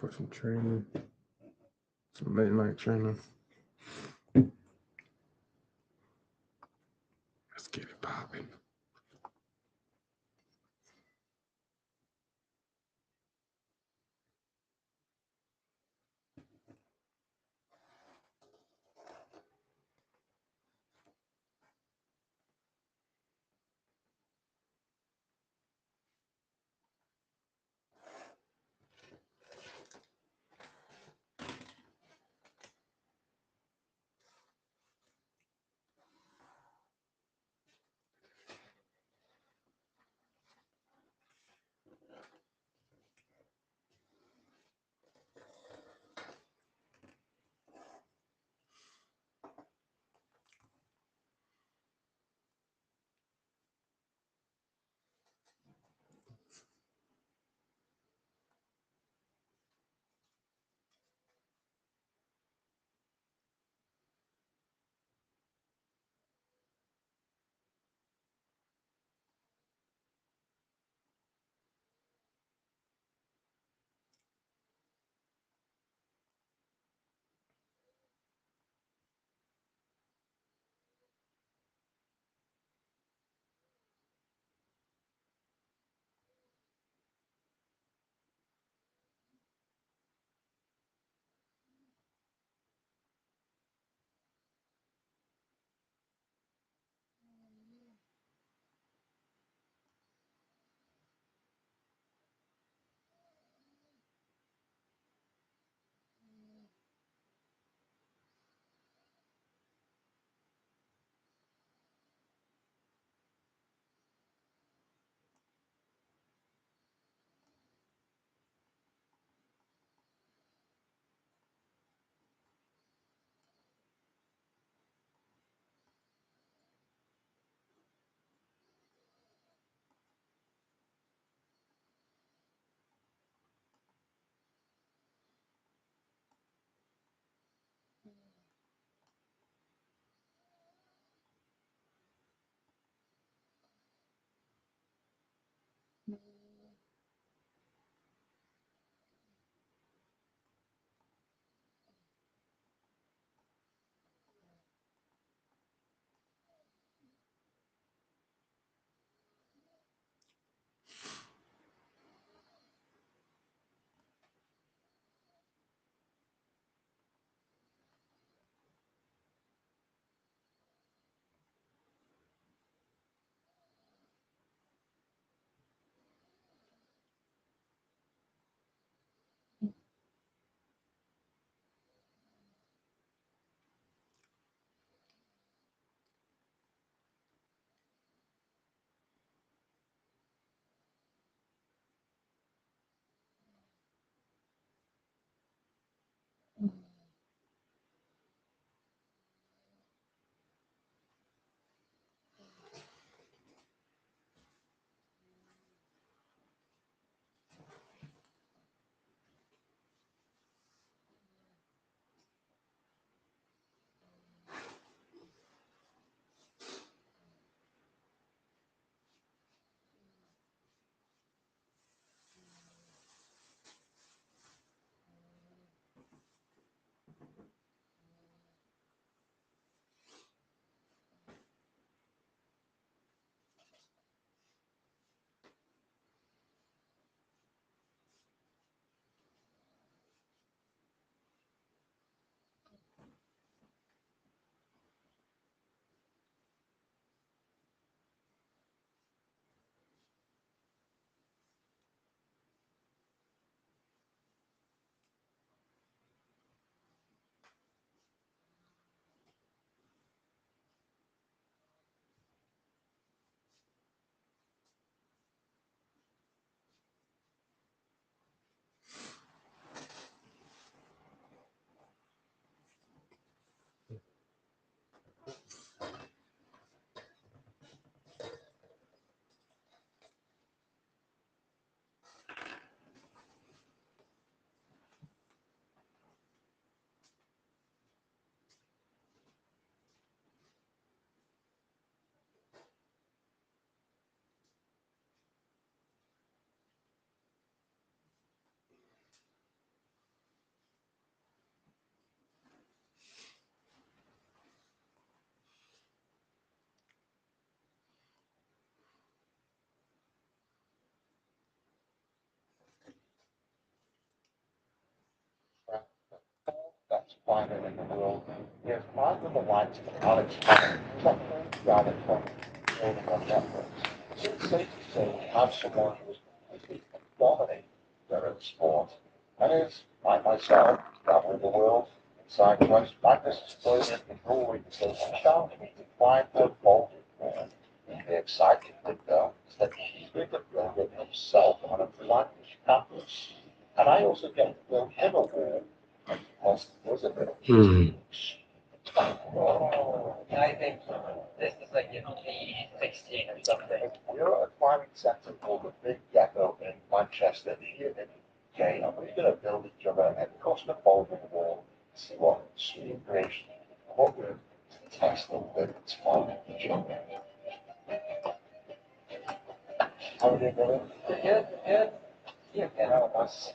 for some training, some late night training. Let's get it popping. climate in the world. There's part of the lights of Alex technically rather from building on networks. So it's safe to say we have someone who is completely dominating their sport. And is, like myself, traveling the world inside West Madness explosion in Norway because she challenged me to find her faulty man. The exciting thing though is that he's going to build it himself on a Flanders campus. And I also get to build him a wall because there's a bit of Oh, I think this is like in P16 or something. We're at a climbing centre called the Big Gecko in Manchester here in the UK, and we're going to build each other a custom bouldering wall to see what stream creation and what we're testing that it's finding each other. How are you doing? Good, good. Yeah, that's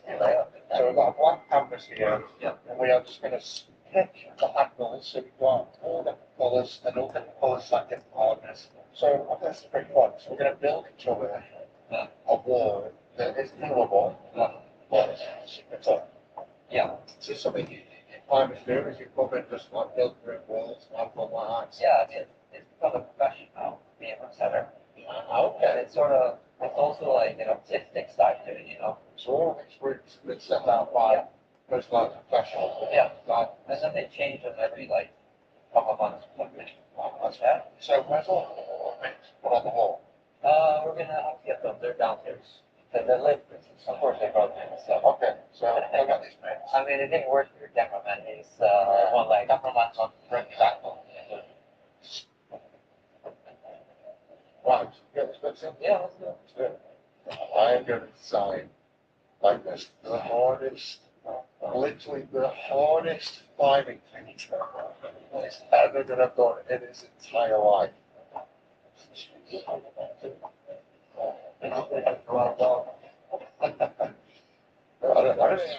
so we've got a blank canvas here, Yeah. and we are just going to pick the handles so we've got all different colours and all different colours like different hardness. So I think that's pretty fun. So we're going to build each other a wall that is knowable, but it's super tough. Yeah. So something you climb through is you come in just like build through walls and have fun like that. Yeah, it's become a profession now, being a center. Okay. It's sort of, it's also like an artistic side to it. So all these routes have been set out by most like professionals. Yeah. Like, And then they change them every like couple of months. that's fair. So where's all the bits put on the wall? We're gonna have to get them. They're downstairs. They're lit. Of course they brought them. So. Okay, so I got these bits. I mean, it didn't work for your cameraman. He's one leg. Cameraman's on front backbone. Right, get this bits in? Yeah, let's go. Let's do it. I am going to design like this, the hardest, literally the hardest climbing thing he's ever going to have done in his entire life. I don't think I'm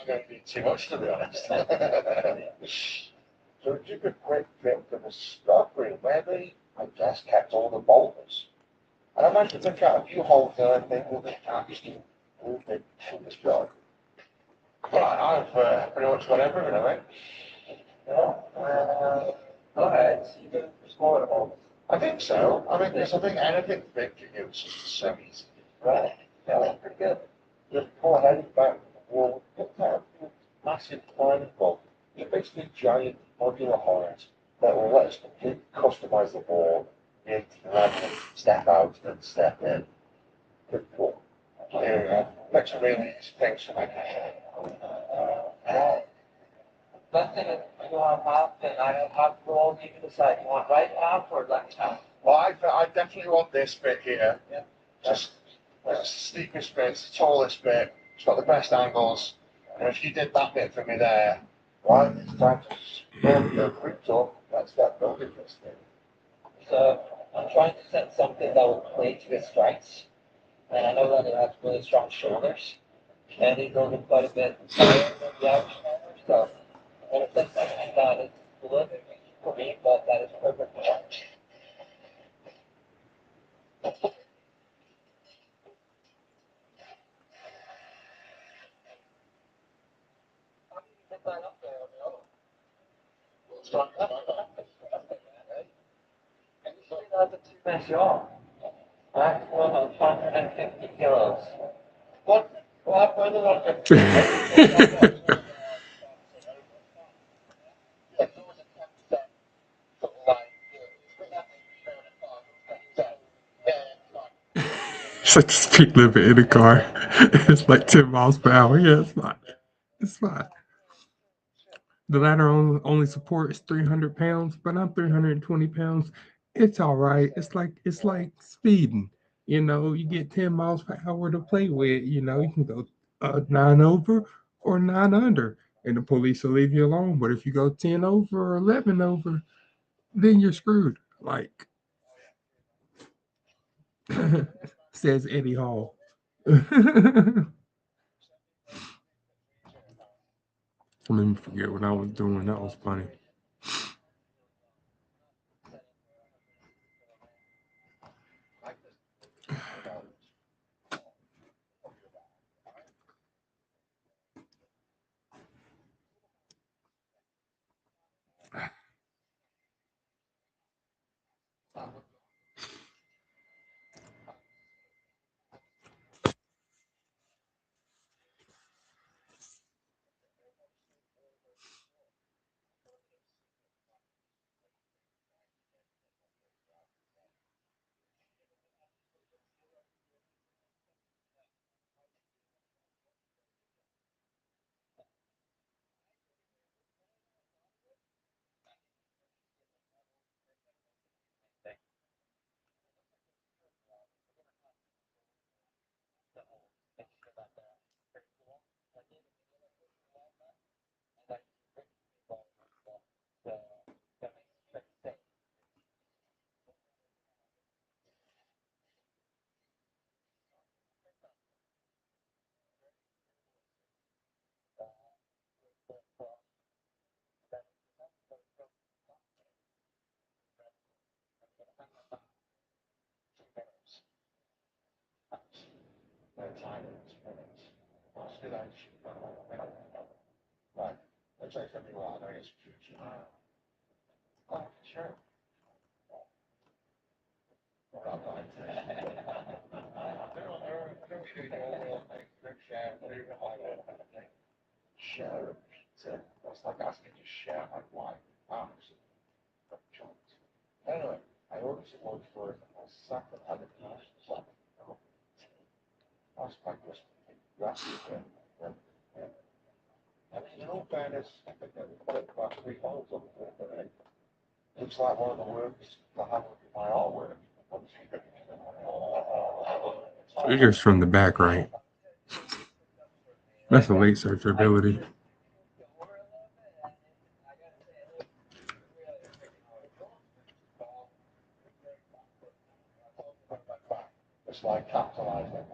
going to be too much, to be honest. So it took a quick trip to the discovery where they, I guess, kept all the boulders. And I managed to pick out a few holes there and think, well, they actually moved it to this job. Right, I've pretty much got everything, I think. Go ahead. You can explore it all. I think so. I mean, because I think anything big you do is just so easy. Right. Yeah, that's pretty good. Just go ahead and back the wall, put out a massive climbing block. It's basically a giant modular height that will let us completely customize the wall, the random step out and step in. Pretty cool. Here we go. Makes it really easy things to make. Best thing is you want half and I have half roll. You can decide. You want right half or left half? Well, I definitely want this bit here. Yeah. Just it's the steepest bit, it's the tallest bit, it's got the best angles. And if you did that bit for me there, right, it's time to build the roots up. Let's get building this thing. So I'm trying to set something that will play to his strengths. And I know that it has really strong shoulders. And he's over quite a bit higher than the average climber. So I'm going to set something that is a little bit weak for me, but that is perfect for him. Put that up there, Start. and you see that's a two-man job. Maximum of 150 kilos. What further on It's like the speed limit in the car. It's like 10 miles per hour. Yeah, it's fine. It's fine. The ladder only supports 300 pounds, but I'm 320 pounds. It's all right. It's like speeding. You get 10 miles per hour to play with. You can go nine over or nine under, and the police will leave you alone. But if you go 10 over or 11 over, then you're screwed. Like says Eddie Hall. I mean, forget what I was doing. That was funny. time in minutes. Still, I should right. Let's say something wrong. I guess future. Oh, sure. Share pizza. That's like asking to share my wife. Anyway, I ordered some lunch for a second other piece. I was quite just I mean, in all fairness, I think that we put it about 3 holes on the board. Looks like one of the works to have my artwork. Figures from the back, right? That's a late search ability. It's like capitalizing.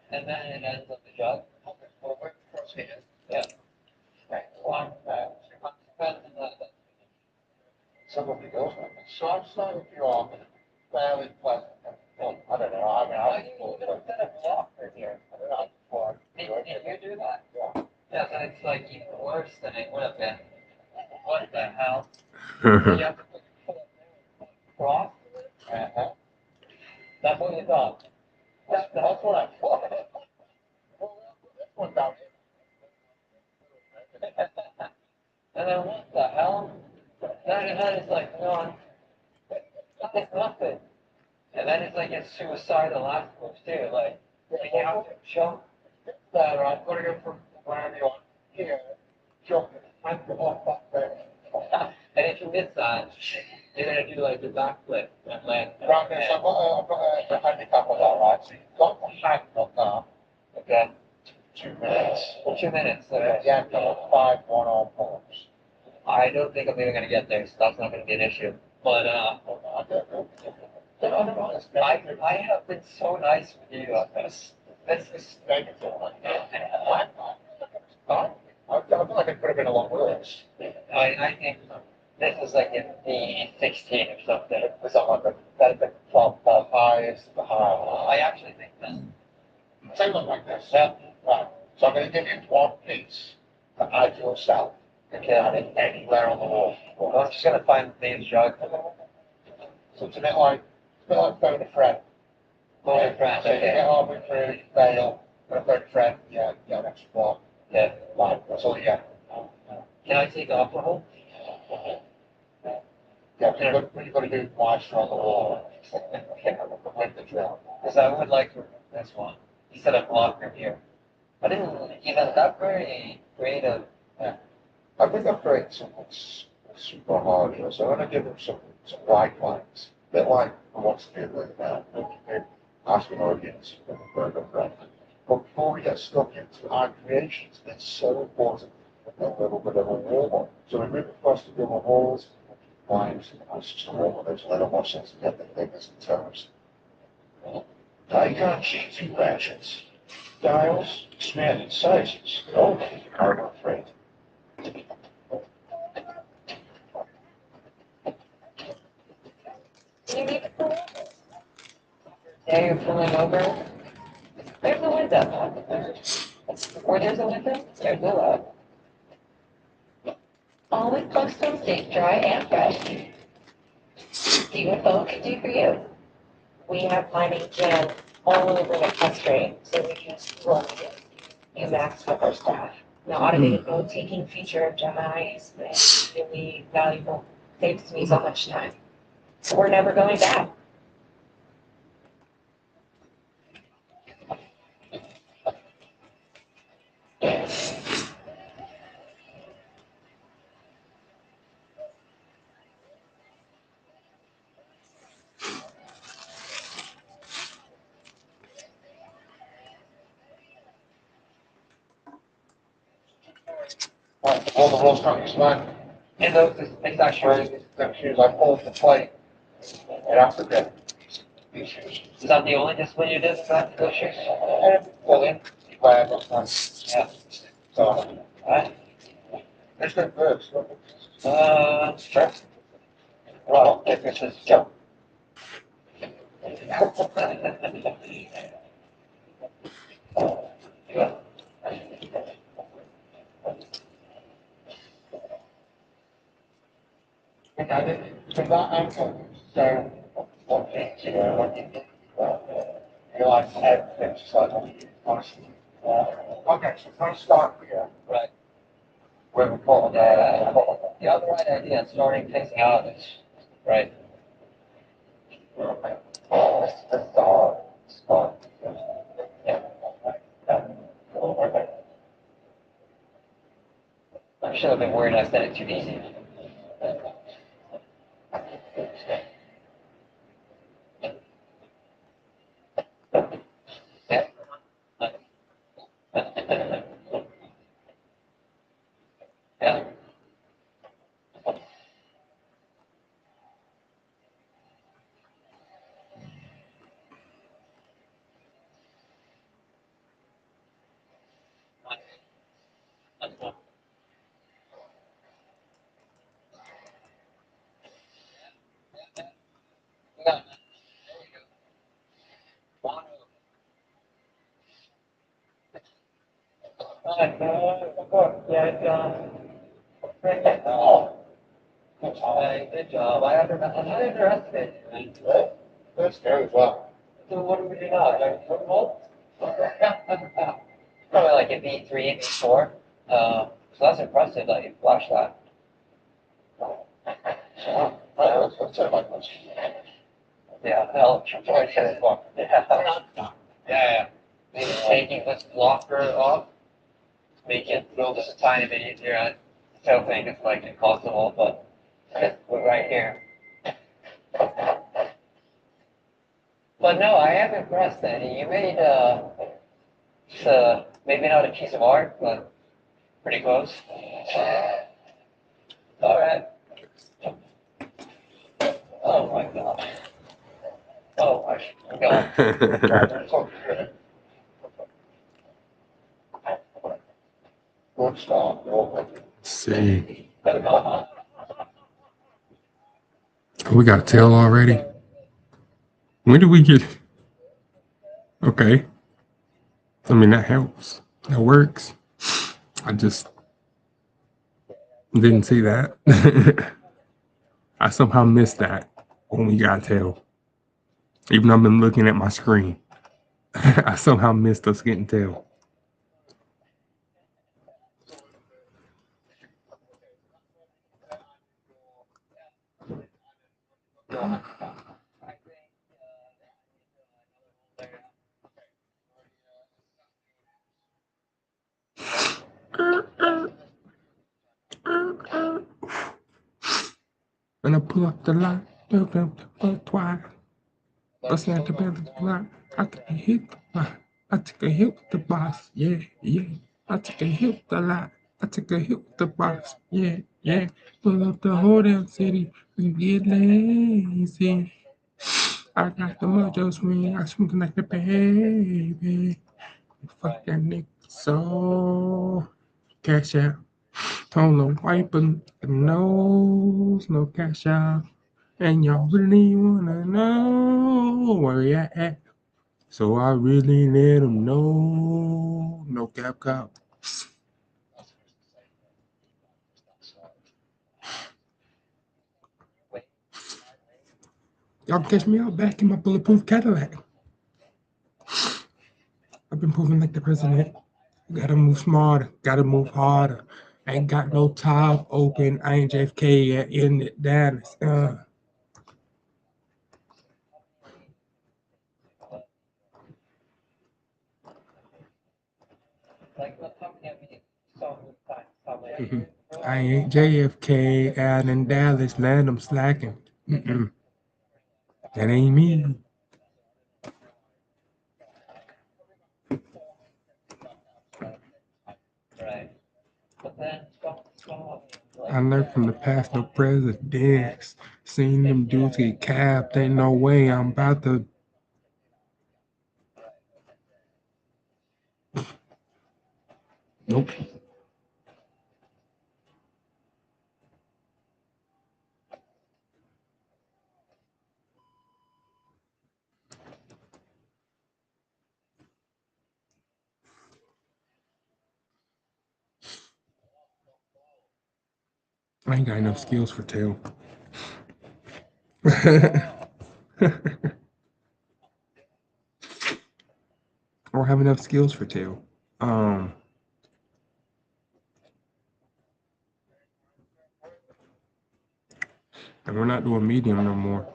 And then it ends up the jug. Yeah. One, Somebody goes, so I'm starting to feel fairly pleasant. Well, I don't know. I mean, I would have set a block right here. Did you do that? Yeah, then it's like even worse than it would have been. What the hell? You have to put cross? Uh-huh. That's what you thought. That's what I thought. This one down And then what the hell? Then it's like, no, it's nothing. And then it's like it's suicidal afterwards too. Like you have to jump there. I'm going to go from where you are here, jump, and go off up there. and if you miss that, you're gonna do like the backflip and land. Right, so I've got a handicap on that, right? So you've got the hang on that. Okay. 2 minutes. 2 minutes. And Okay. at the end, I've got 5 one-arm pulls. I don't think I'm even gonna get there, so that's not gonna be an issue. But I have been so nice with you on this. This is negative. I feel like it could have been a lot worse. I think this is like in the 16 or something. It's not like that'd been from the highest to the high. I actually think that. Say one like this. Yeah. Right. So I'm going to give you one piece to add yourself. Okay. Add it anywhere on the wall. Well, I'm just gonna find Dave's jug. So it's a bit like phone a friend. Phone a friend, So you okay. get halfway through, fail, phone a friend, yeah, next block. Yeah. Right. That's all you get. Can I take off the hole? Yeah, you've got to do twice on the wall. With the drill. Because I would like this one instead of block from here. I didn't even that very creative. I think I've created something super hard here, so I'm going to give them some white lines. A bit like I want to do right now. Ask an audience for the burger friend. But before we get stuck into our creations, it's so important to get a little bit of a warm-up. So we move across the rubber walls, lines, and it's just a warm-up. There's a little more sense to get the fingers and toes. Diagon cheating ratchets. Dials, expanded sizes. Oh, are afraid. Yeah, you're pulling over. There's a window. Where there's a window, there's a load. Always post them safe, dry, and fresh. See what Phil can do for you. We have mining jam all over the country, so we can run UMax with our staff. The automated note taking feature of Gemini is really valuable. Saves me so much time. So we're never going back. All the rules come to mind. And those it's actually The shoes I pulled the plate. And after that, these shoes. is that the only display you did for that those shoes? Well, then, glad those ones. Yeah. So, Alright. it's good birds. Sure. Well, if this is jump. From that angle, so what did you know, what did you realize everything's slightly honestly. Okay, so kind of start here. Right. Where we call it. You have the right idea, starting things out is, right. This is all start. Yeah. I should have been worried I said it too easy. Yeah. Yeah. Yeah. Of course, yeah, good job. I underestimated you. That's very well. So what do we do now? Like football? Probably like a V3, V4. So that's impressive that you flashed that. That's it, like this. Yeah, hell, sorry, yeah. Yeah. Maybe taking this blocker off, make it feel just a tiny bit easier. I still think it's like impossible, but we're right here. But no, I am impressed that you made maybe not a piece of art, but pretty close. All right. Oh my god. Oh my god. Good start. See, we got a tail already. When did we get? Okay, I mean that helps. That works. I just didn't see that. I somehow missed that when we got a tail. Even though I've been looking at my screen, I somehow missed us getting tail. And I pull up the line, twice. Busting at the belly line. I took a hit. I took a hit with the box. Yeah, yeah. I took a hit with the line. I took a hit with the box. Yeah, yeah. Pull up the whole damn city and get lazy. I got the mojo swing. I swing like the baby. Fuck that nigga. So cash out. Told them wiping the nose, no cash out. And y'all really wanna know where you at. So I really let them know. No cap cop. Y'all can catch me out back in my bulletproof Cadillac. I've been proving like the president. Gotta move smarter, gotta move harder. Ain't got no top open. I ain't JFK yet in it. Dallas. I ain't JFK out in Dallas, land them slacking. Mm-mm. That ain't me. Right. But then, I learned from the past, no presidents. Seen them dudes get capped. Ain't no way I'm about to. Nope. I ain't got enough skills for tail. Or have enough skills for tail. Um, and we're not doing medium no more.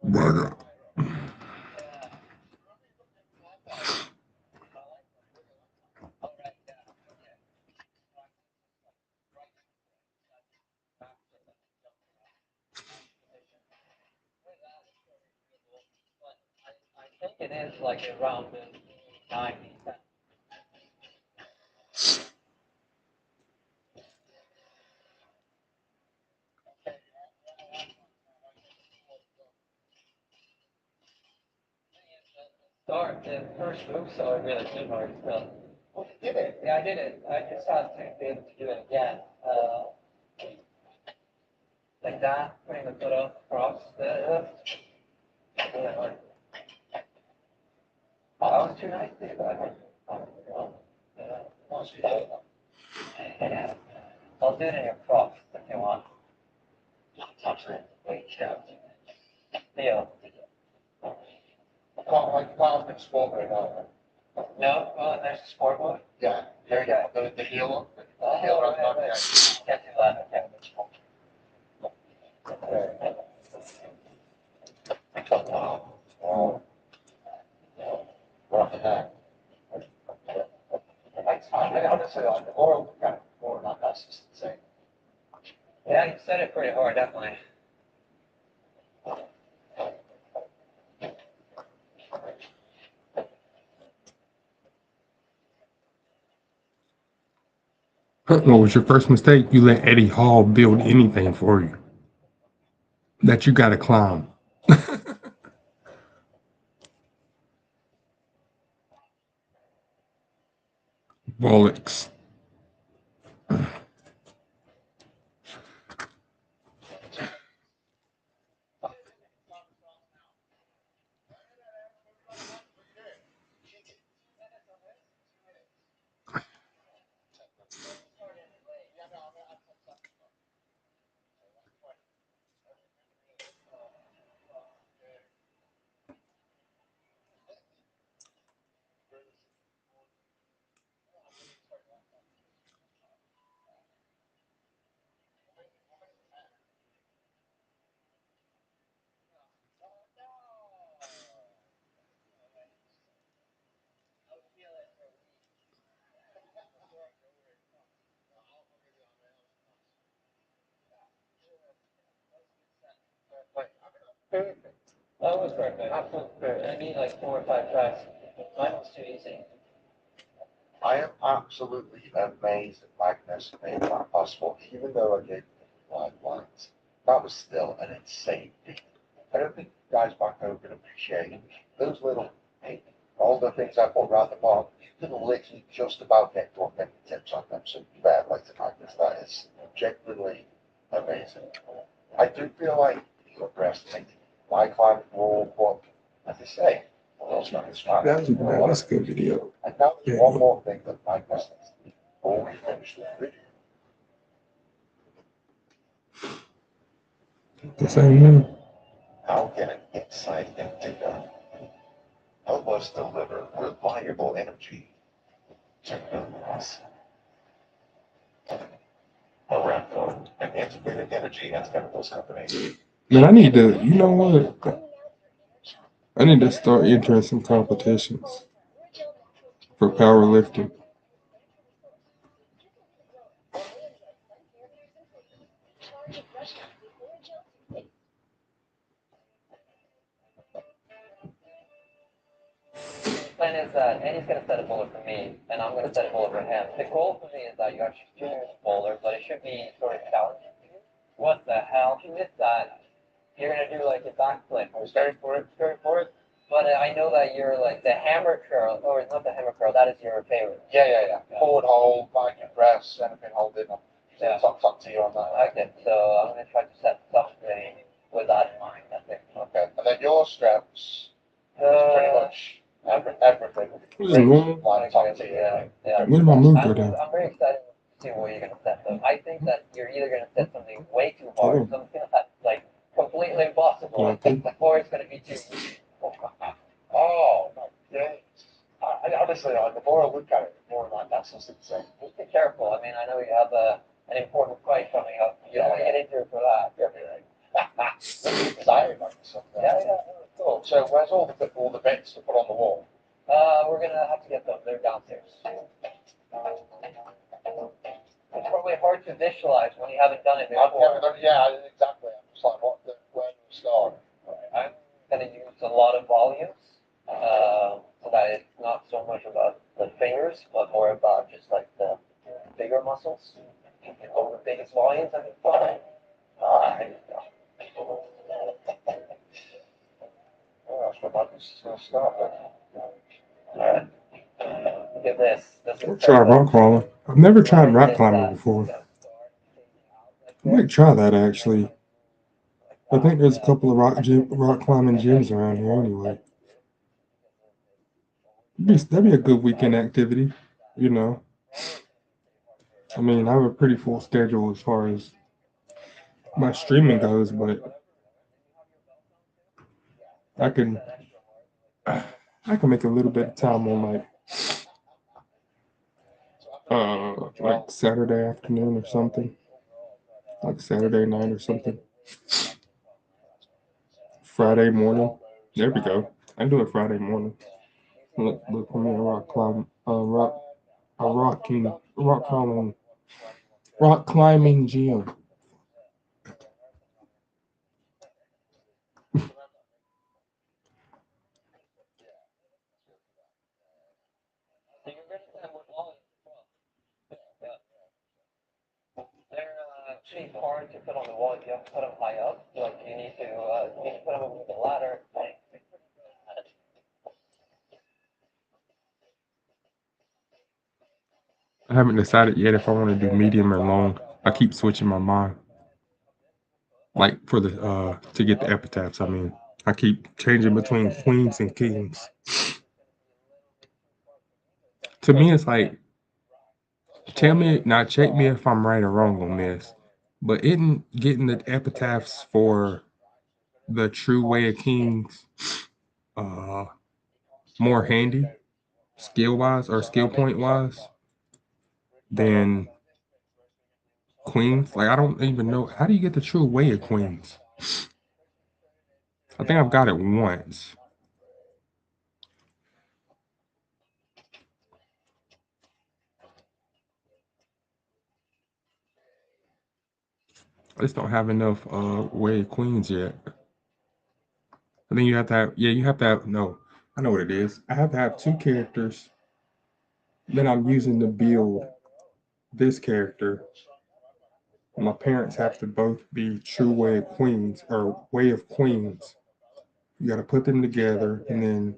Burger. I think it is like around the 90. Start the first move, so I really too hard. So. Well, you did it. Yeah, I did it. I just have to be able to do it again. Like that, putting the foot up across the. Really hard. Oh, I was too nice to do that. Yeah. I'll do it in your cross if you want. Touch it. Wait, yeah. Theo. Can't have sport right now. No, well, there's the sport mode. Yeah, there you go. The heel. Oh, Heel, right, not right. that. Can't do that. Okay. Oh. Rough attack. I honestly, on the oral, kind of more, not that's just insane. Yeah, you said it pretty hard, definitely. What was your first mistake? You let Eddie Hall build anything for you that you got to climb. Bollocks. That was perfect. Absolutely perfect. I need like 4 or 5 tracks. Mine was too easy. I am absolutely amazed at Magnus made that possible, even though I gave him 5 lines. That was still an insane feat. I don't think guys back home can appreciate those little, hey, all the things I put around the mark. You can literally just about get to get tips on them. So you better like to Magnus. That is genuinely amazing. I do feel like you underestimated my climbing wall, but as I say, it's not as far. That's a good video. And now there's Yeah. one more thing that my question is before we finish this video. The same one. How can an insight indica help us deliver reliable energy to millions? Aramco, an integrated energy and chemicals company. Man, I need to, you know what? I need to start entering some competitions for powerlifting. The plan is that Eddie's gonna set a bowler for me, and I'm gonna set a bowler for him. The goal for me is that you actually do use a bowler, but it should be sort of challenging for you. What the hell? You missed that. You're gonna do like a backflip or straight forward. But I know that you're like the hammer curl, or not the hammer curl. That is your favorite. Yeah. Forward hold, back and press, anything holding. Yeah. Top to you on that. Okay, so I'm gonna try to set something with that in mind. I think. Okay. And then your steps, pretty much Everything. What is normal? Like talking, Yeah. Where did my mood go I'm, down? I'm very excited to see what you're gonna set though. I think that you're either gonna set something way too I hard, think. something that's like completely impossible, Nothing. or it's gonna be too easy. oh, yeah. Honestly, the more I look at it, the more like that's just insane. Just be careful. I mean, I know you have an important fight coming up. You don't want to get into it for that. Really excited about this stuff. Yeah. Cool. So where's all the bits to put on the wall? We're gonna have to get them. They're downstairs. It's probably hard to visualize when you haven't done it I've before. never done, yeah, exactly. I'm just like, where do we start? I'm gonna use a lot of volumes, so that it's not so much about the fingers, but more about just like the bigger muscles. You can go the biggest volumes, I think, fine. Oh, that's what this is going to start with. Alright. Look at this. This I'll is try rock climbing. I've never tried rock climbing before. I might try that actually. I think there's a couple of rock climbing gyms around here anyway. That'd be a good weekend activity, you know. I mean, I have a pretty full schedule as far as my streaming goes, but I can I can make a little bit of time on like Saturday afternoon or something, like Saturday night or something. Friday morning. There we go. I do it Friday morning. Look for me a rock climbing gym. So you're gonna set with volumes as well. Yeah. They're actually hard to put on the wall. You have to put them high up. Like you need to put them with the ladder. I haven't decided yet if I want to do medium or long. I keep switching my mind. Like for the to get the epitaphs, I mean. I keep changing between queens and kings. To me it's like check me if I'm right or wrong on this. But isn't getting the epitaphs for the true way of kings uh more handy skill wise or skill point wise than queens? Like I don't even know how do you get the true way of queens? I think I've got it once. I just don't have enough way of queens yet. I think you have to have you have to have no. I know what it is. I have to have two characters that I'm using to build this character. My parents have to both be true way of queens or way of queens. You got to put them together, and then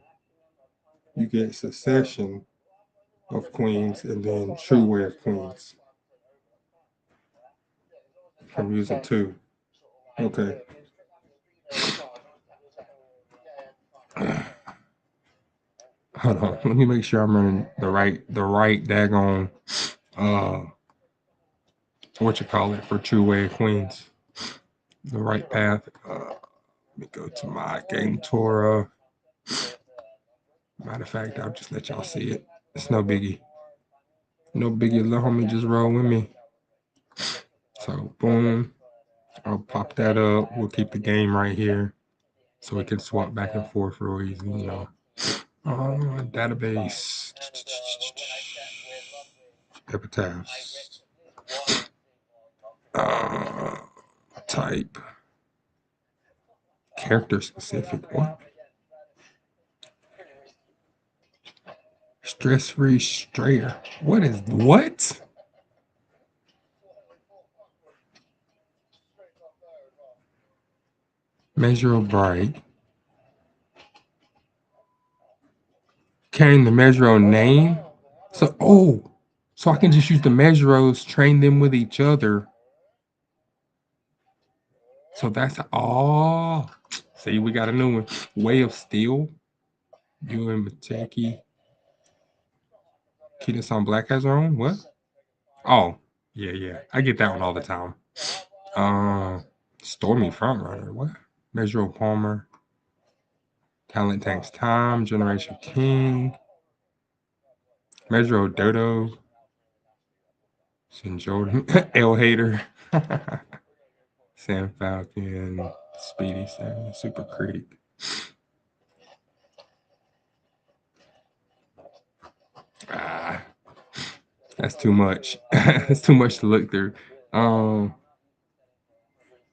you get succession of queens, and then true way of queens. I'm using two. Okay. Hold on. Let me make sure I'm running the right daggone uh what you call it for true way of queens. The right path. Let me go to my game Torah. Matter of fact, I'll just let y'all see it. It's no biggie. No biggie, little homie, just roll with me. So boom. I'll pop that up. We'll keep the game right here. So we can swap back and forth real easy, you know. Database. Epitaphs. Uh, type. Character specific. What? Stress-free strayer. What is what? Measure bright. Carrying the Measuro name. So I can just use the Measuros, train them with each other. So that's all. See, we got a new one. Way of Steel. You and Mateki. Keita on Black has her own? What? Oh, yeah. I get that one all the time. Stormy Frontrunner. What? Measure Palmer. Talent Tanks Time. Generation King. Measure Dodo. Sin Jordan. L Hater. Sam Falcon. Speedy Sam. Super Critic. Ah, that's too much. That's too much to look through.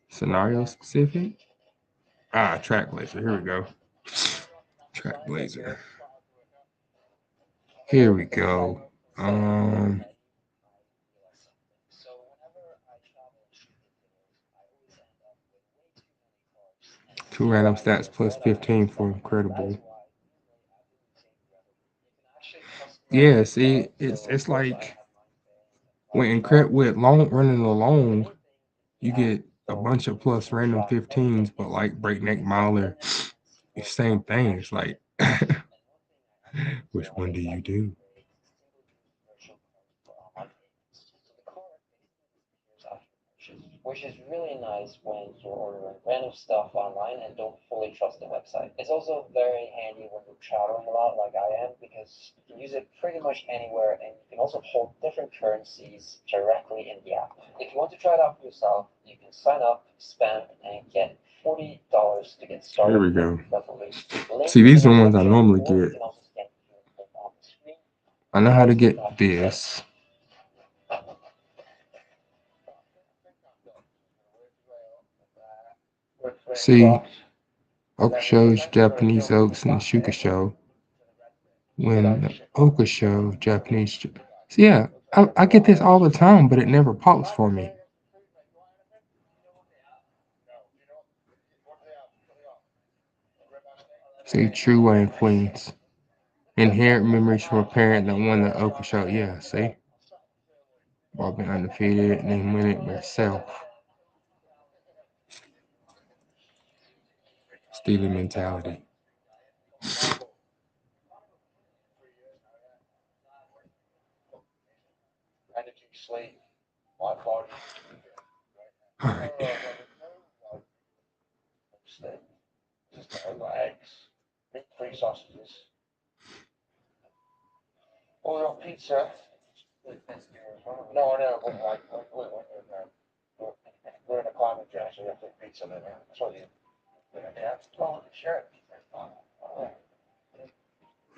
Scenario specific. Track Blazer. Here we go. Track Blazer. Here we go. Two random stats plus 15 for incredible. Yeah, see, it's like with long running along, you get a bunch of plus random 15s, but like breakneck miler, it's same thing. It's like which one do you do? Which is really nice when you're ordering random stuff online and don't fully trust the website. It's also very handy when you're traveling a lot like I am because you can use it pretty much anywhere and you can also hold different currencies directly in the app. If you want to try it out for yourself, you can sign up, spend, and get $40 to get started. Here we go. Definitely. See, these are the ones I normally get. I know how to get this. See, Okusho, Japanese oaks, and Shukasho. When the Okusho, Japanese. So yeah, I get this all the time, but it never pops for me. See, True Way in Queens. Inherent memories from a parent that won the Okusho. Yeah, see? Ball been undefeated and then win it herself. Stealing mentality. All right. Just eggs, meat-free sausages. Oreo pizza. No, but we're in a climate change, so you have to eat pizza in there. That's what you. Yeah, well, sure.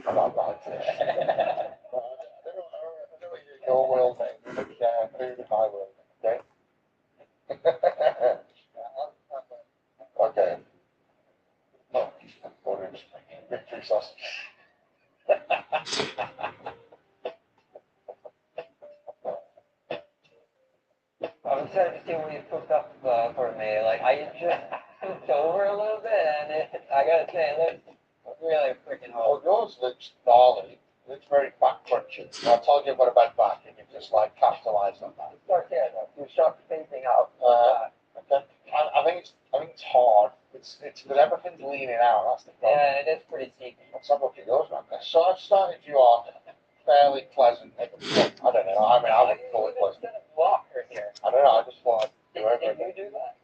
I'm not about this. Your will thing, food my will, okay? Okay. No, order meat-free sausage. I'm excited to see what you cooked up for me. Like, I just cooked over a little bit, and I gotta say, it looks really freaking hard. Well, yours looks gnarly. It looks very back crunchy. I told you about a bad back, and you just like capitalized on that. Start there, though. You start facing out. Okay. I think it's hard. It's because everything's leaning out. That's the problem. Yeah, it is pretty sneaky. Let's have a look at yours, man. So I've started you off fairly pleasant. I don't know. I mean, I wouldn't call it pleasant. Blocker here. I don't know. I just want to do Did everything. you do that?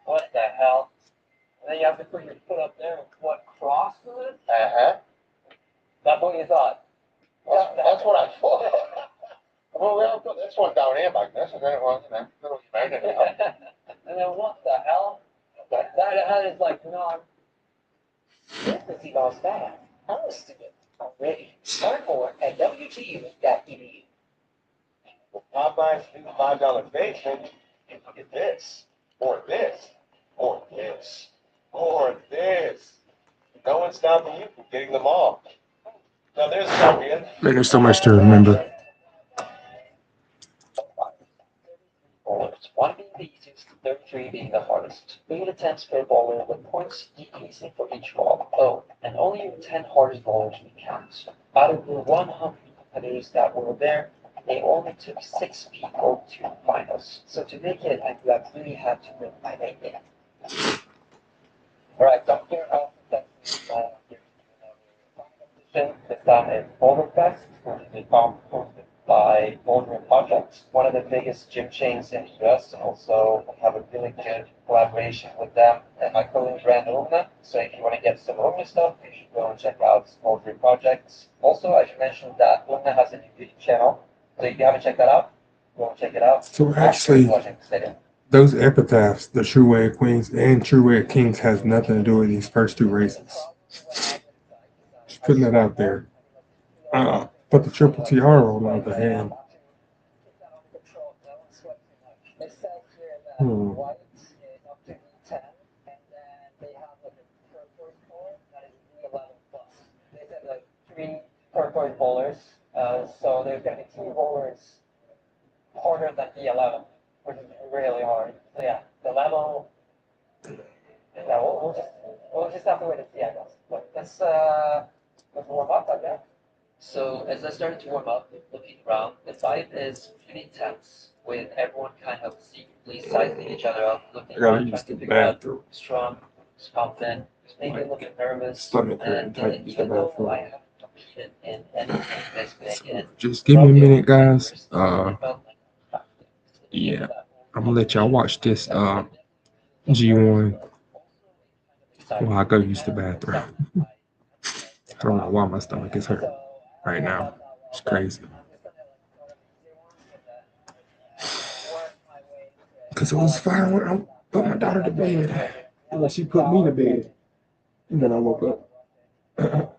What the hell? And then you have to put your foot up there and what, cross with it? That's what you thought. That's what I thought. Well, I've got this one down here, Magnus. I don't want, little magnet. And then what the hell? That is like non. This is Evol's bad. I'm listed it already. Learn more at WTU.edu. Popeye's $5 base, then you can get this, or this, or this, or this. No one's stopping you from getting them all. Now there's champion. Man, there's so much to remember. Bowlers, 1 being the easiest, 33 being the hardest. Leave it 10 per bowler with points decreasing for each ball. Oh, and only your 10 hardest bowlers will count. Out of the 100 competitors that were there, they only took 6 people to the finals. So to make it, I really had to win by 8. Alright, Doctor, exhibition is done in Boulderfest, which is a conference hosted by Boulder Projects, one of the biggest gym chains in the US, and also have a really good collaboration with them and my clothing brand Umna. So if you want to get some Umna stuff, you should go and check out Boulder Projects. Also, I should mention that Umna has a new YouTube channel, so if you haven't checked that out, go and check it out. So After actually, watching the stadium. those epitaphs, the True Way of Queens and True Way of Kings, has nothing to do with these first two races. Just putting that out there. But the Triple TR, on the other hand, It says here that Hmm. white is up to E10, and then they have like a turquoise color that is E11 plus. They said like three turquoise bowlers, so there's gonna be two bowlers harder than E11, which is really hard. So yeah, the level, yeah, we'll just have to wait and see, I guess. But let's warm up, I guess. So as I started to warm up, looking around, the vibe is pretty tense, with everyone kind of secretly sizing each other up, looking I gotta around, use trying the to figure out bathroom. who's strong, who's confident, who's maybe a little bit nervous. Stomach hurt And and tight use the even though bathroom. I haven't competed in anything this big, So and just give me a minute, guys. it felt like Yeah, I'm gonna let y'all watch this G1 while I go use the bathroom. I don't know why my stomach is hurt right now. It's crazy. Because it was fine when I put my daughter to bed. Unless she put me to bed. And then I woke up.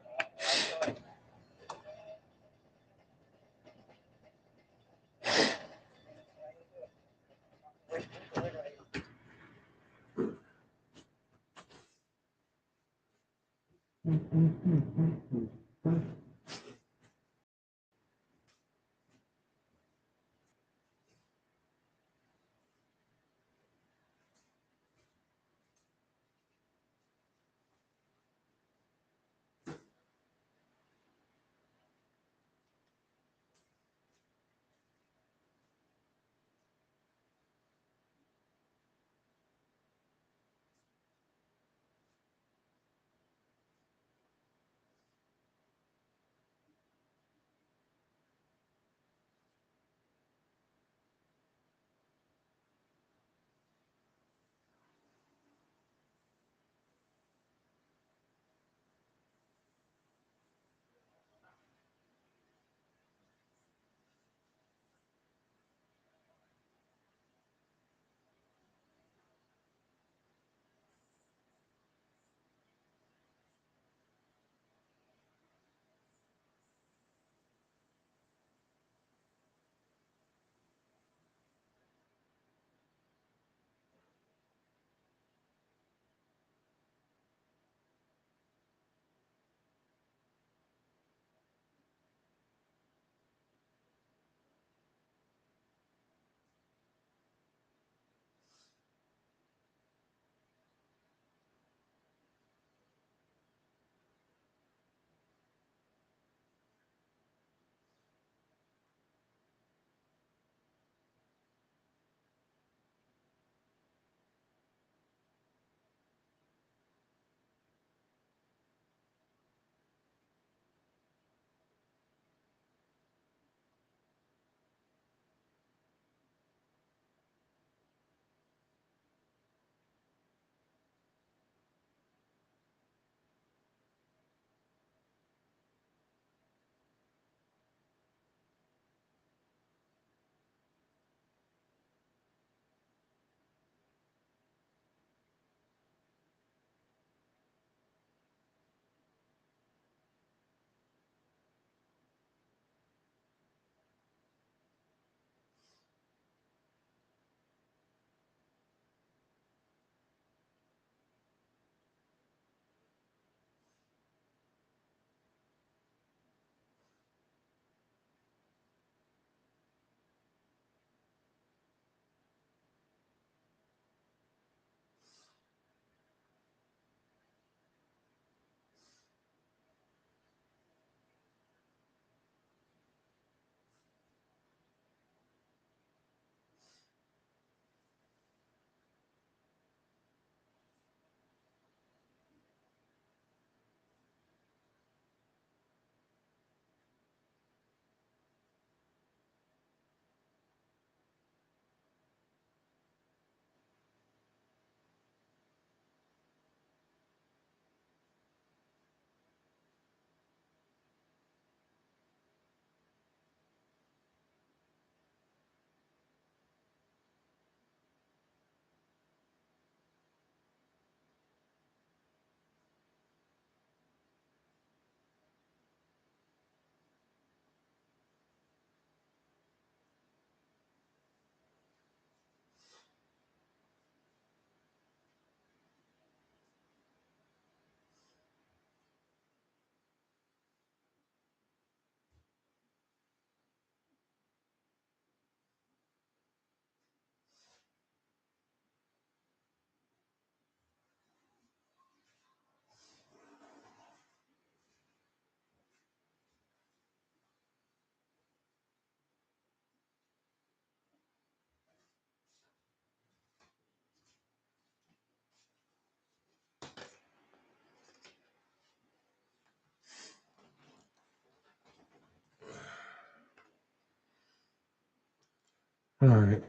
All right.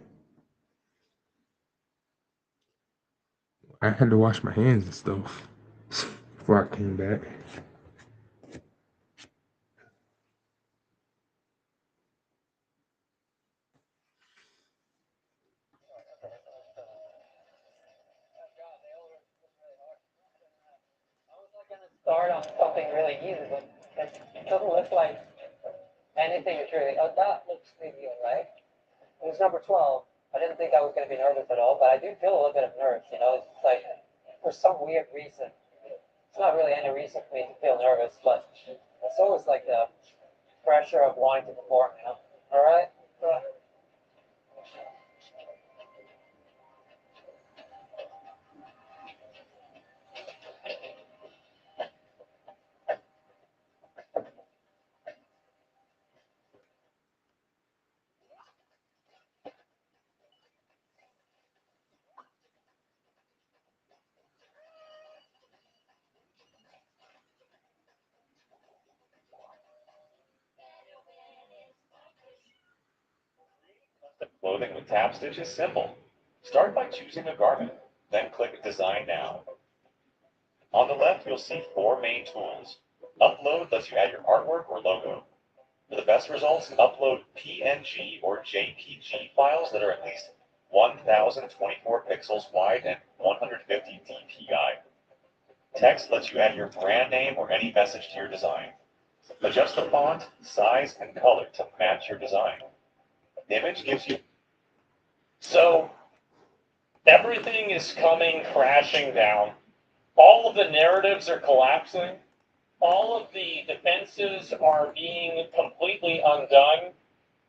I had to wash my hands and stuff before I came back. Start on something really easy, but it doesn't look like anything is really. Oh, that looks maybe alright. It was number 12. I didn't think I was going to be nervous at all, but I do feel a little bit of nerves. You know, it's like for some weird reason. It's not really any reason for me to feel nervous, but it's always like the pressure of wanting to perform. You know. All right. Clothing with tap stitch is simple. Start by choosing a garment, then click Design Now. On the left, you'll see four main tools. Upload lets you add your artwork or logo. For the best results, upload PNG or JPG files that are at least 1024 pixels wide and 150 dpi. Text lets you add your brand name or any message to your design. Adjust the font, size, and color to match your design. Image gives you. So everything is coming crashing down. All of the narratives are collapsing. All of the defenses are being completely undone.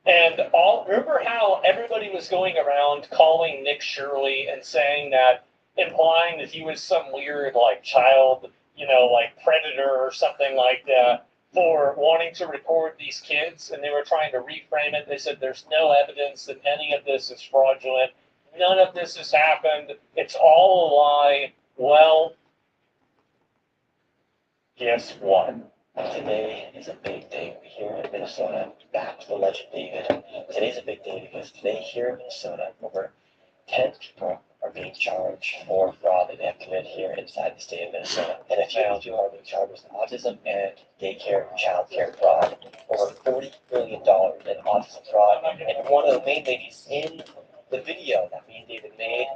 And remember how everybody was going around calling Nick Shirley and saying that, implying that he was some weird, like, child, like predator or something like that for wanting to record these kids, and they were trying to reframe it. They said there's no evidence that any of this is fraudulent. None of this has happened. It's all a lie. Well, guess what? Today is a big day here in Minnesota. Back to the legend, David. Today's a big day because today here in Minnesota, over 10 people are being charged for fraud that they have committed here inside the state of Minnesota. And a few of you are being charged with autism and daycare, childcare fraud. Over $40 billion in autism fraud. And one of the main ladies in the video that me and David made,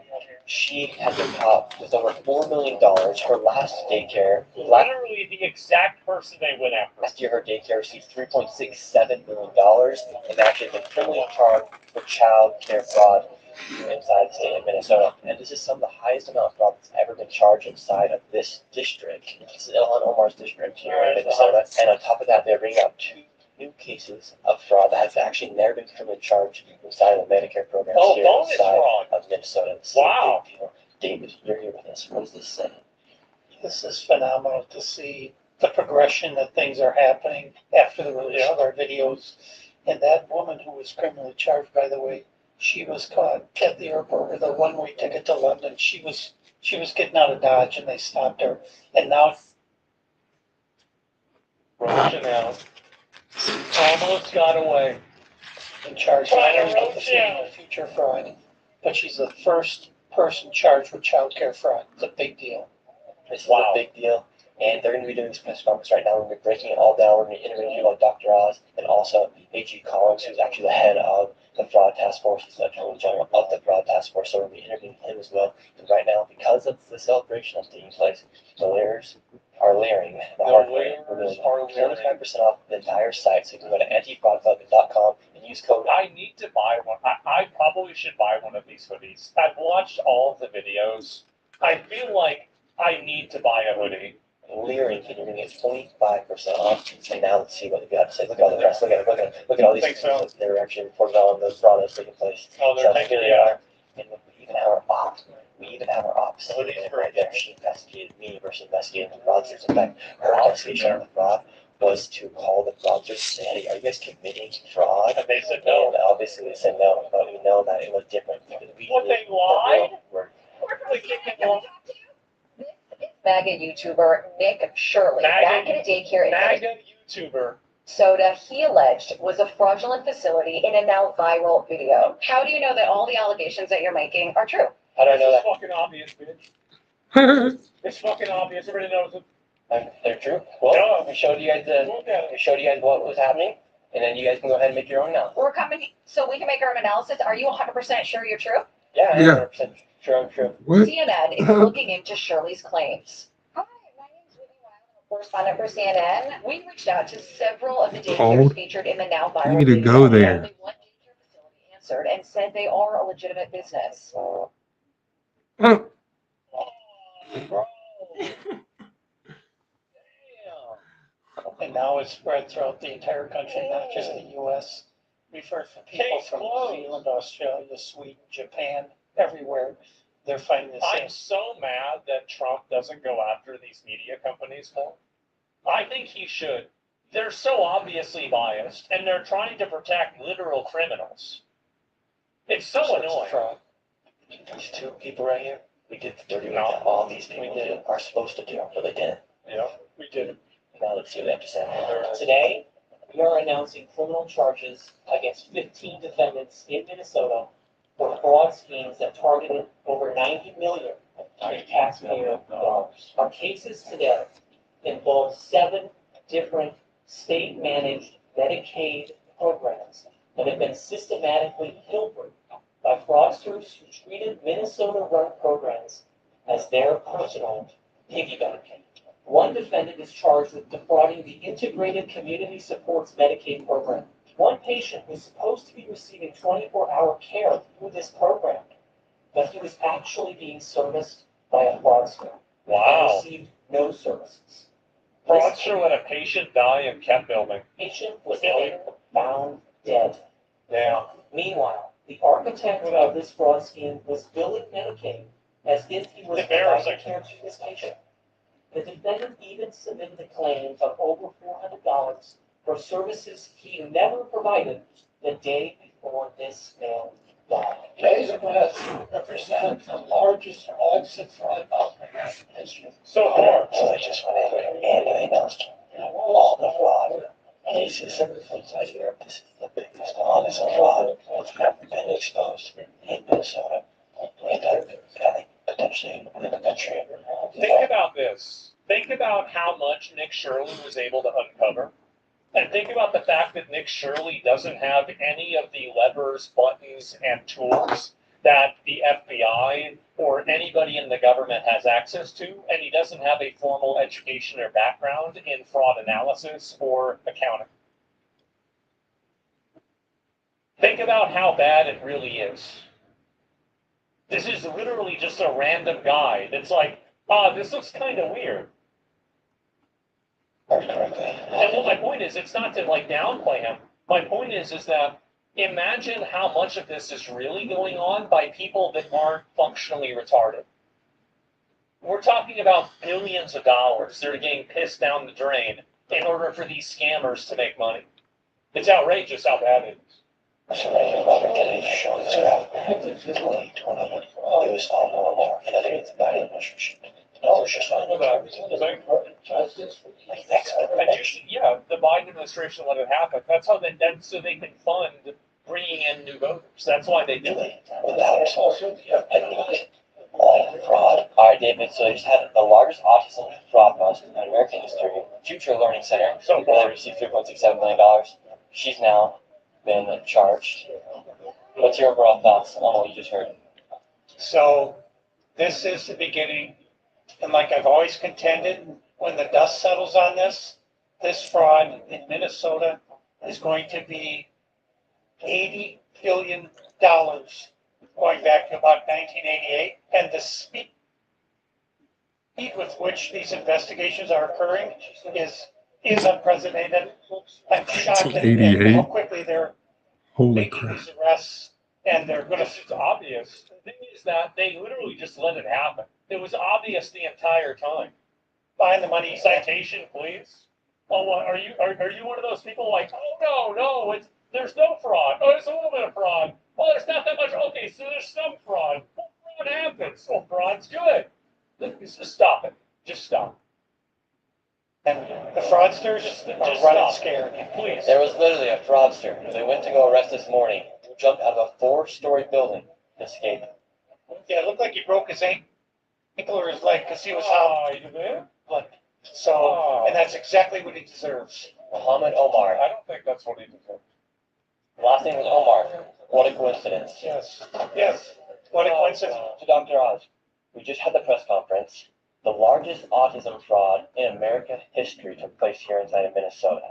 she has been caught with over $4 million. Her last daycare, literally the exact person they went after. Last year, her daycare received $3.67 million and actually been criminally charged for child care fraud inside the state of Minnesota. And this is some of the highest amount of fraud that's ever been charged inside of this district. This is Ilhan Omar's district here in Minnesota. And on top of that, they're bringing out 2 new cases of fraud that have actually never been criminally charged inside of the Medicare programs here inside of Minnesota. Wow. David, you're here with us. What does this say? This is phenomenal to see the progression that things are happening after the release of our videos. And that woman who was criminally charged, by the way, she was caught at the airport with a one-way ticket to London. She was getting out of Dodge and they stopped her. And now Chanel almost got away. in charge of the future fraud. But she's the first person charged with child care fraud. It's a big deal. This is a big deal. And they're going to be doing some press conference right now. We're going to be breaking it all down. We're going to be interviewing people like Dr. Oz and also A.G. Collins, who's actually the head of the fraud task force. He's the attorney general of the fraud task force. So we're going to be interviewing him as well. And right now, because of the celebration that's taking place, the lawyers are layering the hardware. We're doing 25% off the entire site. So you can go to antifraudclub.com and use code. I need to buy one. I probably should buy one of these hoodies. I've watched all of the videos. I feel like I need to buy a hoodie. Leering, and you're going to get 25% off. And now let's see what they've got to say. Look at all the press. Look at all these things that they're actually reporting on those fraud that's taking place. Oh, they're taking it out. And we even have our ops. Right there. She investigated me versus investigating the fraudsters. In fact, her investigation of the fraud was to call the fraudsters and say, hey, are you guys committing fraud? And they said no. And obviously they said no, but we know that it was different. What, they lied? We're MAGA YouTuber Nick Shirley back in a daycare in MAGA YouTuber soda he alleged was a fraudulent facility in a now viral video. How do you know that all the allegations that you're making are true? How do I know It's that? fucking obvious, bitch. It's fucking obvious. Everybody knows it. They're true? Well, No. we showed you guys Look at we it. showed you guys what was happening, and then you guys can go ahead and make your own now. We're coming so we can make our own analysis. Are you 100% sure you're true? Yeah, I'm Yeah. 100% sure I'm true. What? CNN is looking into Shirley's claims. Hi, my name is Whitney Wild, I'm a correspondent for CNN. We reached out to several of the daycares Cold. featured in the now viral You need to video. go there. Only one daycare facility answered and said they are a legitimate business. Oh, Bro. And now it's spread throughout the entire country, not just the US. We've heard from people Case from New closed. Zealand, Australia, Sweden, Japan, everywhere. They're finding the same. I'm so mad that Trump doesn't go after these media companies more. I think he should. They're so obviously biased, and they're trying to protect literal criminals. It's so annoying. These two people right here, we did the dirty work that all these people are supposed to do, but they didn't. Yeah, we did it. Now let's see what they have to say. Today, we are announcing criminal charges against 15 defendants in Minnesota for fraud schemes that targeted over 90 million in taxpayer dollars. Our cases today involve 7 different state-managed Medicaid programs that have been systematically pilfered by fraudsters who treated Minnesota-run programs as their personal piggy bank. One defendant is charged with defrauding the Integrated Community Supports Medicaid program. One patient was supposed to be receiving 24-hour care through this program, but he was actually being serviced by a fraudster and Wow. received no services. Fraudster let a patient die and kept building. Patient was later found dead. Yeah. Meanwhile, the architect of this fraud scheme was billing Medicaid as if he was Embarrassing. providing care to this patient. The defendant even submitted a claim of over $400 for services he never provided the day before this man died. Today's event represents the largest exit fraud operation in history. So far. So they just went in and they announced all the fraud cases. I hear this is the biggest honest fraud that's ever been exposed in Minnesota and I think potentially in the country. Think about this. Think about how much Nick Shirley was able to uncover. And think about the fact that Nick Shirley doesn't have any of the levers, buttons, and tools that the FBI or anybody in the government has access to, and he doesn't have a formal education or background in fraud analysis or accounting. Think about how bad it really is. This is literally just a random guy that's like, this looks kind of weird. And well, my point is, it's not to like downplay him. My point is that imagine how much of this is really going on by people that aren't functionally retarded. We're talking about billions of dollars that are getting pissed down the drain in order for these scammers to make money. It's outrageous how bad it is. So Robert Kennedy showed this graph. It was all normal. In other words, the body relationship. No, it's just fine. Like that's And yeah, the Biden administration let it happen. That's how that's so they can fund bringing in new voters. That's why they do it. without all the fraud. All right, David. So you just had the largest autism fraud bust in American history. Future Learning Center. So they received $3.67 million. She's now been charged. What's your overall thoughts on what you just heard? So this is the beginning. And like I've always contended, when the dust settles on this fraud in Minnesota is going to be $80 billion going back to about 1988. And the speed with which these investigations are occurring is unprecedented. I'm shocked at 88. how quickly they're Holy making crap. these arrests and they're going to. It's obvious. The thing is that they literally just let it happen. It was obvious the entire time. Find the money. Citation, please. Oh, are you one of those people like, oh no, there's no fraud. Oh, there's a little bit of fraud. Oh, there's not that much. Okay, so there's some fraud. Well, fraud happens. Well, fraud's good. Just stop it. Just stop. And the fraudsters fraudsters are running scared. Please. There was literally a fraudster. They went to go arrest this morning. Who jumped out of a 4-story building to escape. Yeah, it looked like he broke his ankle or his leg because he was Oh, out you did? blood. So, and that's exactly what he deserves. Muhammad Omar. I don't think that's what he deserved. Last name was Omar. What a coincidence. Yes, yes. What a coincidence. To Dr. Oz, we just had the press conference. The largest autism fraud in American history took place here inside of Minnesota.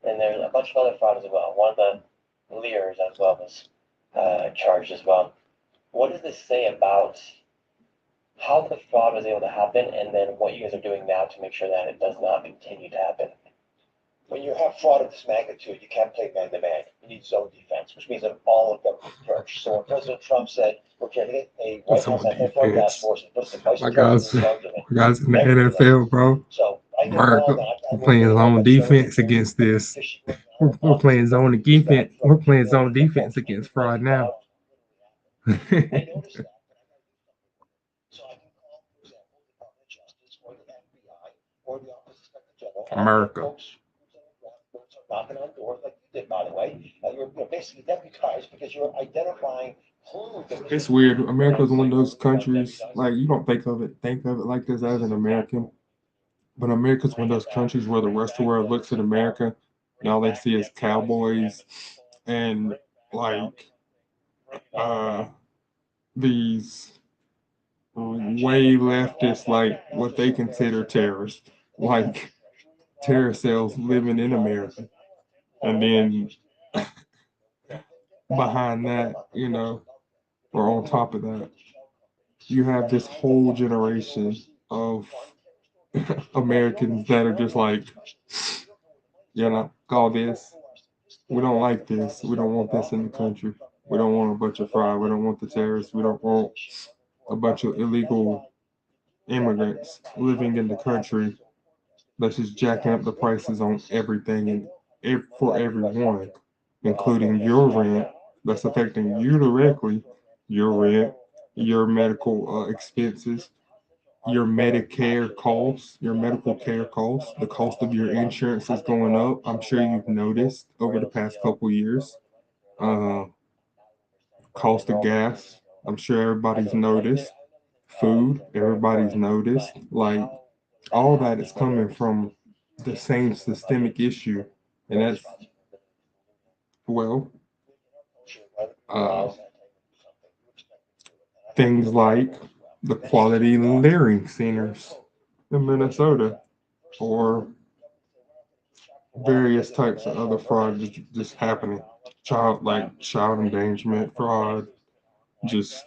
And there's a bunch of other frauds as well. One of the leaders as well was charged as well. What does this say about how the fraud was able to happen and then what you guys are doing now to make sure that it does not continue to happen? When you have fraud of this magnitude, you can't play man-to-man. You need zone defense, which means that all of them approach. So when President Trump said, we're creating a White House Zone anti-fraud defense. task force and put the vice My president guys, in charge of it. my guys in the NFL, bro. So I know America, all that. we're playing zone defense against this. We're playing zone defense. We're playing zone defense against fraud now. I noticed that. So I can call, for example, the Department of Justice or the FBI or the Office of Inspector General. America. Folks who are knocking on doors like you did, by the way. You're basically deputized because you're identifying clues. It's weird. America's one of those countries, like you don't think of it like this as an American. But America's one of those countries where the rest of the world looks at America and all they see is cowboys and like these way leftist, like what they consider terrorists, like terror cells living in America. And then behind that, or on top of that, you have this whole generation of Americans that are just like, call this. We don't like this. We don't want this in the country. We don't want a bunch of fraud. We don't want the terrorists. We don't want a bunch of illegal immigrants living in the country that's just jacking up the prices on everything and for everyone, including your rent that's affecting you directly, your rent, your medical expenses, your Medicare costs, your medical care costs, the cost of your insurance is going up. I'm sure you've noticed over the past couple years. Cost of gas, I'm sure everybody's noticed. Food, everybody's noticed. Like all that is coming from the same systemic issue, and that's well, uh, things like the quality learning centers in Minnesota, or various types of other fraud just happening. Child endangerment fraud, just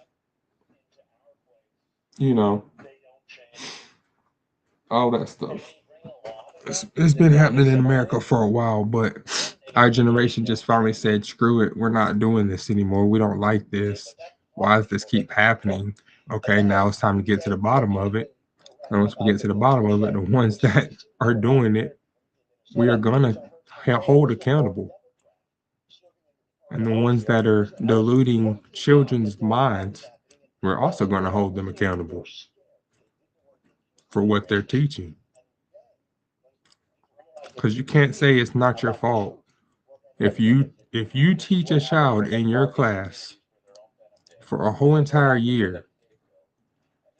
you know, all that stuff. It's been happening in America for a while, but our generation just finally said, screw it, we're not doing this anymore. We don't like this. Why does this keep happening? Okay, now it's time to get to the bottom of it. And once we get to the bottom of it, the ones that are doing it, we are gonna hold accountable. And the ones that are diluting children's minds, we're also gonna hold them accountable for what they're teaching. Because you can't say it's not your fault. If you teach a child in your class for a whole entire year,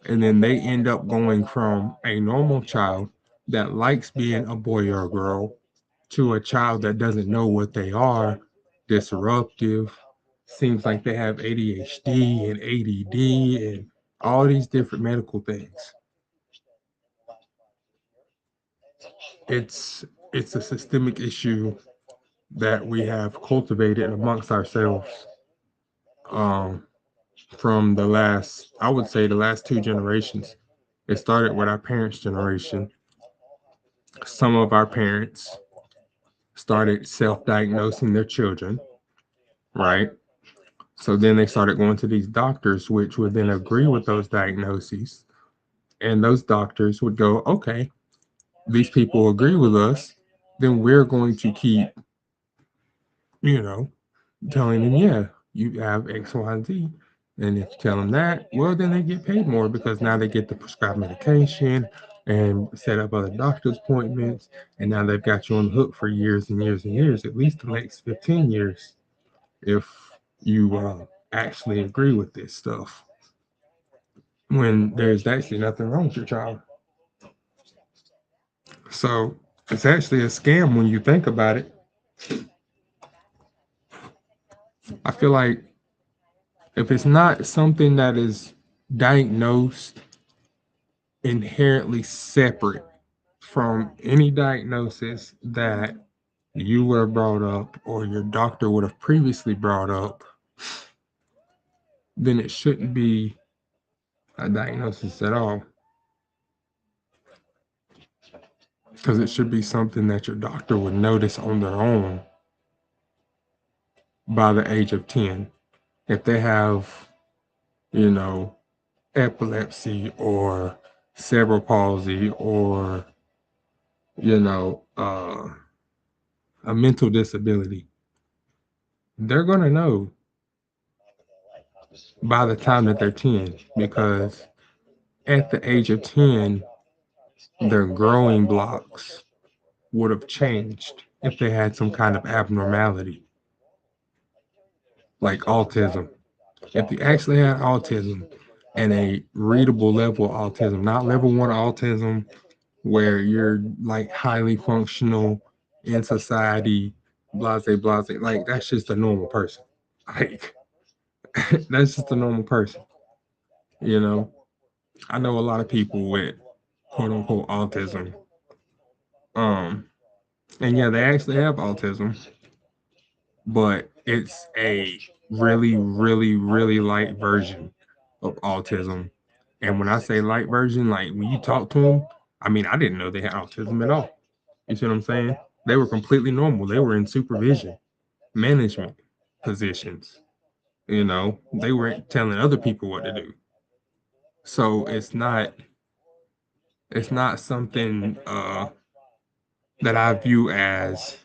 and then they end up going from a normal child that likes being a boy or a girl to a child that doesn't know what they are, disruptive, seems like they have ADHD and ADD and all these different medical things. It's a systemic issue that we have cultivated amongst ourselves, um, from I would say the last two generations. It started with our parents' generation. Some of our parents started self-diagnosing their children, right? So then they started going to these doctors, which would then agree with those diagnoses. And those doctors would go, okay, these people agree with us, then we're going to keep, you know, telling them, yeah, you have X, Y, and Z. And if you tell them that, well, then they get paid more because now they get the prescribed medication. and set up other doctor's appointments, and now they've got you on the hook for years and years and years, at least the next 15 years, if you actually agree with this stuff, when there's actually nothing wrong with your child. So it's actually a scam when you think about it. I feel like if it's not something that is diagnosed inherently separate from any diagnosis that you would have brought up or your doctor would have previously brought up, then it shouldn't be a diagnosis at all. Because it should be something that your doctor would notice on their own by the age of 10. If they have, you know, epilepsy or cerebral palsy or, you know, a mental disability, they're going to know by the time that they're 10 because at the age of 10, their growing blocks would have changed if they had some kind of abnormality, like autism. If you actually had autism and a readable level of autism, not level one autism, where you're like highly functional in society, blase, blase, like that's just a normal person. Like, that's just a normal person, you know? I know a lot of people with quote unquote autism. Um, and yeah, they actually have autism, but it's a really, really, really light version of autism. And when I say light version, like when you talk to them, I mean, I didn't know they had autism at all. You see what I'm saying? They were completely normal. They were in supervision, management positions. You know, they weren't telling other people what to do. So it's not something that I view as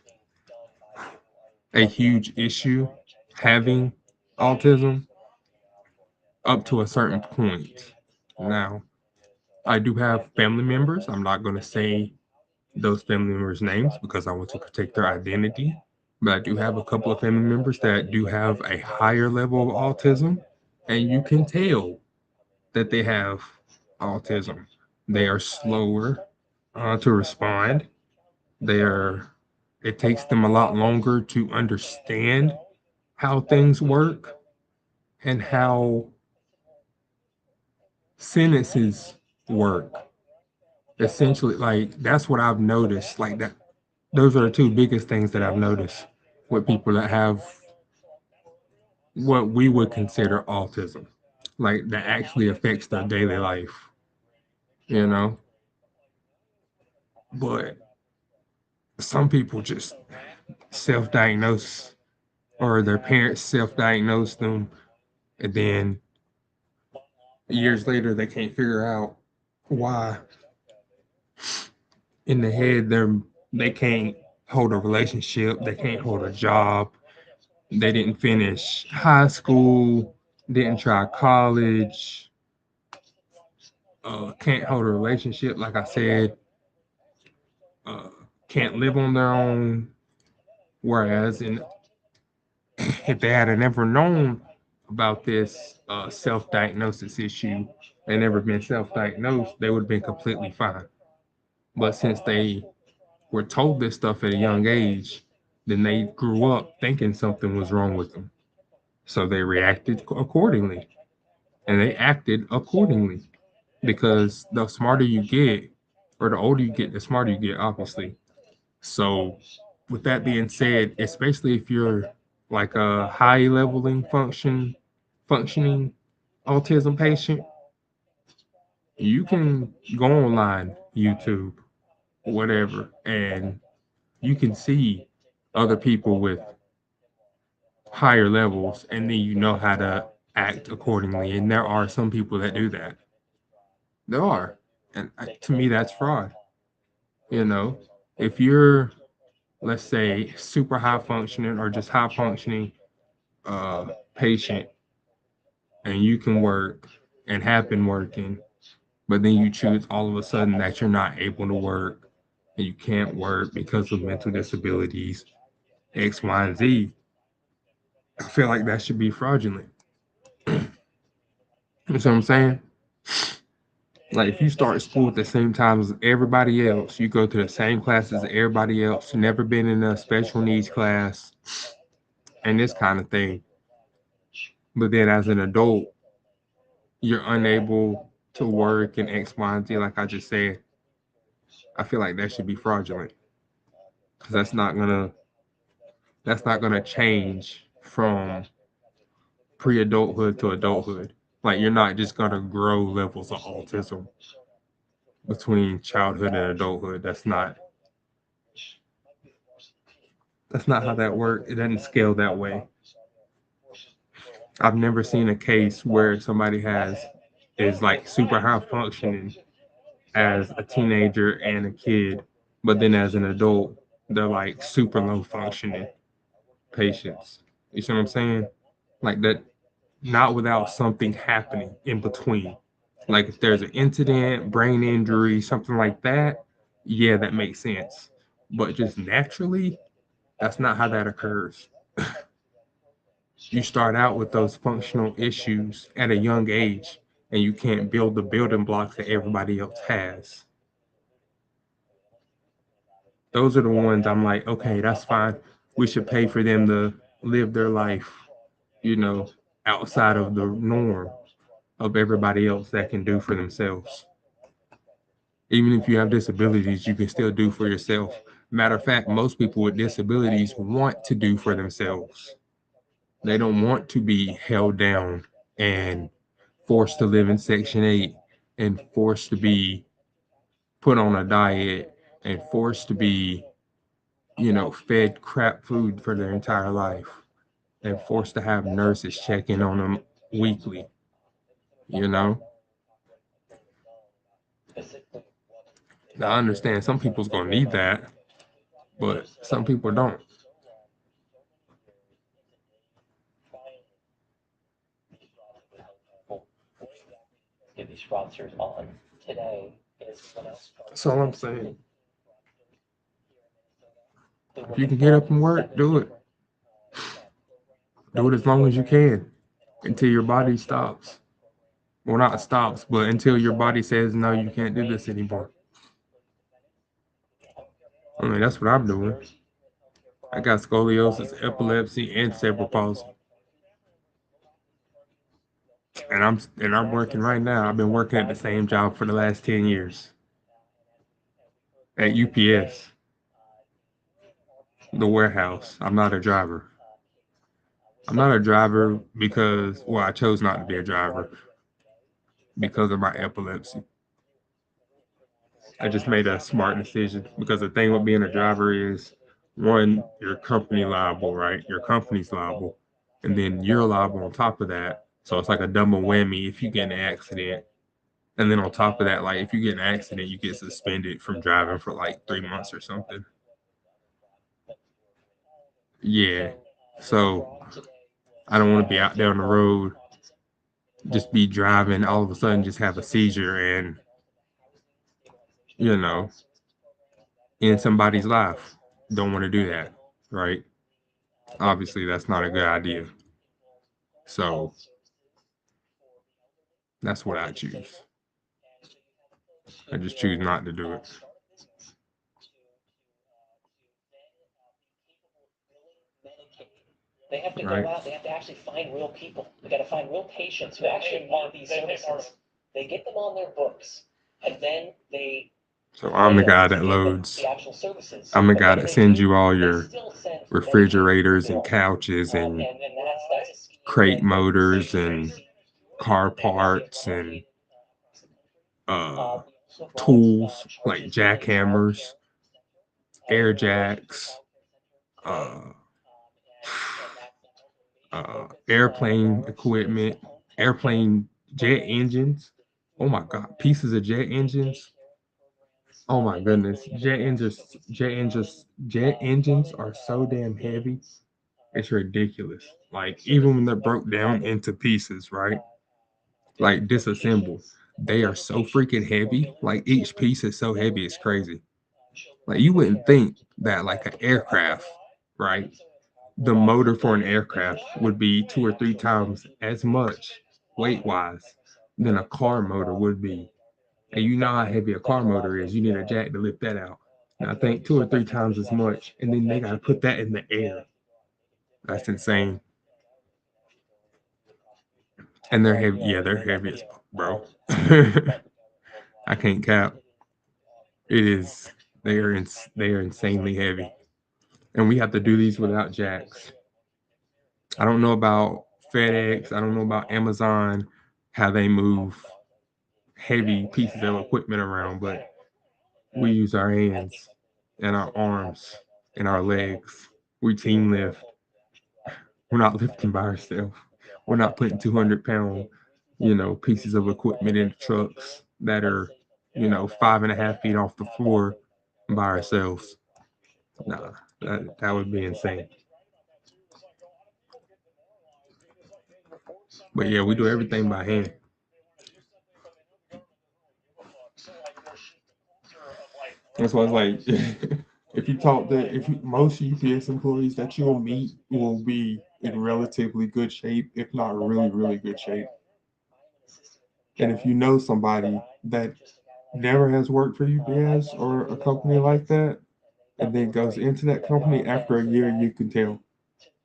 a huge issue having autism up to a certain point. Now, I do have family members. I'm not going to say those family members' names because I want to protect their identity. But I do have a couple of family members that do have a higher level of autism, and you can tell that they have autism. They are slower to respond. It takes them a lot longer to understand how things work and how sentences work. Essentially, like that's what I've noticed. Like that, those are the two biggest things that I've noticed with people that have what we would consider autism, like that actually affects their daily life, you know. But some people just self-diagnose, or their parents self-diagnose them, and then years later they can't figure out why in the head they can't hold a relationship, they can't hold a job, they didn't finish high school, didn't try college, can't hold a relationship, like I said, uh, can't live on their own. Whereas if they had never known about this self-diagnosis issue and never been self-diagnosed, they would have been completely fine. But since they were told this stuff at a young age, then they grew up thinking something was wrong with them. So they reacted accordingly and they acted accordingly because the smarter you get, or the older you get, the smarter you get, obviously. So, with that being said, especially if you're like a high leveling functioning autism patient, you can go online, YouTube, whatever, and you can see other people with higher levels, and then you know how to act accordingly. And there are some people that do that. There are, and to me, that's fraud. You know, if you're, let's say, super high functioning or just high functioning patient, and you can work and have been working but then you choose all of a sudden that you're not able to work and you can't work because of mental disabilities, X, Y, and Z. I feel like that should be fraudulent. You know what I'm saying? Like if you start school at the same time as everybody else, you go to the same classes as everybody else, never been in a special needs class and this kind of thing. But then as an adult, you're unable to work and X, Y, and Z, like I just said. I feel like that should be fraudulent because that's not gonna change from pre-adulthood to adulthood. Like you're not just gonna grow levels of autism between childhood and adulthood. That's not how that works. It doesn't scale that way. I've never seen a case where somebody is like super high functioning as a teenager and a kid, but then as an adult, they're like super low functioning patients. You see what I'm saying? Like that, not without something happening in between. Like if there's an incident, brain injury, something like that, yeah, that makes sense. But just naturally, that's not how that occurs. You start out with those functional issues at a young age, and you can't build the building blocks that everybody else has. Those are the ones I'm like, okay, that's fine. We should pay for them to live their life, you know, outside of the norm of everybody else that can do for themselves. Even if you have disabilities, you can still do for yourself. Matter of fact, most people with disabilities want to do for themselves. They don't want to be held down and forced to live in Section 8 and forced to be put on a diet and forced to be, fed crap food for their entire life and forced to have nurses check in on them weekly, you know? Now, I understand some people's gonna need that, but some people don't. Get these sponsors on today is what else? That's all I'm saying. If you can get up and work, do it. Do it as long as you can until your body stops. Well, not stops, but until your body says, no, you can't do this anymore. I mean, that's what I'm doing. I got scoliosis, epilepsy, and cerebral palsy. And I'm working right now. I've been working at the same job for the last 10 years at UPS, the warehouse. I'm not a driver. I'm not a driver because, well, I chose not to be a driver because of my epilepsy. I just made a smart decision because the thing with being a driver is one, your company liable, right? Your company's liable. And then you're liable on top of that. So it's like a double whammy if you get in an accident. And then on top of that, like if you get in an accident, you get suspended from driving for like 3 months or something. Yeah. So I don't want to be out there on the road, just be driving, all of a sudden just have a seizure and, you know, in somebody's life. Don't want to do that, right? Obviously, that's not a good idea. So that's what I choose. I just choose not to do it. They have to go Right. out, they have to actually find real people. They gotta find real patients who actually want these services. They get them on their books, and then they So I'm the pay them guy to that give them loads. the actual services. I'm the But guy what do that they sends do? you all They your still send Medicaid refrigerators and bills. couches and And that's a scheme crate that motors saves and seniors. car They have parts it and located, uh, we also brought tools like charges for jackhammers, air jacks, childcare, uh, airplane equipment, airplane jet engines. Oh my God, pieces of jet engines. Oh my goodness, jet engines are so damn heavy. It's ridiculous. Like even when they're broke down into pieces, right? Like disassembled. they are so freaking heavy. Like each piece is so heavy, it's crazy. Like you wouldn't think that like an aircraft, right? The motor for an aircraft would be 2 or 3 times as much weight wise than a car motor would be. And you know how heavy a car motor is. You need a jack to lift that out. And I think 2 or 3 times as much. And then they got to put that in the air. That's insane. And they're heavy. Yeah, they're heavy as bro. I can't cap. It is. They are insanely heavy. And we have to do these without jacks. I don't know about FedEx. I don't know about Amazon, how they move heavy pieces of equipment around, but we use our hands and our arms and our legs. We team lift. We're not lifting by ourselves. We're not putting 200-pound, pieces of equipment in trucks that are, 5.5 feet off the floor by ourselves. Nah, that would be insane. But yeah, we do everything by hand. That's why it's like, most UPS employees that you'll meet will be in relatively good shape, if not really, really good shape. And if you know somebody that never has worked for UPS or a company like that, and then goes into that company after a year, you can tell.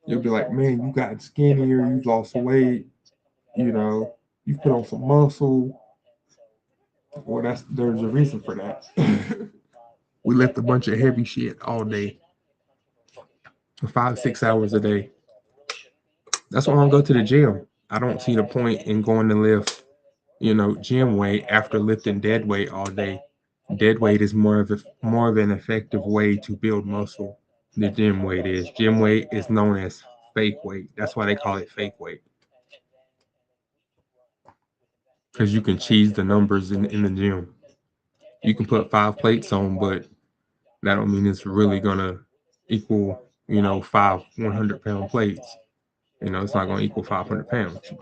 You'll be like, man, you got skinnier, you lost weight, you put on some muscle. Well, there's a reason for that. We lift a bunch of heavy shit all day, 5, 6 hours a day. That's why I don't go to the gym. I don't see the point in going to lift, gym weight after lifting dead weight all day. Dead weight is more of an effective way to build muscle than gym weight is. Gym weight is known as fake weight. That's why they call it fake weight. Because you can cheese the numbers in the gym. You can put 5 plates on, but that don't mean it's really gonna equal, 5 100-pound plates. It's not gonna equal 500 pounds.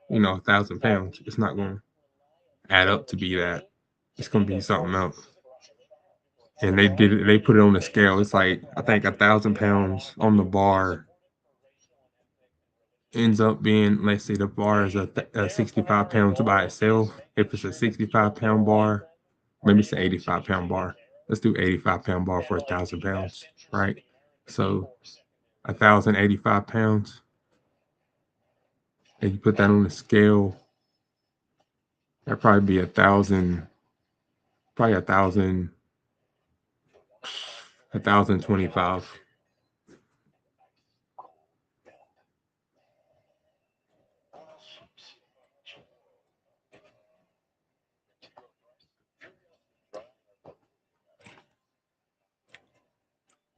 1,000 pounds. It's not gonna add up to be that. It's gonna be something else. And they put it on the scale. It's like I think 1,000 pounds on the bar ends up being, let's say the bar is a 65 pounds by itself. If it's a 65-pound bar, maybe it's an 85-pound bar. Let's do 85-pound bar for 1,000 pounds, right? So 1,085 pounds, and you put that on the scale, that'd probably be 1,025.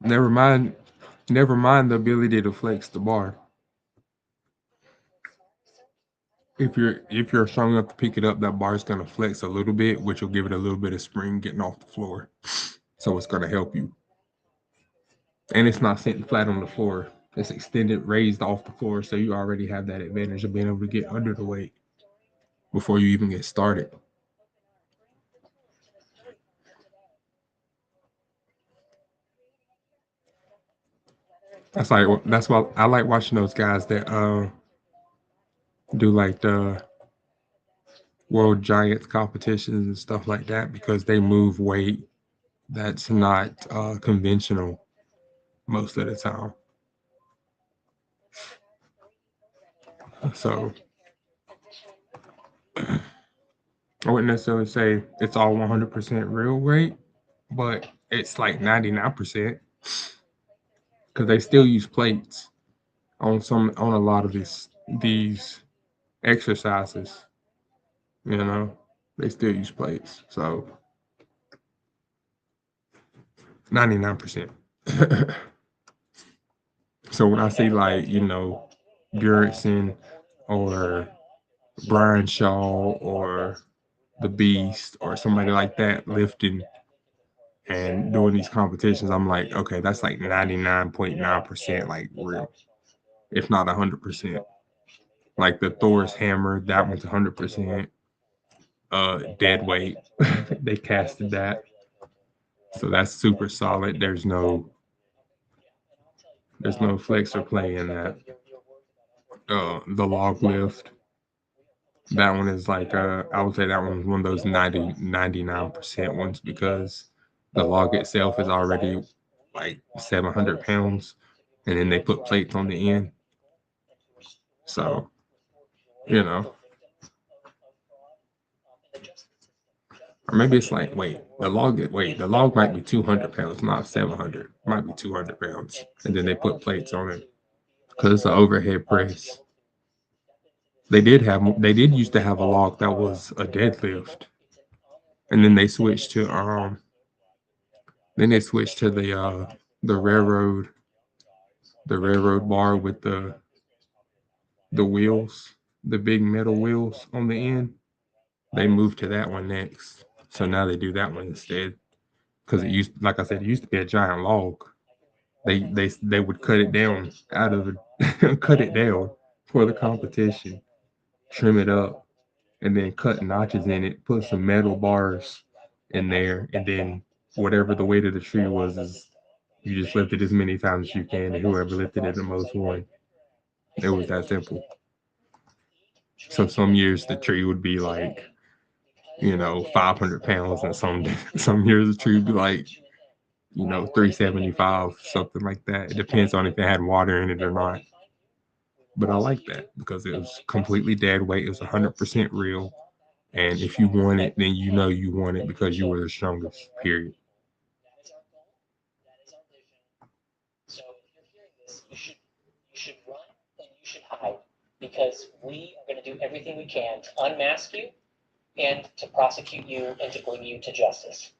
Never mind, never mind the ability to flex the bar. If you're strong enough to pick it up, that bar is gonna flex a little bit, which will give it a little bit of spring getting off the floor. So it's gonna help you. And it's not sitting flat on the floor. It's extended, raised off the floor, so you already have that advantage of being able to get under the weight before you even get started. That's why I like watching those guys that do like the world giants competitions and stuff like that because they move weight that's not conventional most of the time. So I wouldn't necessarily say it's all 100% real weight, but it's like 99% because they still use plates on a lot of these exercises. You know, they still use plates. So 99%. So when I say like, Bjorkson or Brian Shaw or the Beast or somebody like that lifting and doing these competitions, I'm like, okay, that's like 99.9% like real, if not 100%. Like the Thor's hammer, that one's 100%. dead weight. They casted that, so that's super solid. There's no flex or play in that. The log lift, that one is like I would say that one's one of those 99% ones because the log itself is already like 700 pounds, and then they put plates on the end. So, you know, or maybe it's like, the log might be 200 pounds, not 700. It might be 200 pounds. And then they put plates on it because it's an overhead press. They did used to have a log that was a deadlift. And then they switched to, the railroad bar with the wheels, the big metal wheels on the end. They moved to that one next. So now they do that one instead. Because like I said, it used to be a giant log. They would cut it down out of it, cut it down for the competition, trim it up, and then cut notches in it, put some metal bars in there, and then whatever the weight of the tree was is you just lift it as many times as you can, and whoever lifted it the most won. It was that simple. So some years the tree would be like, 500 pounds, and some years the tree would be like, 375, something like that. It depends on if it had water in it or not. But I like that because it was completely dead weight. It was 100% real. And if you won it, then you won it because you were the strongest, period. So if you're hearing this, you should run and you should hide because we are going to do everything we can to unmask you and to prosecute you and to bring you to justice.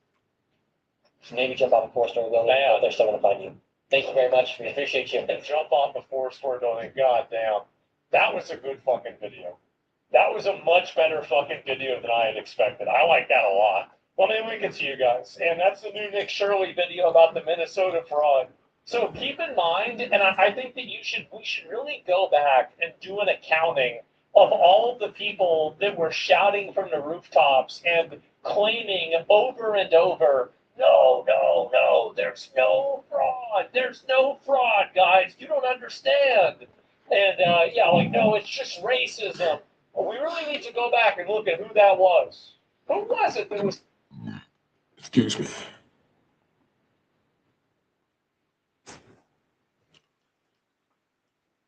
So maybe jump off a four-story building. Yeah. They're still going to find you. Thank you very much. We appreciate you. And jump off a four-story building. God damn. That was a good fucking video. That was a much better fucking video than I had expected. I like that a lot. Well, maybe we can see you guys. And that's the new Nick Shirley video about the Minnesota fraud. So keep in mind, and I think that we should really go back and do an accounting of all of the people that were shouting from the rooftops and claiming over and over, no, no, no, there's no fraud. There's no fraud, guys. You don't understand. And no, it's just racism. Well, we really need to go back and look at who that was. Who was it that was? Excuse me.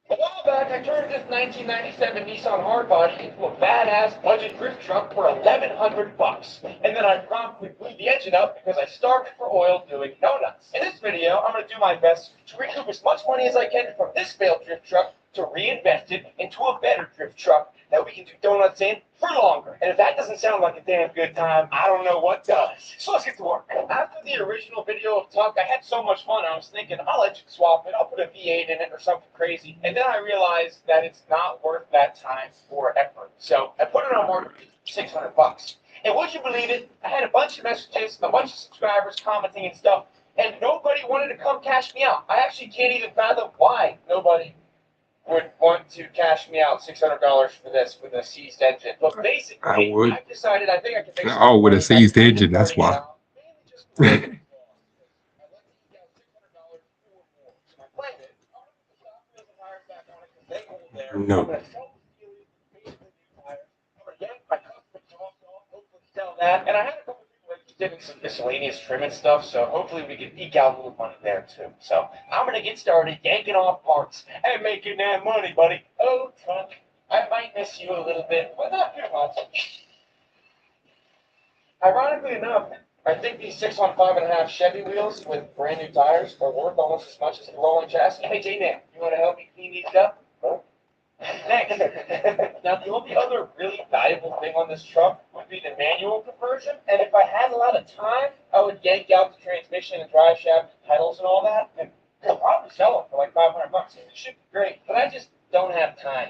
A while back, I turned this 1997 Nissan Hardbody into a badass budget drift truck for $1,100. And then I promptly blew the engine up because I starved for oil doing donuts. In this video, I'm going to do my best to recoup as much money as I can from this failed drift truck to reinvest it into a better drift truck that we can do donuts in for longer. And if that doesn't sound like a damn good time, I don't know what does. So let's get to work. After the original video of Tuck, I had so much fun, I was thinking, I'll engine swap it, I'll put a V8 in it or something crazy. And then I realized that it's not worth that time or effort. So I put it on order for $600. And would you believe it? I had a bunch of messages, a bunch of subscribers commenting and stuff, and nobody wanted to come cash me out. I actually can't even fathom why nobody would want to cash me out $600 for this with a seized engine. But basically, I would. I've decided I think I can make Oh, with a seized engine, that's why. No. That, and I had a couple people interested in some miscellaneous trim and stuff, so hopefully we can eke out a little money there too. So I'm gonna get started yanking off parts and making that money, buddy. Oh, Tuck, I might miss you a little bit, but not too much. Ironically enough, I think these 615.5 Chevy wheels with brand new tires are worth almost as much as the rolling chassis. Hey, J-Man, you want to help me clean these up? Huh? Thanks. Now, the only other really valuable thing on this truck would be the manual conversion. And if I had a lot of time, I would yank out the transmission and drive shaft pedals and all that, and I'll probably sell them for like $500. It should be great, but I just don't have time.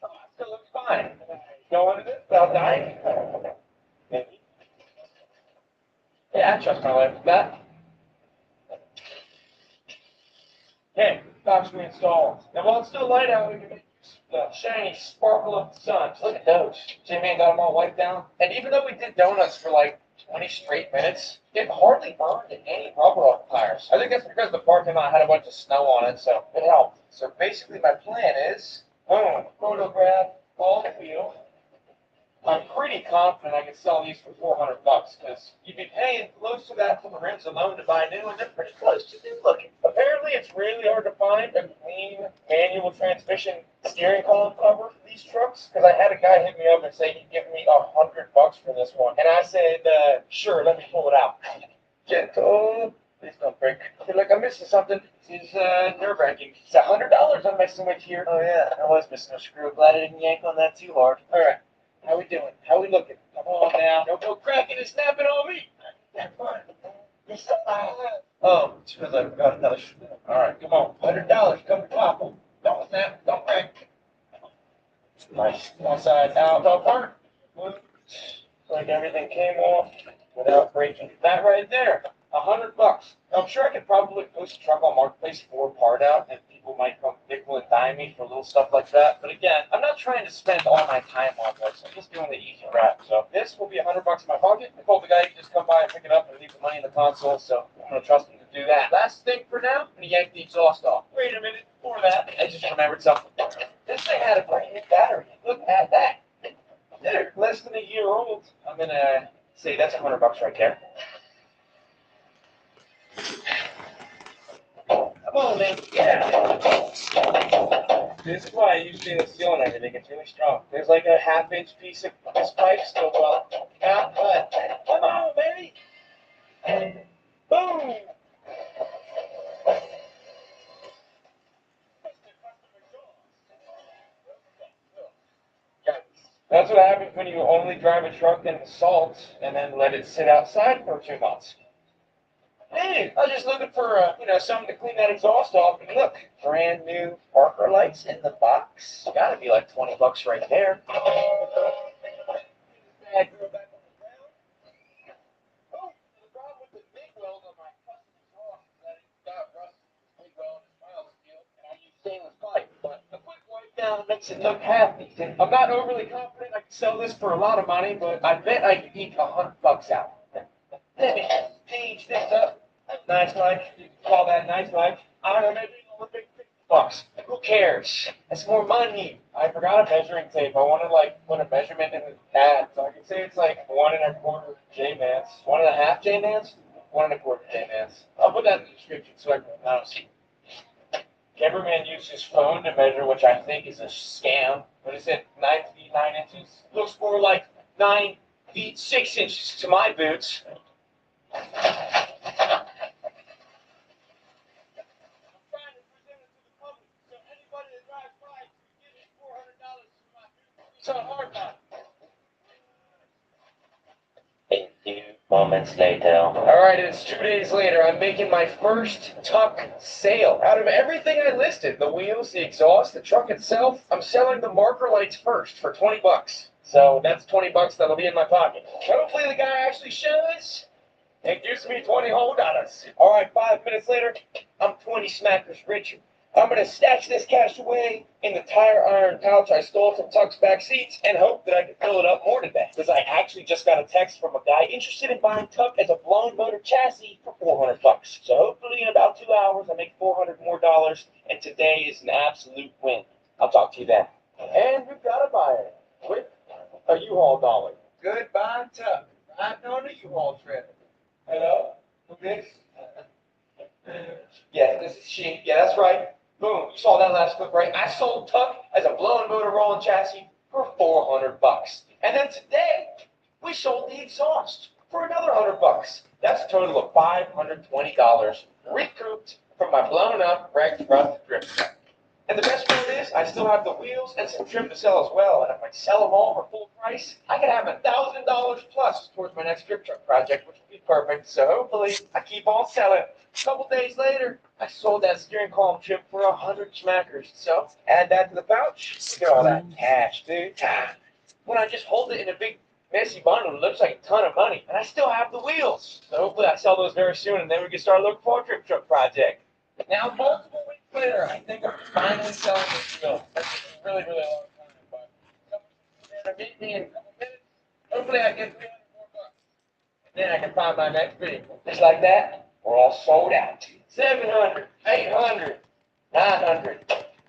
Oh, it still looks fine. Go under this without dying? Maybe. Yeah, I trust my wife with that. Hey, box we installed. And while it's still light out, we can make use of the shiny sparkle of the sun. Look at those. Jimmy got them all wiped down. And even though we did donuts for like 20 straight minutes, it hardly burned any rubber off the tires. I think that's because the parking lot had a bunch of snow on it, so it helped. So basically my plan is, photograph all the wheel. I'm pretty confident I can sell these for $400 because you'd be paying close to that for the rims alone to buy new, and they're pretty close to new looking. Apparently, it's really hard to find a clean manual transmission steering column cover for these trucks because I had a guy hit me up and say he'd give me $100 for this one, and I said, sure, let me pull it out. Gentle. Please don't break. I feel like I'm missing something. This is nerve-wracking. It's $100 I'm messing with here. Oh yeah, I was missing a screw. Glad I didn't yank on that too hard. All right. How we doing? How we looking? Come on now. No cracking and snapping on me. Oh, it's because I got another screw. All right, come on. $100. Come top them. Don't snap. Don't crack. Nice. One side out. Top part. Looks like everything came off without breaking. That right there. $100. I'm sure I could probably post a truck on Marketplace for a part out, and people might come nickel and dime me for little stuff like that. But again, I'm not trying to spend all my time on this. I'm just doing the easy route. So this will be $100 in my pocket. I told the guy he could just come by and pick it up and leave the money in the console. So I'm gonna trust him to do that. Last thing for now, I'm gonna yank the exhaust off. Wait a minute. Before that, I just remembered something. This thing had a brand new battery. Look at that. They're less than a year old. I'm gonna say that's $100 right there. Come on, man. Yeah. This is why I use stainless steel and everything. It's really strong. There's like a half-inch piece of this pipe still well out, but come on, baby. Boom. That's what happens when you only drive a truck in the salt and then let it sit outside for 2 months. Hey, I was just looking for, something to clean that exhaust off. And look, brand new Parker lights in the box. Gotta be like $20 right there. Makes it look half decent. I'm not overly confident I can sell this for a lot of money, but I bet I could eke $100 out. Let me page this up. Nice life. You can call that nice life. I don't know, maybe a big $50. Who cares? That's more money. I forgot a measuring tape. I wanted put a measurement in the pad, so I can say it's like 1.25 J-mans. 1.5 J-mans? 1.25 J-mans. I'll put that in the description so I can see. Cameraman used his phone to measure, which I think is a scam. What is it? 9 feet 9 inches? Looks more like 9 feet 6 inches to my boots. A few moments later. All right, it's 2 days later. I'm making my first tuck sale. Out of everything I listed, the wheels, the exhaust, the truck itself, I'm selling the marker lights first for $20. So that's $20 that'll be in my pocket. Hopefully the guy actually shows and gives me $20 whole dollars. All right, 5 minutes later, I'm 20 smackers richer. I'm going to stash this cash away in the tire iron pouch I stole from Tuck's back seats and hope that I can fill it up more today. Because I actually just got a text from a guy interested in buying Tuck as a blown motor chassis for $400. So hopefully in about 2 hours I make $400 more, and today is an absolute win. I'll talk to you then. And we've got a buyer with a U-Haul dolly. Goodbye, Tuck. Riding on a U-Haul trailer. Hello? Who's this? Yeah, this is she. Yeah, that's right. Boom, you saw that last clip, right? I sold Tuck as a blown motor rolling chassis for $400. And then today, we sold the exhaust for another $100. That's a total of $520 recouped from my blown up, wrecked, rusted drift truck. And the best part is, I still have the wheels and some trim to sell as well. And if I sell them all for full price, I could have $1,000 plus towards my next strip truck project, which would be perfect. So hopefully, I keep on selling. A couple days later, I sold that steering column chip for 100 smackers. So add that to the pouch. Look at all that cash, dude. When I just hold it in a big messy bundle, it looks like a ton of money. And I still have the wheels. So hopefully I sell those very soon, and then we can start looking for a trip truck project. Now, multiple weeks later, later, I think I'm finally selling this deal. That's a really, really long time, but someone's there to meet me in a couple minutes. Hopefully I get 300 more bucks. And then I can find my next vehicle. Just like that, we're all sold out. 700, 800, 900.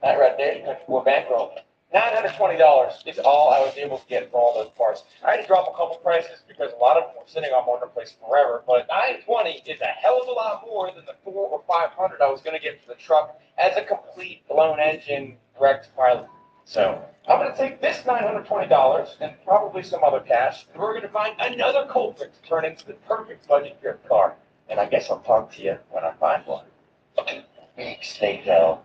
That right there, we're bankroll. $920 is all I was able to get for all those parts. I had to drop a couple prices because a lot of them were sitting on marketplace forever, but 920 is a hell of a lot more than the 400 or 500 I was going to get for the truck as a complete blown engine wrecked pilot. So I'm going to take this $920 and probably some other cash, and we're going to find another culprit to turn into the perfect budget drift car. And I guess I'll talk to you when I find one. Big steak, though.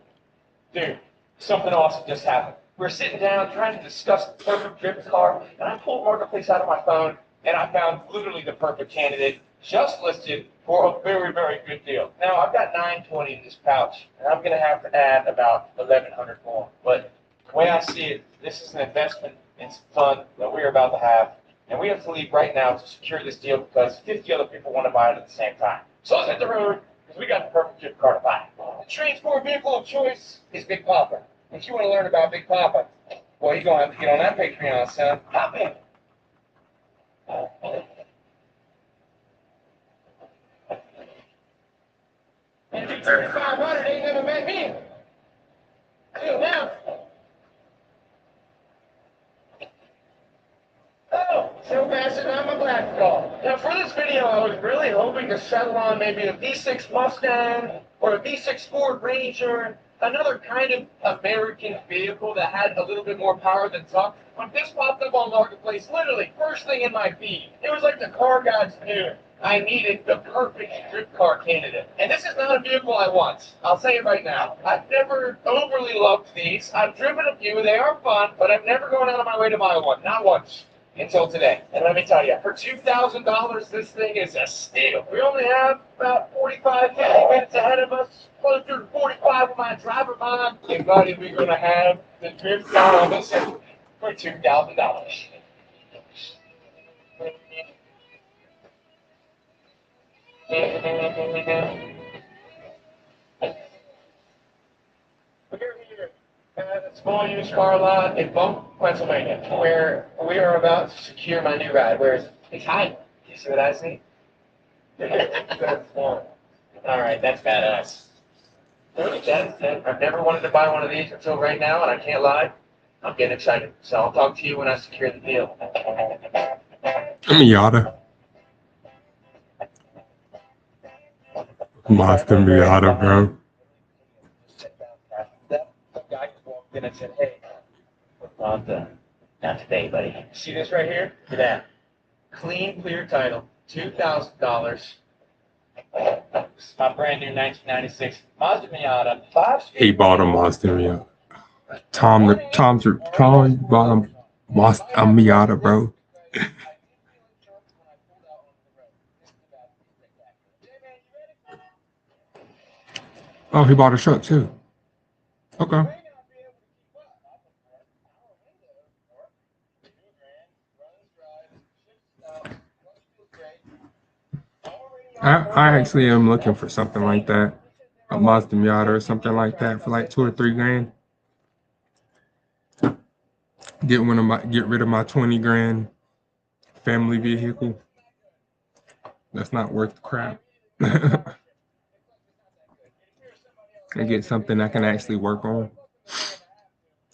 Dude, something awesome just happened. We're sitting down trying to discuss the perfect drift car, and I pulled Marketplace out of my phone, and I found literally the perfect candidate just listed for a very, very good deal. Now, I've got 920 in this pouch, and I'm going to have to add about 1,100 more. But the way I see it, this is an investment in some fun that we're about to have, and we have to leave right now to secure this deal because 50 other people want to buy it at the same time. So let's hit the road, because we got the perfect drift car to buy. The transport vehicle of choice is Big Papa. If you want to learn about Big Papa, well, you're going to have to get on that Patreon, son. Hop in. And if 3,500 ain't never met me. Till now. Oh, so passing on my black ball. Now, for this video, I was really hoping to settle on maybe a V6 Mustang or a V6 Ford Ranger, another kind of American vehicle that had a little bit more power than talk. When this popped up on Marketplace, literally, first thing in my feed, it was like the car gods knew I needed the perfect drift car candidate. And this is not a vehicle I want. I'll say it right now. I've never overly loved these. I've driven a few. They are fun, but I've never gone out of my way to buy one. Not once. Until today. And let me tell you, for $2,000, this thing is a steal. We only have about 45, 50 minutes ahead of us, closer to 45 with my driver mind. And buddy, we're going to have the drift car on this for $2,000. We're here at a small used car lot in Bunk, Pennsylvania, where we are about to secure my new ride. Where is it? It's hiding. You see what I see? All right, that's badass. I've never wanted to buy one of these until right now, and I can't lie. I'm getting excited. So I'll talk to you when I secure the deal. Miata. Mazda Miata, bro. Some guy just walked in and said, hey, Mazda, not today, buddy. See this right here? Look at that. Clean, clear title. $2,000. This is my brand new 1996 Mazda Miata. 5-speed. He bought a Mazda Miata. Tom bought a Miata, bro. Oh, he bought a truck too. Okay. I actually am looking for something like that. A Mazda Miata or something like that for like 2 or 3 grand. Get rid of my 20 grand family vehicle. That's not worth the crap. And get something I can actually work on.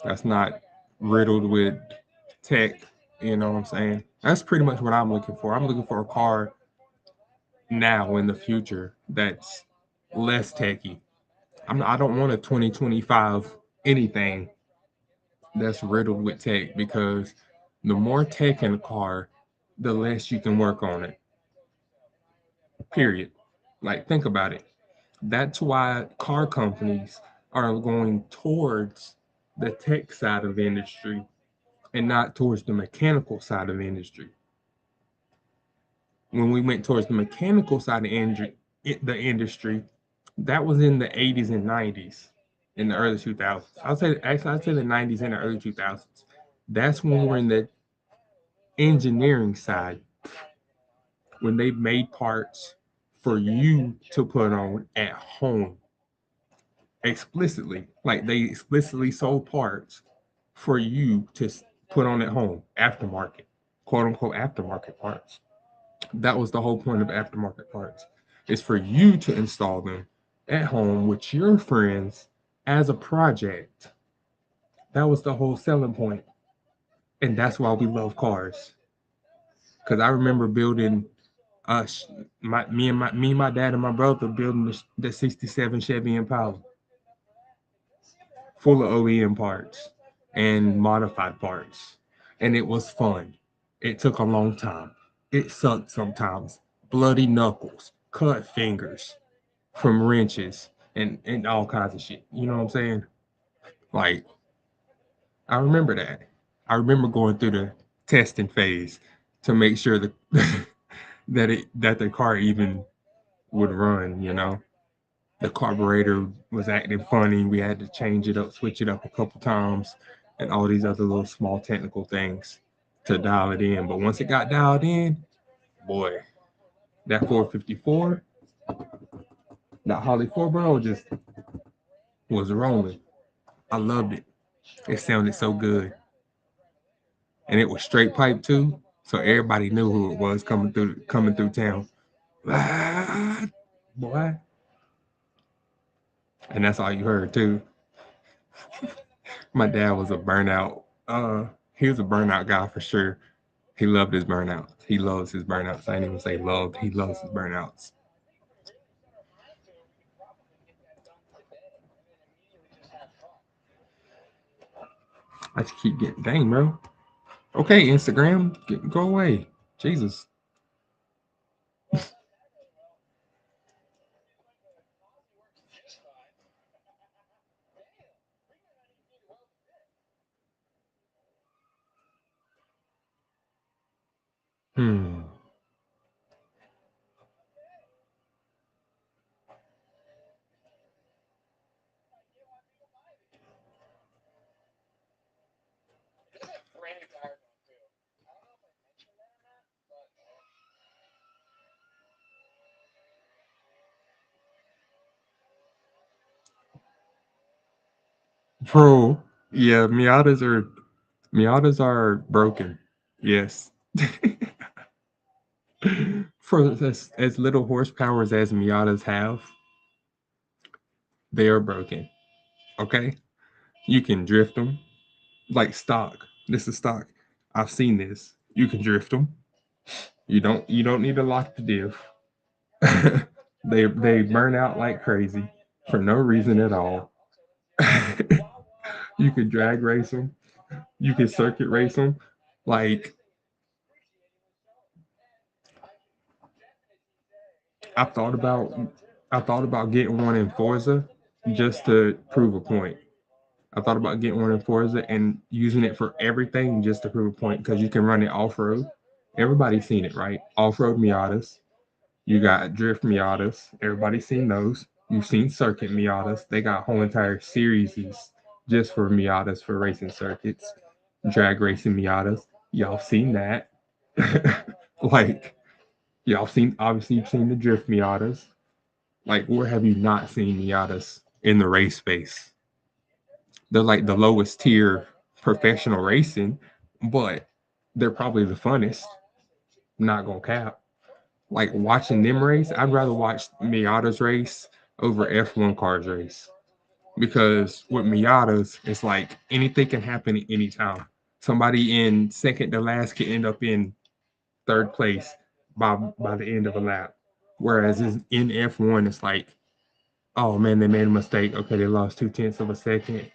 That's not riddled with tech, you know what I'm saying? That's pretty much what I'm looking for. I'm looking for a car now in the future that's less techy. I don't want a 2025 anything that's riddled with tech, because the more tech in a car, the less you can work on it. Period. Like, think about it. That's why car companies are going towards the tech side of the industry and not towards the mechanical side of the industry. When we went towards the mechanical side of the industry, that was in the 80s and 90s, in the early 2000s. I'd say the 90s and the early 2000s. That's when we were in the engineering side, when they made parts for you to put on at home. explicitly. Like they explicitly sold parts for you to put on at home, aftermarket, quote unquote aftermarket parts. That was the whole point of aftermarket parts. Is for you to install them at home with your friends as a project. That was the whole selling point. And that's why we love cars. Cause I remember building me and my dad and my brother building the 67 Chevy Impala full of OEM parts and modified parts. And it was fun. It took a long time. It sucked sometimes. Bloody knuckles, cut fingers from wrenches and all kinds of shit. You know what I'm saying? Like, I remember that. I remember going through the testing phase to make sure that that the car even would run, you know. The carburetor was acting funny. We had to change it up, switch it up a couple times, and all these other little small technical things to dial it in. But once it got dialed in, boy, that 454, that Holly 4 bro just was rolling. I loved it. It sounded so good. And it was straight pipe too. So everybody knew who it was coming through town. Ah, boy. And that's all you heard too. My dad was a burnout. He was a burnout guy for sure. He loved his burnouts. He loves his burnouts. I ain't even say loved. He loves his burnouts. I just keep getting dang, bro. Okay, Instagram, go away. Jesus. Hmm. Bro. Yeah, Miatas are broken. Yes. For as little horsepower as Miatas have, they are broken. Okay? You can drift them like stock. This is stock. I've seen this. You can drift them. You don't need to lock the diff. They burn out like crazy for no reason at all. You can drag race them. You can circuit race them. Like I thought about I thought about getting one in Forza just to prove a point. I thought about getting one in Forza and using it for everything just to prove a point because you can run it off road. Everybody's seen it, right? Off road Miatas. You got drift Miatas. Everybody's seen those. You've seen circuit Miatas. They got whole entire series just for Miatas for racing circuits. Drag racing Miatas. Y'all seen that. Like, y'all seen, obviously, you've seen the drift Miatas. Like, where have you not seen Miatas in the race space? They're like the lowest tier professional racing, but they're probably the funnest. Not gonna cap. Like watching them race, I'd rather watch Miata's race over F1 cars race because with Miatas, it's like anything can happen at any time. Somebody in second to last can end up in third place by the end of a lap. Whereas in F1, it's like, oh man, they made a mistake. Okay, they lost 2/10 of a second,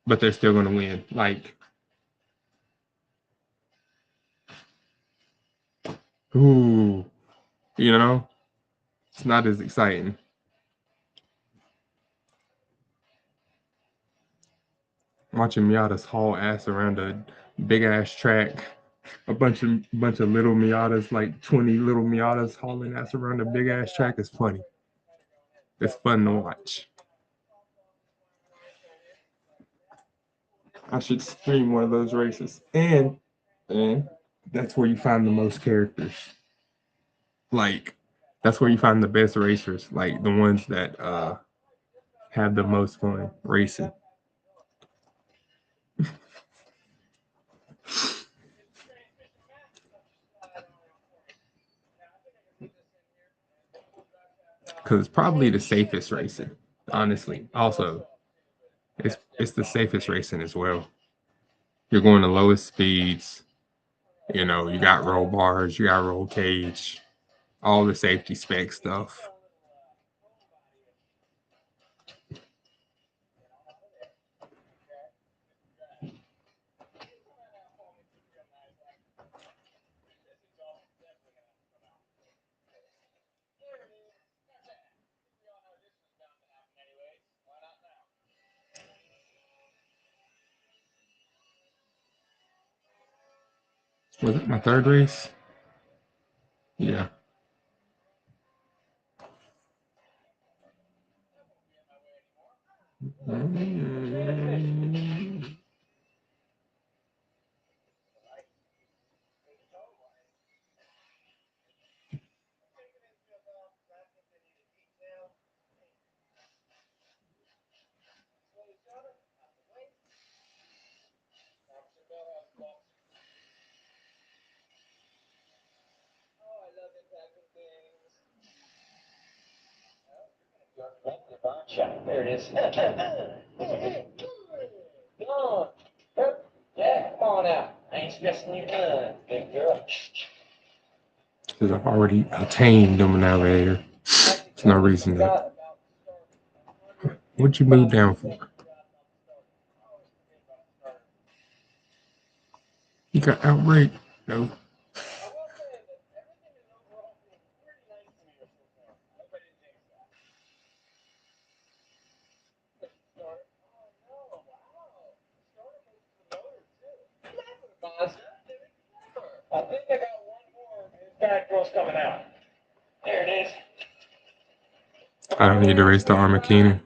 but they're still gonna win. Like, ooh, you know, it's not as exciting. Watching Miatas haul ass around a big ass track, a bunch of little Miatas, like 20 little Miatas hauling ass around a big ass track is funny. It's fun to watch. I should stream one of those races. And that's where you find the most characters. Like that's where you find the best racers, like the ones that have the most fun racing. Because it's probably the safest racing, honestly. Also, it's the safest racing as well. You're going the lowest speeds. You know, you got roll bars, you got roll cage, all the safety spec stuff. Was it my third race? Yeah. There it is. Come on. Yeah, come on out. I ain't stressing you none, big girl. Because I've already attained them navigator. There's no reason to. What'd you move down for? You got outbreak? No. I think I got one more. Bad girl's coming out. There it is. I don't need to race the Armakini.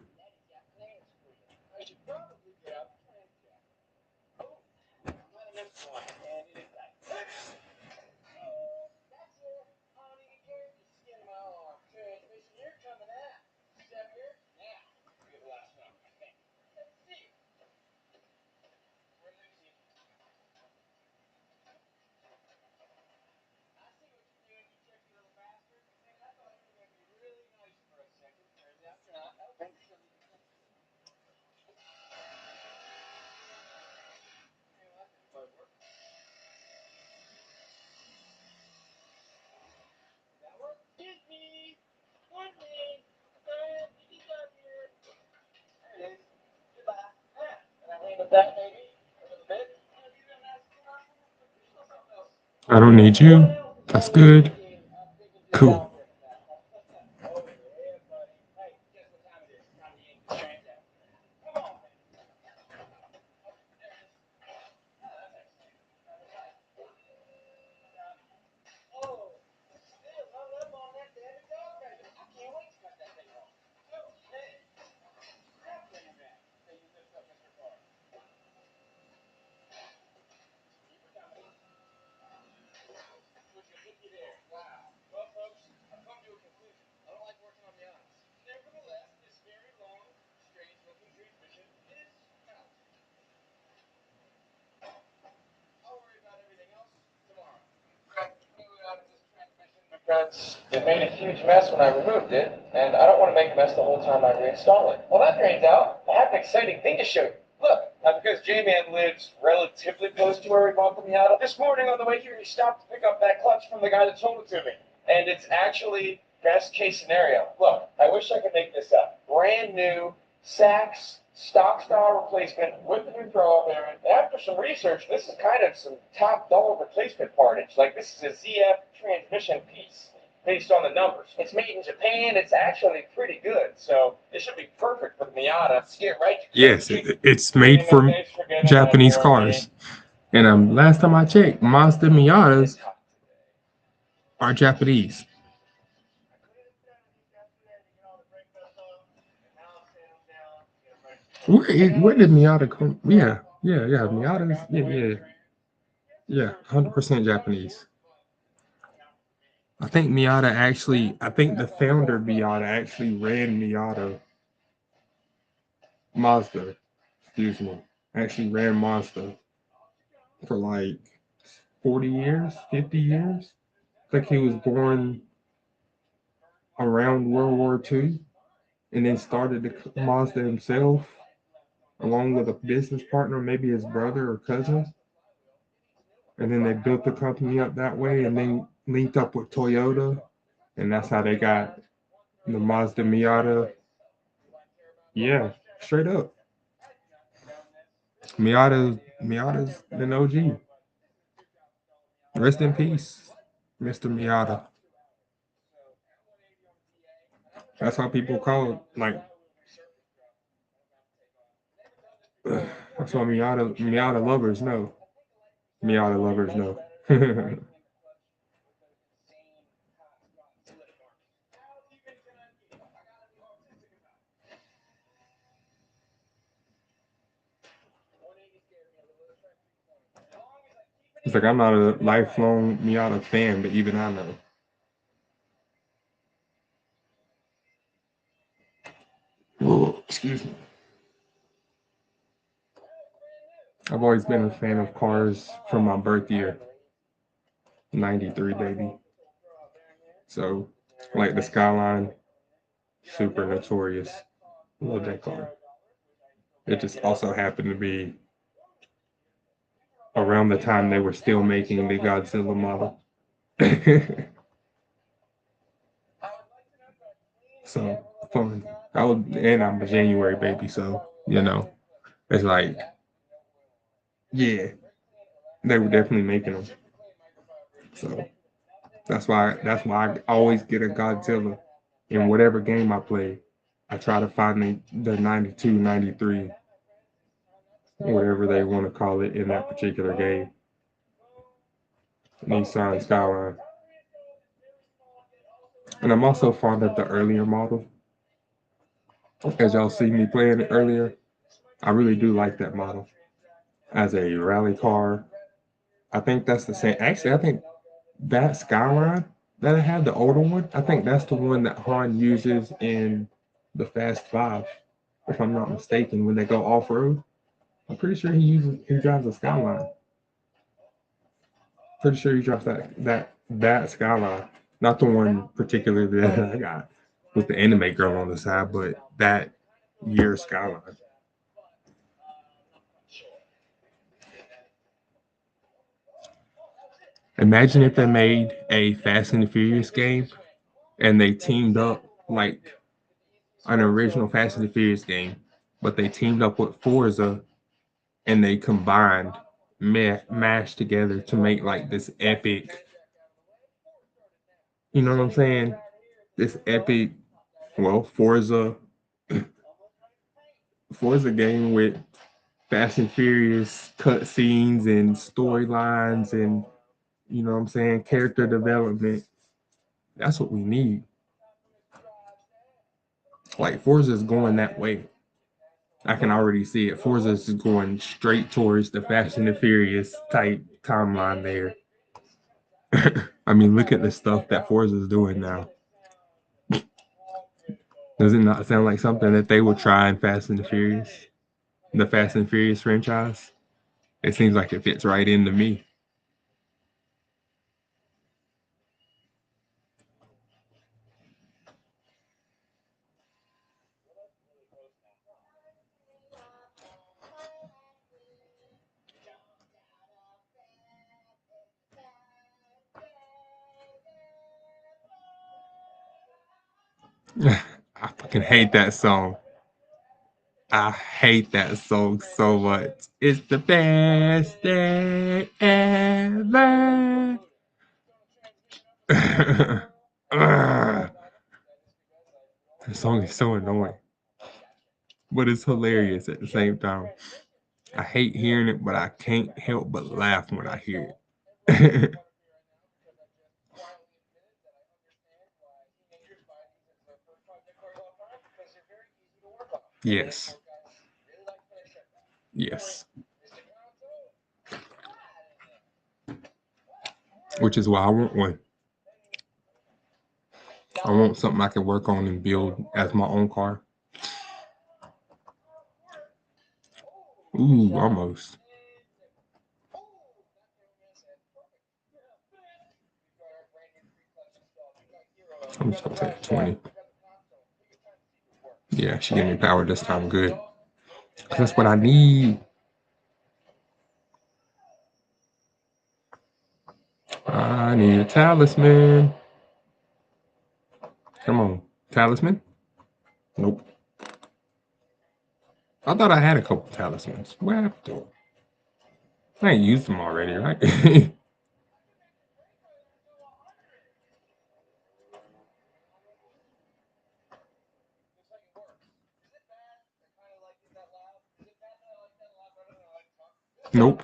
I don't need you. That's good. Cool. It made a huge mess when I removed it, and I don't want to make a mess the whole time I reinstall it. Well, that drains out. I have an exciting thing to show you. Look, because J-Man lives relatively close to where we bought the Miata, this morning on the way here, he stopped to pick up that clutch from the guy that sold it to me. And it's actually best case scenario. Look, I wish I could make this up. Brand new Saks stock style replacement with the new throw bearing. After some research, this is kind of some top dollar replacement partage. Like this is a ZF transmission piece based on the numbers. It's made in Japan. It's actually pretty good. So it should be perfect for the Miata. Let's get right to Yes, it's made for Japanese cars. And last time I checked, Mazda Miatas are Japanese. Where did Miata come? Yeah, Miatas. Yeah. 100% Japanese. I think Miata actually. I think the founder Miata actually ran Miata Mazda, excuse me. Actually ran Mazda for like 40 years, 50 years. I think he was born around World War II and then started the Mazda himself along with a business partner, maybe his brother or cousin. And then they built the company up that way and then linked up with Toyota. And that's how they got the Mazda Miata. Yeah, straight up. Miata's an OG. Rest in peace, Mr. Miata. That's how people call it. Like, that's what Miata lovers know. Miata lovers know. It's like I'm not a lifelong Miata fan, but even I know. Oh, excuse me. I've always been a fan of cars from my birth year, 93, baby. So, like the Skyline, super notorious. Love that car. It just also happened to be around the time they were still making the Godzilla model. So, fun. And I'm a January baby, so, it's like, yeah, they were definitely making them. So, that's why I always get a Godzilla in whatever game I play. I try to find the 92, 93, whatever they want to call it in that particular game. Nissan Skyline. And I'm also fond of the earlier model. As y'all see me playing it earlier, I really do like that model. As a rally car, I think that's the same. Actually, I think that Skyline that I have, the older one, I think that's the one that Han uses in the Fast Five, if I'm not mistaken, when they go off road. I'm pretty sure he drives a Skyline. Pretty sure he drives that Skyline, not the one particularly that I got with the anime girl on the side, but that year Skyline. Imagine if they made a Fast and the Furious game and they teamed up like an original Fast and the Furious game, but they teamed up with Forza and they combined, mashed together to make like this epic, you know what I'm saying? This epic, well, Forza game with Fast and Furious cutscenes and storylines and, you know what I'm saying, character development. That's what we need. Like Forza's going that way. I can already see it. Forza's going straight towards the Fast and the Furious type timeline there. I mean, look at the stuff that Forza's doing now. Does it not sound like something that they would try in Fast and the Furious? The Fast and Furious franchise? It seems like it fits right into me. I fucking hate that song. I hate that song so much. It's the best day ever. Ugh. The song is so annoying, but it's hilarious at the same time. I hate hearing it, but I can't help but laugh when I hear it. Yes, yes. Which is why I want one. I want something I can work on and build as my own car. Ooh, almost. I'm just gonna take 20. Yeah, she gave me power this time. Good. 'Cause that's what I need. I need a talisman. Come on. Talisman? Nope. I thought I had a couple talismans. What happened to them? I ain't used them already, right? Nope.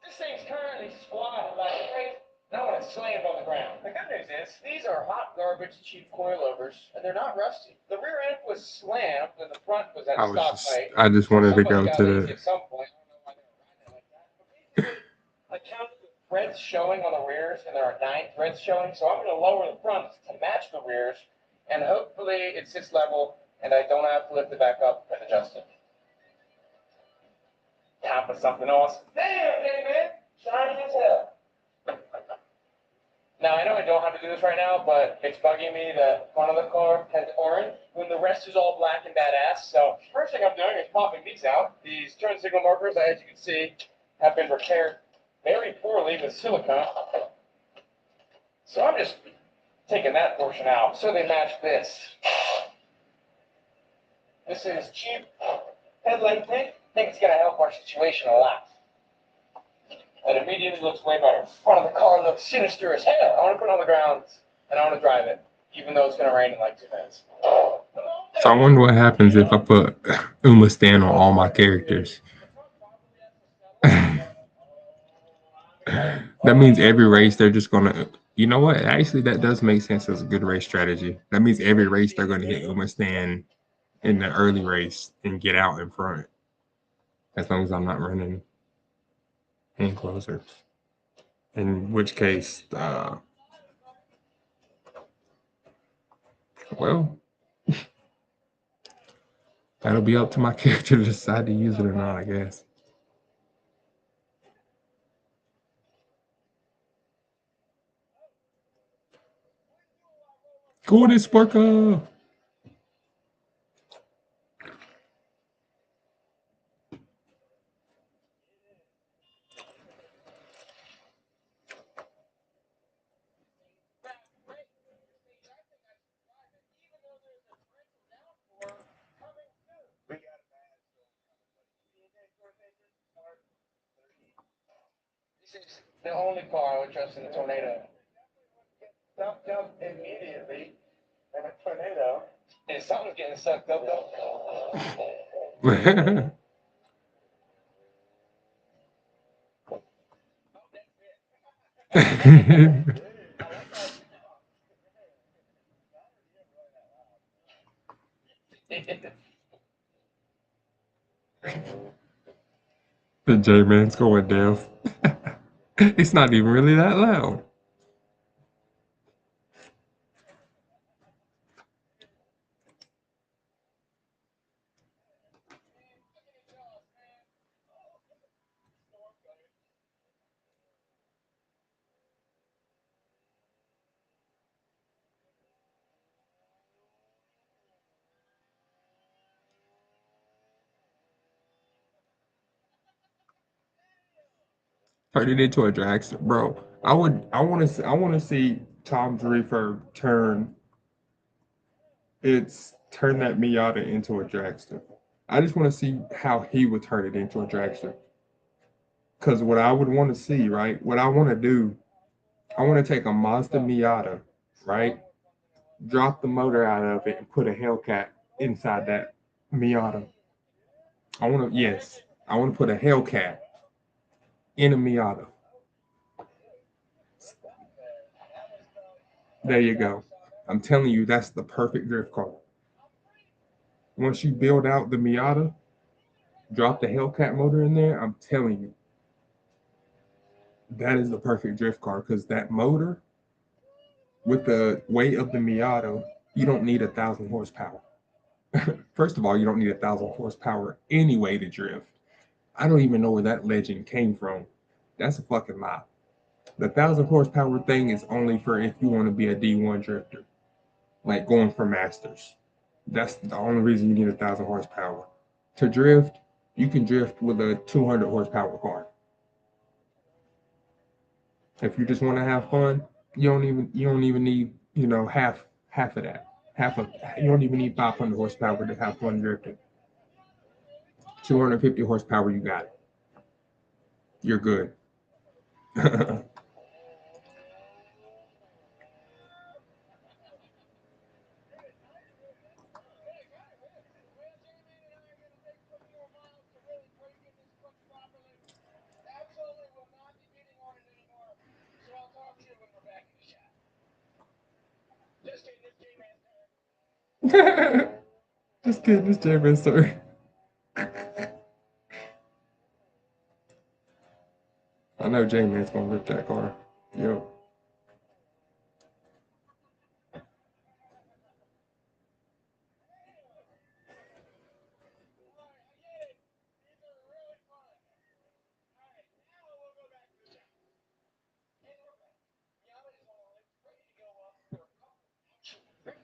This thing's currently squatted like crazy. Now when it's slammed on the ground. The good news is, these are hot garbage cheap coilovers, and they're not rusty. The rear end was slammed, and the front was at stock height. I just wanted to go Somebody got to lazy the. at some point. I don't know why they were riding it like that. But basically, I counted the threads showing on the rears, and there are 9 threads showing. So I'm going to lower the front to match the rears, and hopefully it sits level, and I don't have to lift it back up and adjust it. Time for something awesome. Damn, man, shiny as hell. Now, I know I don't have to do this right now, but it's bugging me that one of the car has orange when the rest is all black and badass. So first thing I'm doing is popping these out. These turn signal markers, as you can see, have been repaired very poorly with silicone. So I'm just taking that portion out so they match this. This is cheap headlight paint. I think it's going to help our situation a lot. It immediately looks way better. Front of the car looks sinister as hell. I want to put it on the ground and I want to drive it, even though it's going to rain in like 2 minutes. So I wonder what happens if I put Umastan on all my characters. That means every race they're just gonna. You know what? Actually, that does make sense as a good race strategy. That means every race they're gonna hit Umastan in the early race and get out in front. As long as I'm not running hand closers. In which case, well, that'll be up to my character to decide to use it or not, I guess. Go this worker. This is the only car I would trust in a tornado. Sucked up immediately in a tornado. And something's getting sucked up though. The J-Man's going deaf. It's not even really that loud. Turned it into a dragster, bro. I want to see Tom's Reefer turn that Miata into a dragster. I just want to see how he would turn it into a dragster. Because what I would want to see, right? What I want to do, I want to take a Mazda Miata, right? Drop the motor out of it and put a Hellcat inside that Miata. Yes, I want to put a Hellcat in a Miata. There you go. I'm telling you, that's the perfect drift car. Once you build out the Miata, drop the Hellcat motor in there, I'm telling you, That is the perfect drift car because that motor with the weight of the Miata, you don't need 1,000 horsepower. First of all, you don't need 1,000 horsepower anyway to drift. I don't even know where that legend came from. That's a fucking lie. The 1,000 horsepower thing is only for if you want to be a D1 drifter, like going for masters. That's the only reason you need 1,000 horsepower. To drift, you can drift with a 200 horsepower car. If you just want to have fun, you don't even need half of that. Half of You don't even need 500 horsepower to have fun drifting. 250 horsepower, you got it. You're good. Just kidding, this J-Man story. I know J-Man's gonna rip that car. Yo.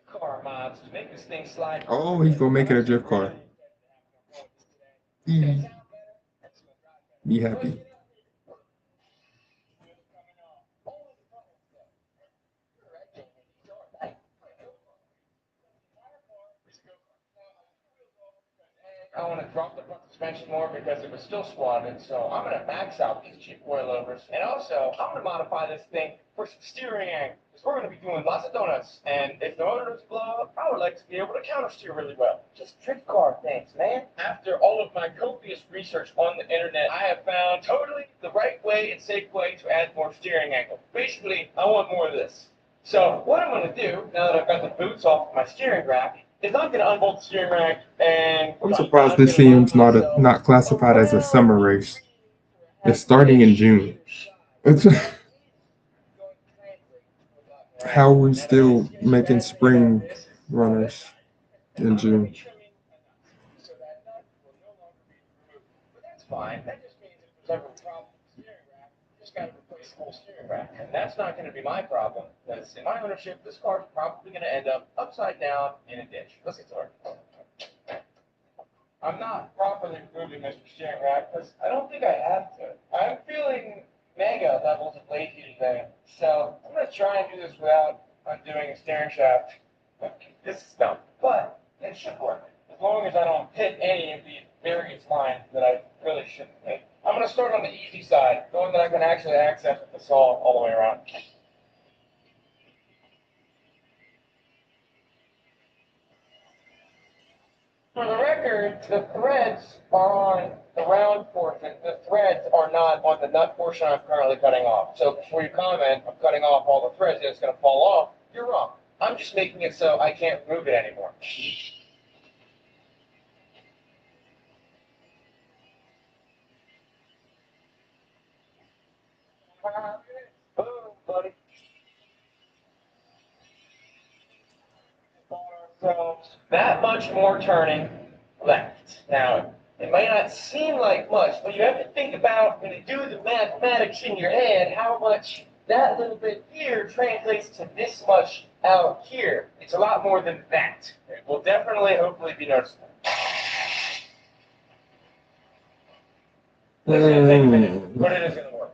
Car mods to make this thing slide. Oh, he's gonna make it a drift car. Be happy. I want to drop the front suspension more because it was still squatted, so I'm going to max out these cheap coilovers. And also, I'm going to modify this thing for some steering angle, because we're going to be doing lots of donuts. And if the motor does blow up, I would like to be able to counter steer really well. Just drift car things, man. After all of my copious research on the internet, I have found totally the right way and safe way to add more steering angle. Basically, I want more of this. So what I'm going to do, now that I've got the boots off of my steering rack, is I'm going to unbolt the steering rack and... I'm surprised this seems not classified as a summer race. It's starting in June. It's how are we still making spring runners in June? That's fine. That just means if there's ever a problem with the steering rack, you just got to replace the whole steering rack. And that's not going to be my problem, because in my ownership, this car's probably going to end up upside down in a ditch. Let's get started. I'm not properly removing Mr. Steering Rack because I don't think I have to. I'm feeling mega levels of lazy today, so I'm going to try and do this without undoing a steering shaft. This is dumb, but it should work as long as I don't hit any of the various lines that I really shouldn't hit. I'm going to start on the easy side, the one that I can actually access with the saw all the way around. For the record, the threads are on the round portion. The threads are not on the nut portion I'm currently cutting off. So before you comment, I'm cutting off all the threads and it's going to fall off, you're wrong. I'm just making it so I can't remove it anymore. Boom, buddy. Ourselves that much more turning left. Now, it might not seem like much, but you have to think about when you do the mathematics in your head, how much that little bit here translates to this much out here. It's a lot more than that. It will definitely, hopefully, be noticeable. It's going to take a minute, but it is going to work.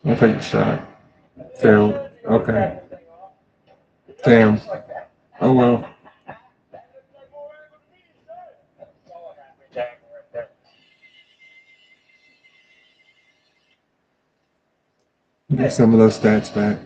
I'll take a shot. Failed. Okay. Damn. Oh well. Get some of those stats back.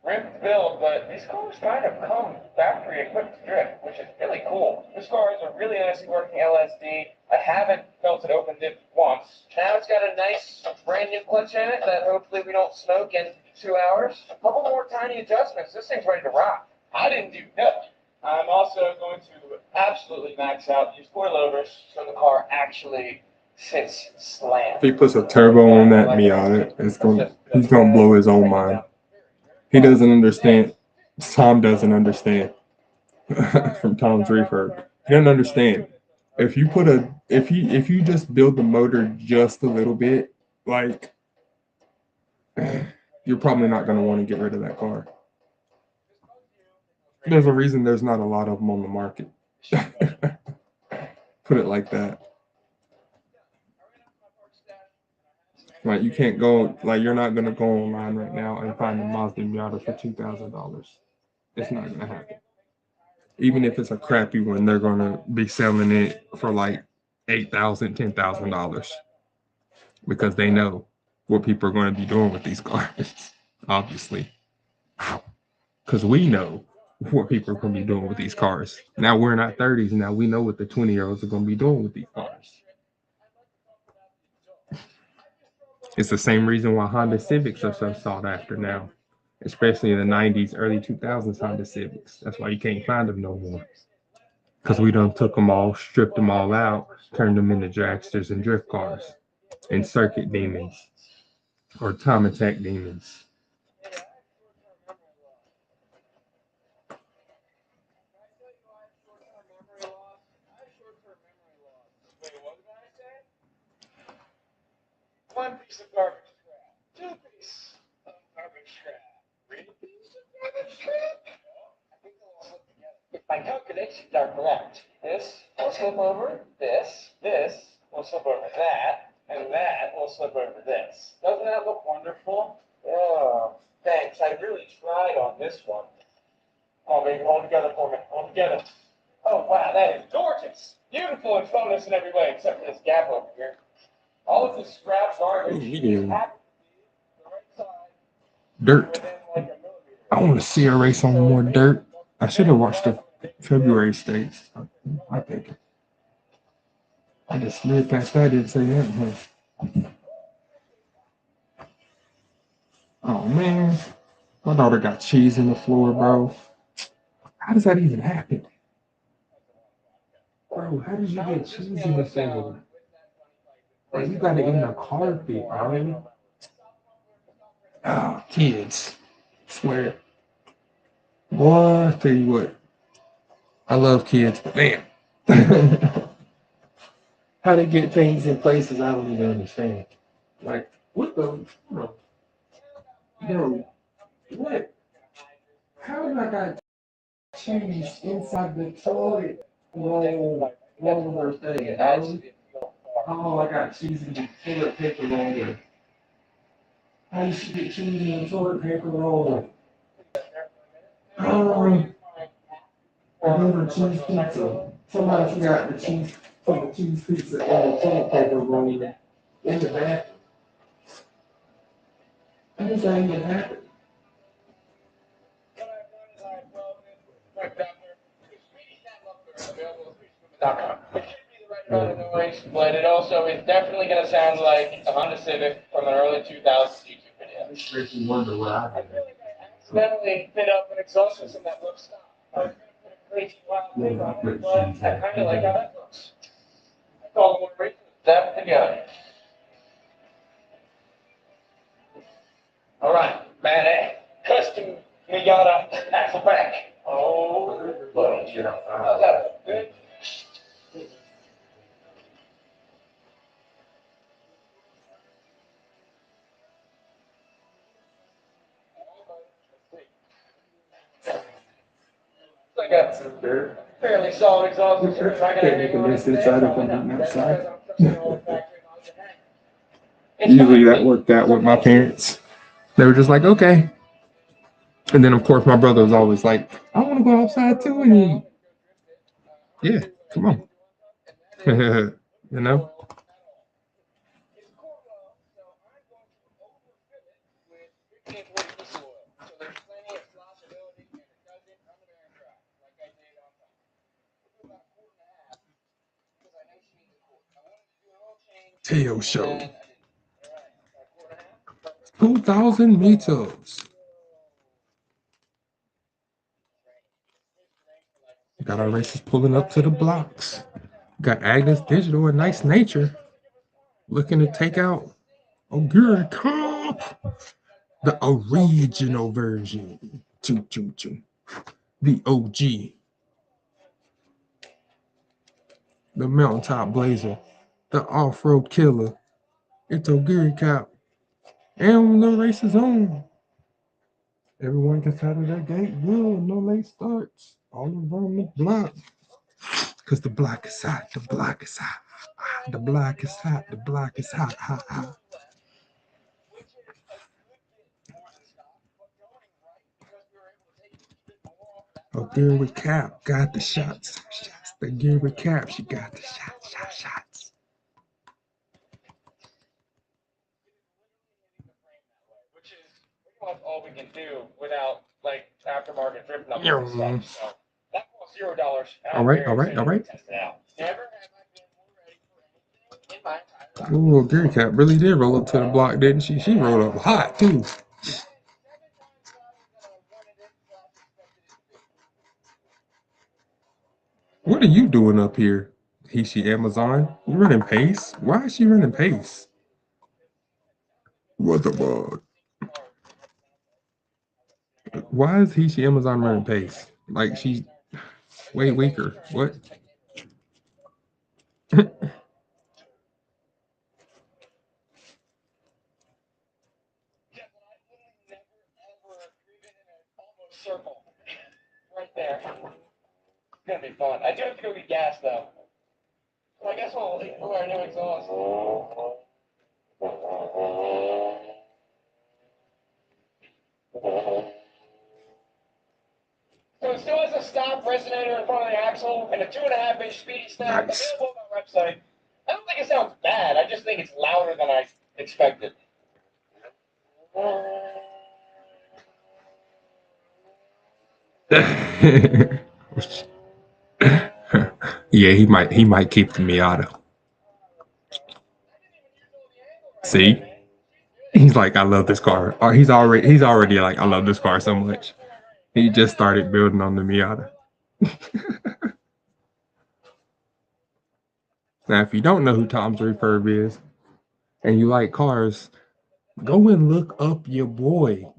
ripped build, but these cars kind of come factory equipped to drift, which is really cool. This car is a really nicely working LSD. I haven't felt it open dipped once. Now it's got a nice brand new clutch in it that hopefully we don't smoke in 2 hours. A couple more tiny adjustments. This thing's ready to rock. I didn't do nothing. I'm also going to absolutely max out these coilovers so the car actually sits slammed. If he puts a turbo on that Miata, he's gonna blow his own mind. He doesn't understand. Tom doesn't understand. From Tom's refurb. He doesn't understand. If you just build the motor just a little bit, like you're probably not gonna want to get rid of that car. There's a reason there's not a lot of them on the market. Put it like that. Like you can't go, like you're not gonna go online right now and find a Mazda Miata for $2,000. It's not gonna happen. Even if it's a crappy one, they're gonna be selling it for like $8,000, $10,000 because they know what people are going to be doing with these cars. Obviously, because we know what people are going to be doing with these cars. Now we're in our 30s. Now we know what the 20-year-olds are going to be doing with these cars. It's the same reason why Honda Civics are so sought after now, especially in the 90s, early 2000s Honda Civics. That's why you can't find them no more. Because we done took them all, stripped them all out, turned them into dragsters and drift cars and circuit demons or time attack demons. One piece of garbage scrap. 2 pieces of garbage scrap. 3 pieces of garbage scrap. I think they'll all slip together. If my calculations are correct, this will slip over this will slip over that, and that will slip over this. Doesn't that look wonderful? Oh, thanks. I really tried on this one. Oh, baby, hold together for me. Hold together. Oh, wow, that is gorgeous. Beautiful and bonus in every way, except for this gap over here. All of this scrap garbage Dirt. I want to see her race on more dirt. I should have watched the February states. I think. I just slid past that. I didn't say that. Oh man, my daughter got cheese in the floor, bro. How does that even happen? Bro, how did you get cheese in the floor? Like, you got it in the carpet, bro. Oh, kids. Swear. Boy, I tell you what. I love kids, but man. How they get things in places I don't even understand. Like, what the? Bro, what? How did I got cheese inside the toilet roller thing, bro? Oh, I got cheese in the toilet paper roller. How you should get cheese in the toilet paper roller? I remember cheese pizza. Somebody forgot the cheese, put the cheese pizza in the toilet paper roller in the bathroom. How does that even happen? But it also is definitely going to sound like a Honda Civic from an early 2000s YouTube video. This makes me wonder what I did. Accidentally fit up an exhaust system that looks stop. I was going to put a crazy wild thing on it, but I kind of like how that looks. I call it more reason to step together. All right, man, custom Miata Hasselback. Oh, buddy, you know, how's that? Good. I got some fairly solid exhaust system. I got anything on Usually that worked out with my parents. They were just like, okay. And then of course my brother was always like, I want to go outside too and eat. Yeah, come on. You know? Tail show. 2,000 meters. Got our racers pulling up to the blocks. Got Agnes Digital and Nice Nature looking to take out O'Geary Cup, the original version. Choo, choo, choo. The OG. The Mountaintop Blazer. The Off-Road Killer. It's O'Geary Cup. And the race is on. Everyone gets out of their gate good. No late starts. All around the block. Because the block is hot. The block is hot. The block is hot. The block is hot. Hot, hot. O'Geary Cap got the shots. The O'Geary Cap, she got the shots. Which is pretty much all we can do without like aftermarket drift numbers Yeah. and stuff. So that costs $0. All right. Test it out. Never have I been more ready for anything in my entire life. Ooh, O'Geary Cap really did roll up to the block, didn't she? She rolled up hot too. What are you doing up here? She Amazon? You running pace? Why is she running pace? What the bug? Why is she Amazon running pace? Like she's way weaker. What? Circle. Right there. It's gonna be fun. I do have to go get gas though. So I guess we'll our new exhaust. So it still has a stop resonator in front of the axle and a 2.5-inch speedy snap. Nice. Available on our website. I don't think it sounds bad. I just think it's louder than I expected. Yeah, he might keep the Miata. See? He's like, I love this car. Or he's already like, I love this car so much. He just started building on the Miata. Now, if you don't know who Tom's Refurb is and you like cars, go and look up your boy.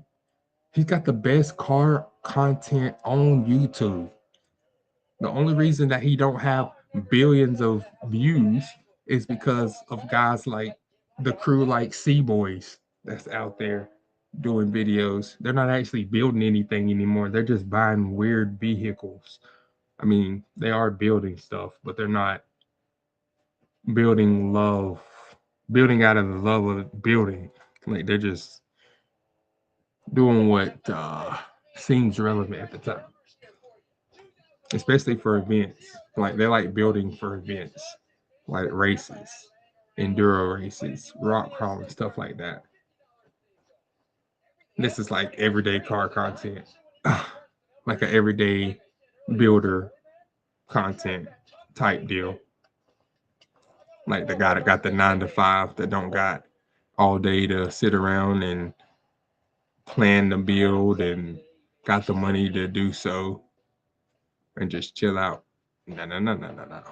He's got the best car content on YouTube. The only reason that he don't have billions of views is because of guys like the crew like C-Boys that's out there doing videos. They're not actually building anything anymore. They're just buying weird vehicles. I mean, they are building stuff, but they're not building building out of the love of building. Like they're just doing what seems relevant at the time, especially for events. Like they like building for events, like races, enduro races, rock crawling, stuff like that. This is like everyday car content, like an everyday builder content type deal. Like the guy that got the 9 to 5 that don't got all day to sit around and plan the build and got the money to do so and just chill out. No, no, no, no, no, no.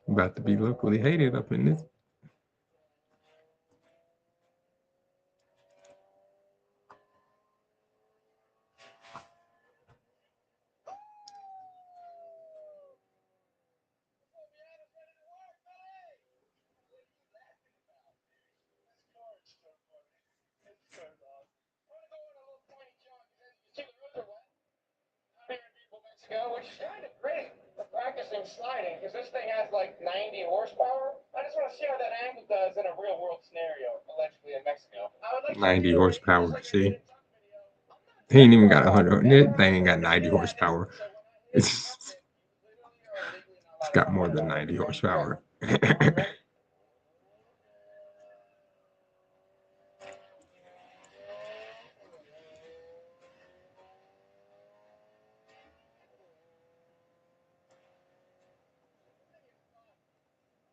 About to be locally hated up in this. Which is kind of great for practicing sliding because this thing 90 horsepower. I just want to see how that angle does in a real world scenario, allegedly in Mexico. I would like 90 to horsepower. See, he ain't even got 100. They ain't got 90 horsepower. It's got more than 90 horsepower.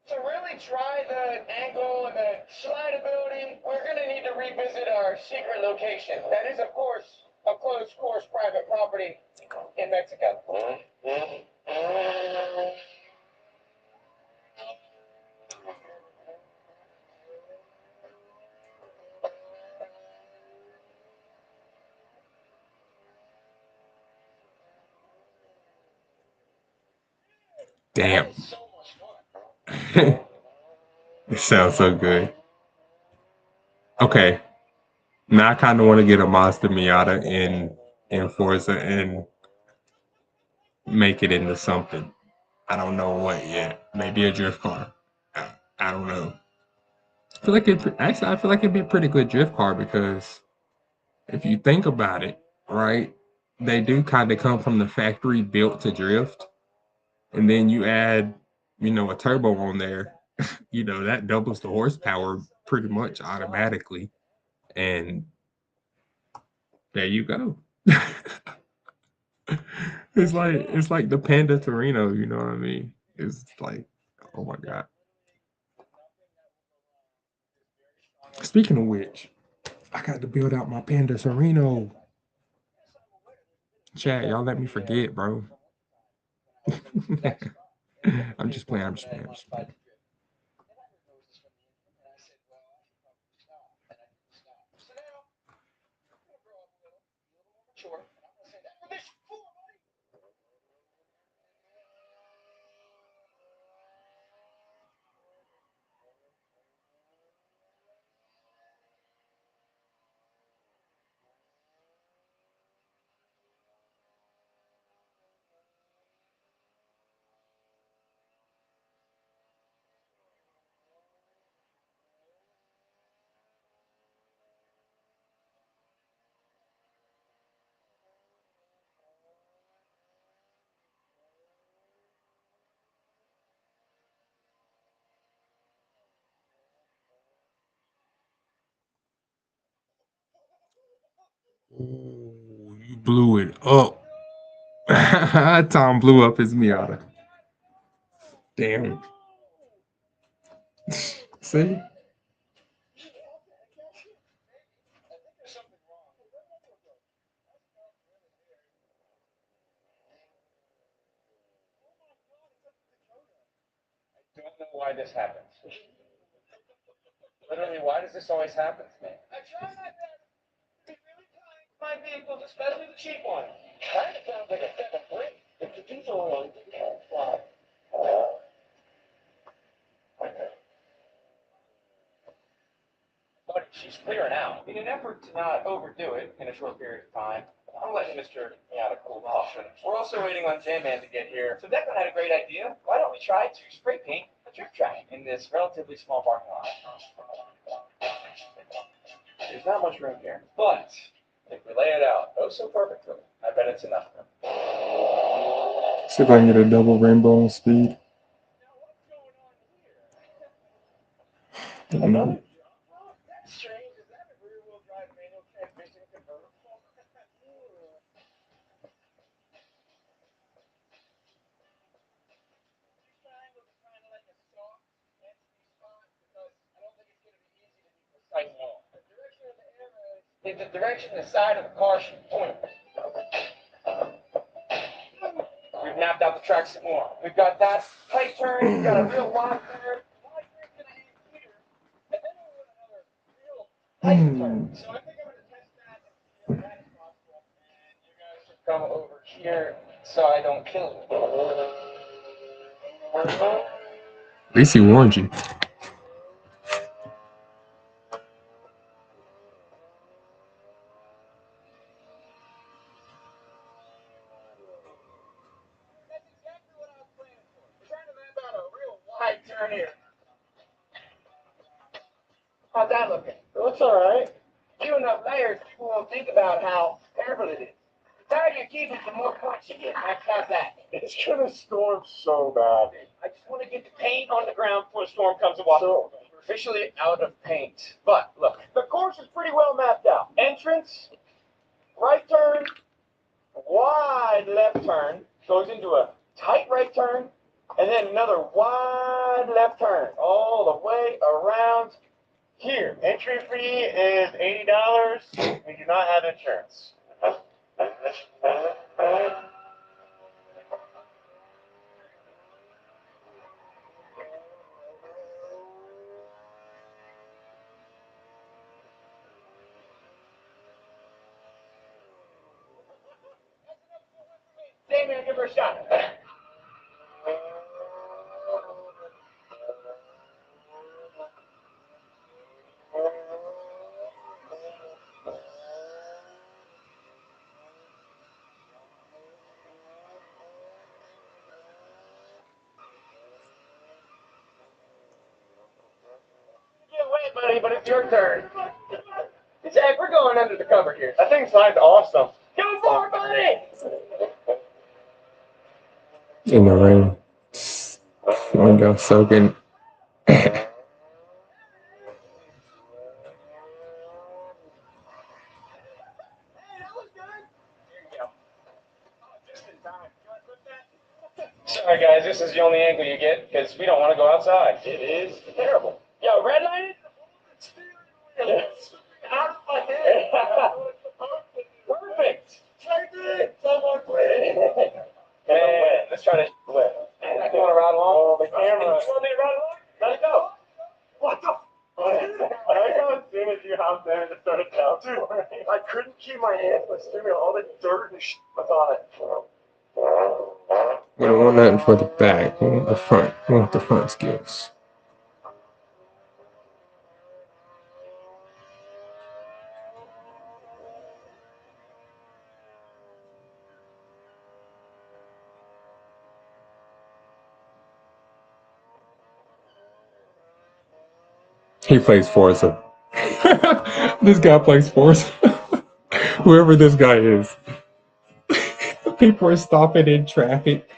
To really try the angle and the slidability, we're going to need to revisit our secret location. That is, of course, a closed course private property in Mexico. Damn. It sounds so good. Okay. Now I kind of want to get a Mazda Miata in Forza and make it into something. I don't know what yet. Maybe a drift car. I don't know. I feel like I feel like it'd be a pretty good drift car because if you think about it, right, they do kind of come from the factory built to drift, and then you add, a turbo on there, that doubles the horsepower pretty much automatically, and there you go. It's like the Panda Torino, you know what I mean? It's like, oh my god. Speaking of which, I got to build out my Panda Torino. Chat, y'all let me forget, bro. I'm just playing. I'm just playing. I'm just playing. Ooh, you blew it up. Tom blew up his Miata. Damn. See? I don't know why this happens. Literally, why does this always happen to me? I try my best to be really kind to my vehicles, especially the cheap ones. Kind of sounds like a 7-3. If the diesel one, you can't fly. But she's clearing out. In an effort to not overdo it in a short period of time, I'm letting Mr. Miata cool off. And we're also waiting on J-Man to get here. So Declan had a great idea. Why don't we try to spray paint a drift track in this relatively small parking lot? There's not much room here, but if we lay it out oh so perfectly, I bet it's enough room. See if I can get a double rainbow on speed. I don't know. That's strange. Is that a rear-wheel drive manual transmission convertible? Is the direction the side of the car should point. We've mapped out the track some more. We've got that tight turn, we've got a real wide turn. Wide turn's gonna hang here, and then we'll run another real tight turn. So I think I'm gonna test that and see if that is possible. And you guys should come over here so I don't kill you. At least he warned you. That's exactly what I was planning for. We're trying to map out a real wide turn here. How's that looking? Looks all right. Few enough layers, people won't think about how terrible it is. The tighter you keep it, the more points you get. How's that? It's gonna storm so bad. I just want to get the paint on the ground before the storm comes and wash it. We're officially out of paint. But look, the course is pretty well mapped out. Entrance, right turn, wide left turn, goes into a tight right turn, and then another wide left turn, all the way around here. Entry fee is $80. We do not have insurance. Stay there, give her a shot. Get away, buddy, but it's your turn. Zach, we're going under the cover here. That thing slides awesome. Go for it, buddy! In the rain. Window soaking. Sorry, guys, this is the only angle you get because we don't want to go outside. It is terrible. Yo, red light it? Out of my head. Perfect. Someone please. Man, let's try to flip. You want to ride along? Oh, the camera. You want me to ride along? Let's go. What the? I know as soon as you hopped in, it started bouncing. I couldn't keep my hands from steering. All the dirt and shit was on it. We don't want nothing for the back. We want the front. We want the front skills. He plays Forza. This guy plays Forza. Whoever this guy is. People are stopping in traffic,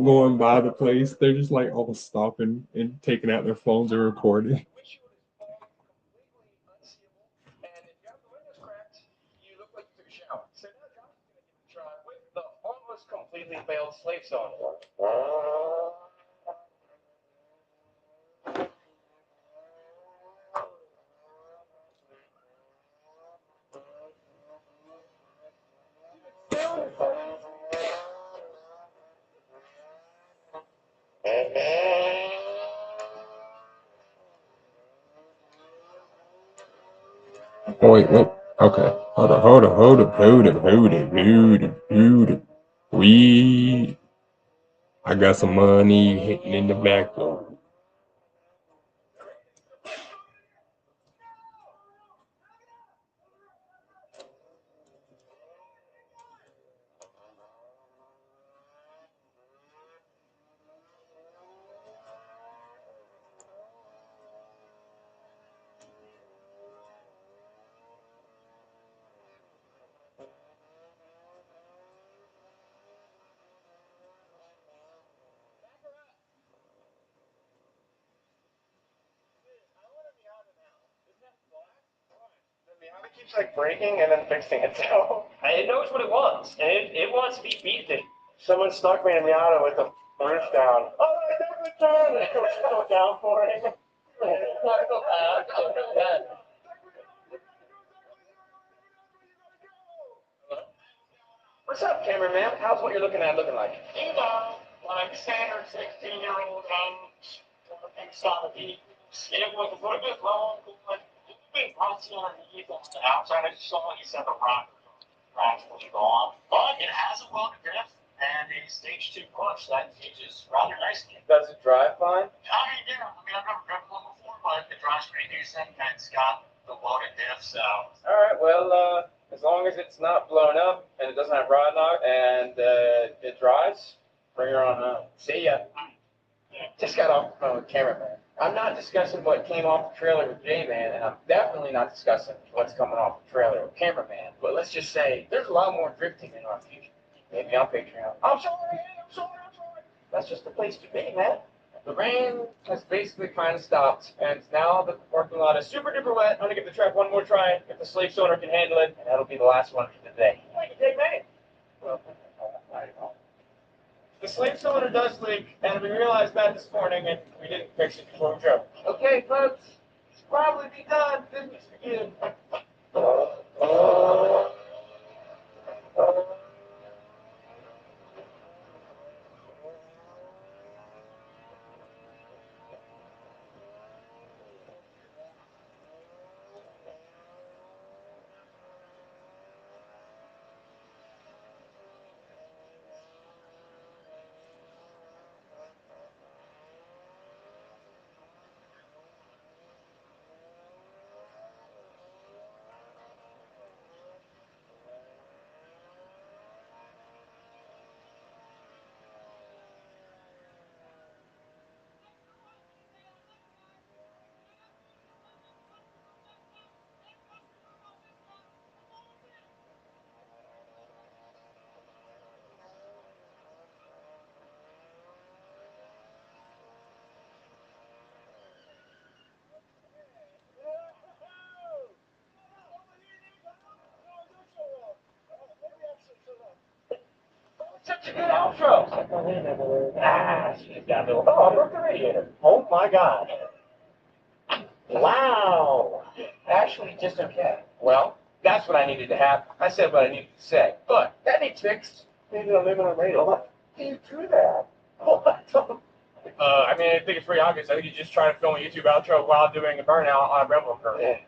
going by the place. They're just like all stopping and taking out their phones and recording. And if you have the windows cracked, you look like you took a shower. So now John's going to give it a try with the almost completely failed slave song. Oh, wait. Okay. Hold on. I got some money hitting in the back door. It keeps like breaking and then fixing itself. It knows what it wants, and it wants to be beaten. Someone stuck me in the auto with the roof down. Oh, I never turned. It was so down for him. What's up, cameraman? How's what you're looking at looking like? You know, like standard 16-year-old anxiety. It was a little bit long, but it's been bouncing underneath on the outside. I just saw you said the rock was gone, but it has a welded diff and a stage 2 clutch that engages rather nicely. Does it drive fine? Yeah. I mean, I've never driven one before, but it drives pretty decent and it's got the welded diff, so. All right, well, as long as it's not blown up and it doesn't have rod knock and it drives, bring her on up. See ya. Just got off the phone with cameraman. I'm not discussing what came off the trailer with J-Man, and I'm definitely not discussing what's coming off the trailer with Cameraman. But let's just say there's a lot more drifting in our future. Maybe on Patreon. I'm sorry, I'm sorry, I'm sorry. That's just the place to be, man. The rain has basically kind of stopped, and now the parking lot is super duper wet. I'm gonna give the track one more try if the slave owner can handle it, and that'll be the last one for the day. Thank you, J-Man. Well, I don't know. The slave cylinder does leak, and we realized that this morning, and we didn't fix it before we drove. Okay, folks, it's probably be done. Business begin. Such a good outro. Ah, she's got a little. Oh, I broke the radiator. Oh my God. Wow. Actually, just okay. Well, that's what I needed to have. I said what I needed to say, but that needs fixed. Maybe I'll live on a radio. What? Do you do that? What? I mean, I think it's pretty obvious. I think you just trying to film a YouTube outro while doing a burnout on a Rebel curve. Yeah.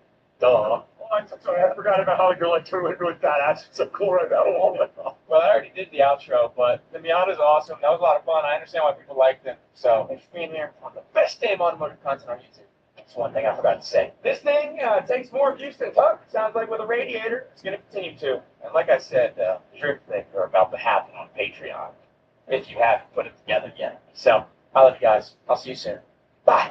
Duh. Oh, I'm so sorry. I forgot about how you're like doing really fat ass. It's so cool right now. Oh my God. Well, I already did the outro, but the Miata's awesome. That was a lot of fun. I understand why people liked them. So, thanks for being here on the best day of automotive content on YouTube. That's one thing I forgot to say. This thing takes more views than talk. Sounds like with a radiator, it's going to continue to. And like I said, the drift things are about to happen on Patreon, if you haven't put it together yet. So, I love you guys. I'll see you soon. Bye.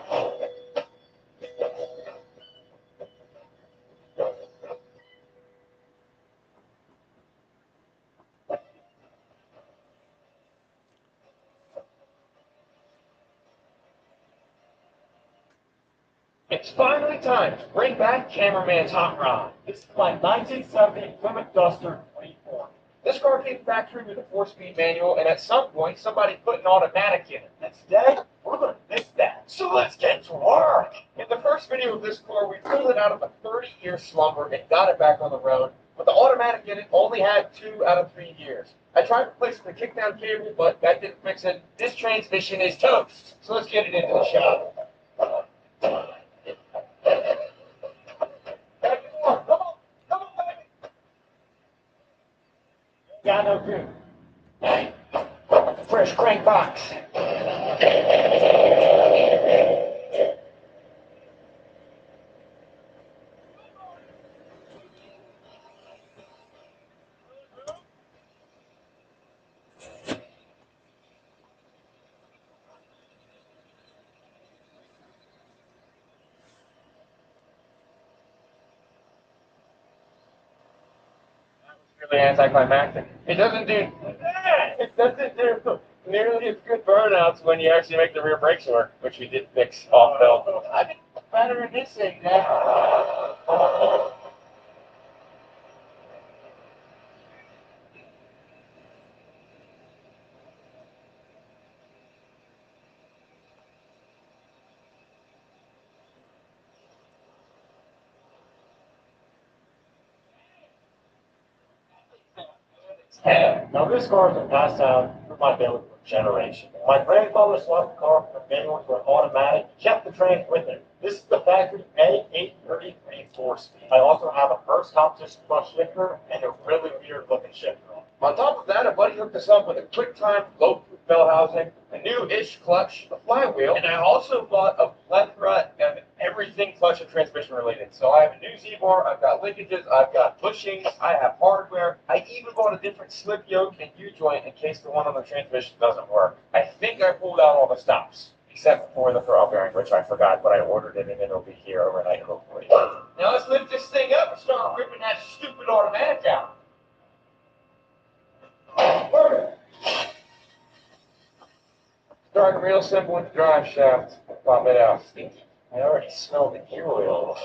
It's finally time to bring back Cameraman's Hot Rod. This is my 1970 Plymouth Duster 24. This car came factory with a 4-speed manual, and at some point, somebody put an automatic in it. And today, we're going to miss that. So let's get to work. In the first video of this car, we pulled it out of a 30-year slumber and got it back on the road. But the automatic in it only had 2 out of 3 years. I tried replacing the kickdown cable, but that didn't fix it. This transmission is toast. So let's get it into the shop. Yeah, no good. Hey, fresh crank box. Really anticlimactic. It doesn't do nearly as good burnouts when you actually make the rear brakes work, which we did fix off belt. I think it's better in this thing now. Now this car has been passed down through my family for generations. My grandfather swapped the car from a manual to an automatic, kept the trans with him. This is the factory A833 4-speed. I also have a first competition front shifter and a really weird looking shifter. On top of that, a buddy hooked us up with a quick-time, low-proof bell housing, a new-ish clutch, a flywheel, and I also bought a plethora of everything clutch and transmission related. So I have a new Z-bar, I've got linkages, I've got bushings, I have hardware. I even bought a different slip yoke and U-joint in case the one on the transmission doesn't work. I think I pulled out all the stops. except for the throttle bearing, which I forgot, but I ordered it and it'll be here overnight, hopefully. Now let's lift this thing up and start ripping that stupid automatic out. Perfect. Starting real simple with the drive shaft. Pop it out. I already smell the gear oil.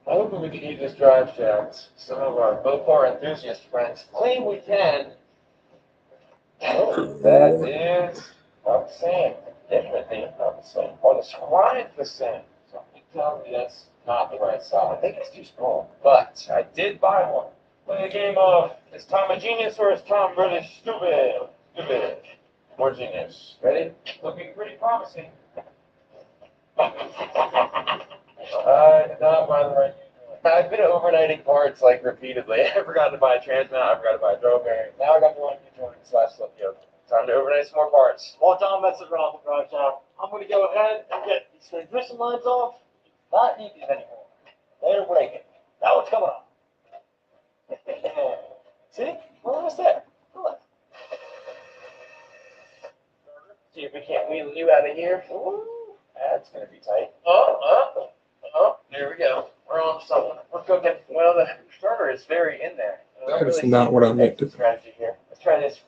I hope we can use this drive shaft. Some of our Mopar enthusiast friends claim we can. Oh, that is not the same. Definitely not the same. Or the scribe the same. Something tells me that's not the right size. I think it's too small. But I did buy one. Play a game of is Tom a genius or is Tom really stupid? Stupid. More genius. Ready? Looking pretty promising. I did not buy the right unit. I've been overnighting parts like repeatedly. I forgot to buy a transmit, I forgot to buy a drove bearing. Now I got the one joint slash slip yoke. Time to overnight some more parts. While Tom messes around with the drive shaft, I'm gonna go ahead and get these transmission lines off. Not need these anymore. They're breaking. Now it's coming off. See? We're almost there. Look. See if we can't wheel you out of here. Ooh, that's gonna be tight. There we go. We're on something. We're cooking. Well, the starter is very in there. That is not what I meant to. Strategy here. Let's try this.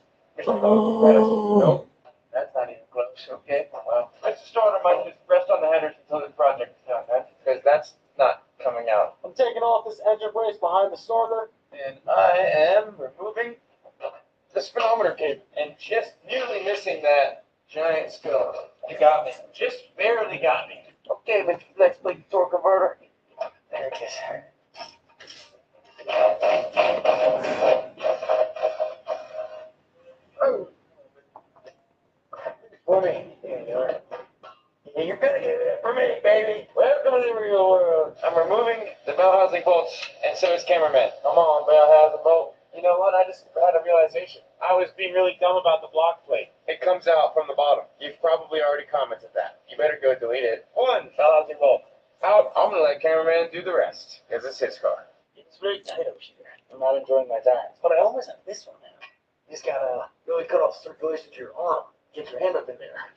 Oh. Nope. That's not even close. Okay. Well, the starter might just rest on the headers until this project is done, man. Because that's not coming out. I'm taking off this engine brace behind the starter. And I am removing the speedometer cable and just nearly missing that giant spill. You got me. Just barely got me. Okay, let's play the torque converter. There it is. Oh. For me. There you are. Yeah, you're gonna get it for me, baby. Welcome to the real world. I'm removing the bell housing bolts, and so is cameraman. Come on, bell housing bolt. You know what? I just had a realization. I was being really dumb about the block plate. It comes out from the bottom. You've probably already commented that. You better go delete it. One, bell housing bolt. Out. I'm gonna let cameraman do the rest, because it's his car. It's very tight over here. I'm not enjoying my tires. But I always have this one now. You just gotta really cut off circulation to your arm. Get your hand up in there.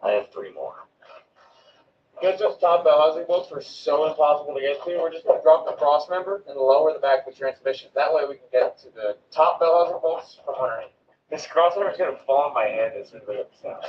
I have 3 more. Because those top bell housing bolts were so impossible to get to, we're just going to drop the cross member and lower the back of the transmission. That way we can get to the top bell housing bolts from underneath. This cross member is going to fall on my hand as soon as I get this out.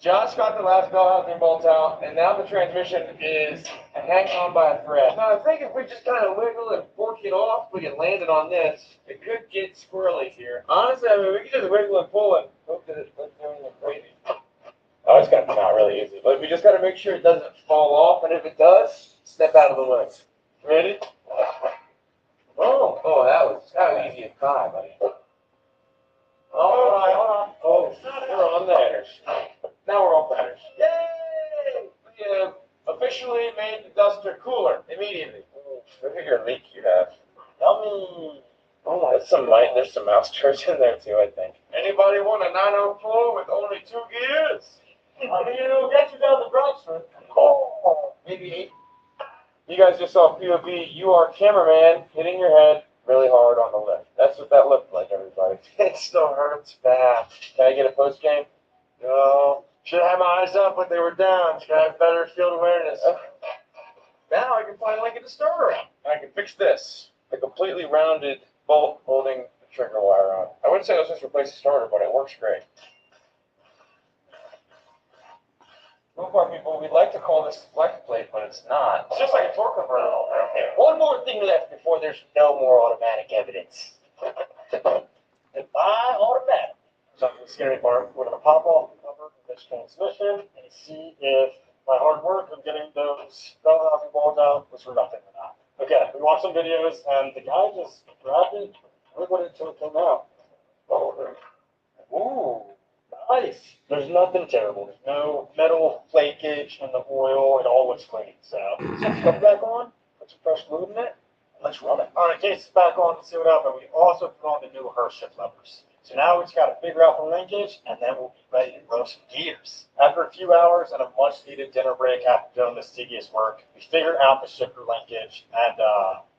Josh got the last bell housing bolt out, and now the transmission is hanging on by a thread. Now I think if we just kind of wiggle and fork it off, we can land it on this. It could get squirrely here. Honestly, I mean, we can just wiggle and pull and hope that it's not doing anything crazy. Oh, it's gonna come out really easy, but we just gotta make sure it doesn't fall off, and if it does, step out of the way. Ready? Oh, that was easy as pie, buddy. All right, hold on. Oh, we're on the headers. Now we're on headers. Yay! We have officially made the duster cooler immediately. Look at your leak you have. Yummy. Oh my, there's some mouse turds in there too, I think. Anybody want a 904 with only 2 gears? I mean, it'll get you down the drugstore. Oh, maybe 8. You guys just saw POV. You are cameraman hitting your head really hard on the lift. That's what that looked like, everybody. It still hurts bad. Can I get a post game? No. Should have my eyes up, but they were down. Should have better field awareness. Now I can finally get the starter out. I can fix this. The completely rounded bolt holding the trigger wire on. I wouldn't say let's just replace the starter, but it works great. Mopar people, we'd like to call this flex plate, but it's not. It's just like a torque converter. One more thing left before there's no more automatic evidence. Goodbye, automatic. Something scary part. We're gonna pop off the cover of this transmission and see if my hard work of getting those bell housing balls out was for nothing or not. Okay, we watched some videos and the guy just grabbed it. Look what it took him out. Ooh, nice. There's nothing terrible. There's no metal flakage in the oil. It all looks clean. So let's put it back on. Put some fresh fluid in it. Let's run it. All right, case is back on. Let's see what happened. We also put on the new Hearst shift levers. So now we just got to figure out the linkage, and then we'll be ready to grow some gears. After a few hours and a much-needed dinner break after doing this tedious work, we figured out the shipper linkage, and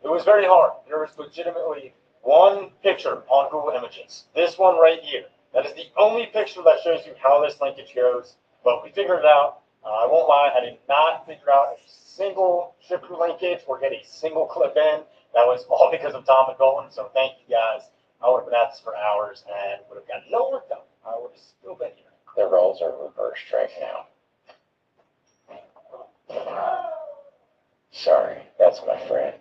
it was very hard. There was legitimately one picture on Google Images. This one right here. That is the only picture that shows you how this linkage goes, but we figured it out. I won't lie, I did not figure out a single shipper linkage or get a single clip in. That was all because of Tom and Golan, so thank you guys. I would have been at this for hours and would have gotten no work done. I would have still been here. The roles are reversed right now. Sorry, that's my friend.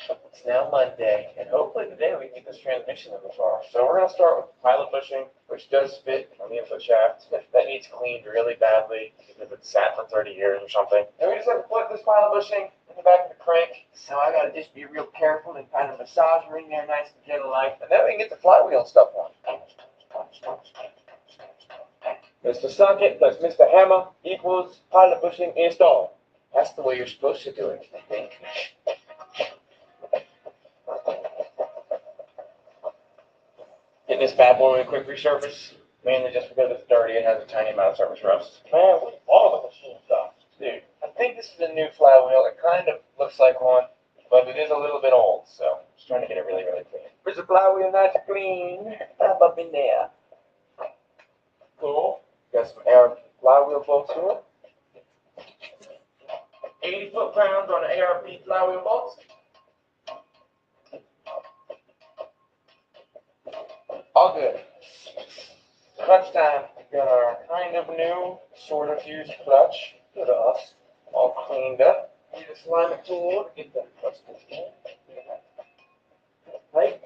It's now Monday, and hopefully today we can get this transmission in the car. So we're going to start with pilot bushing, which does fit on the input shaft. That needs cleaned really badly because it's sat for 30 years or something. And we just have to put this pilot bushing in the back of the crank. So I got to just be real careful and kind of massage her in there nice and gentle-like. And then we can get the flywheel and stuff on. Mr. Socket plus Mr. Hammer equals pilot bushing installed. That's the way you're supposed to do it, I think. Getting this bad boy with a quick resurface, mainly just because it's dirty and has a tiny amount of surface rust. Man, we all the machine stuff. Dude, I think this is a new flywheel. It kind of looks like one, but it is a little bit old, so just trying to get it really, really clean. Where's the flywheel nice and clean? Up in there. Cool. Got some ARP flywheel bolts here. 80 foot-pounds on the ARP flywheel bolts. All good. Clutch time. We got our kind of new, sort of used clutch. Good to us. All cleaned up. Need a alignment tool to get the clutch in. Right?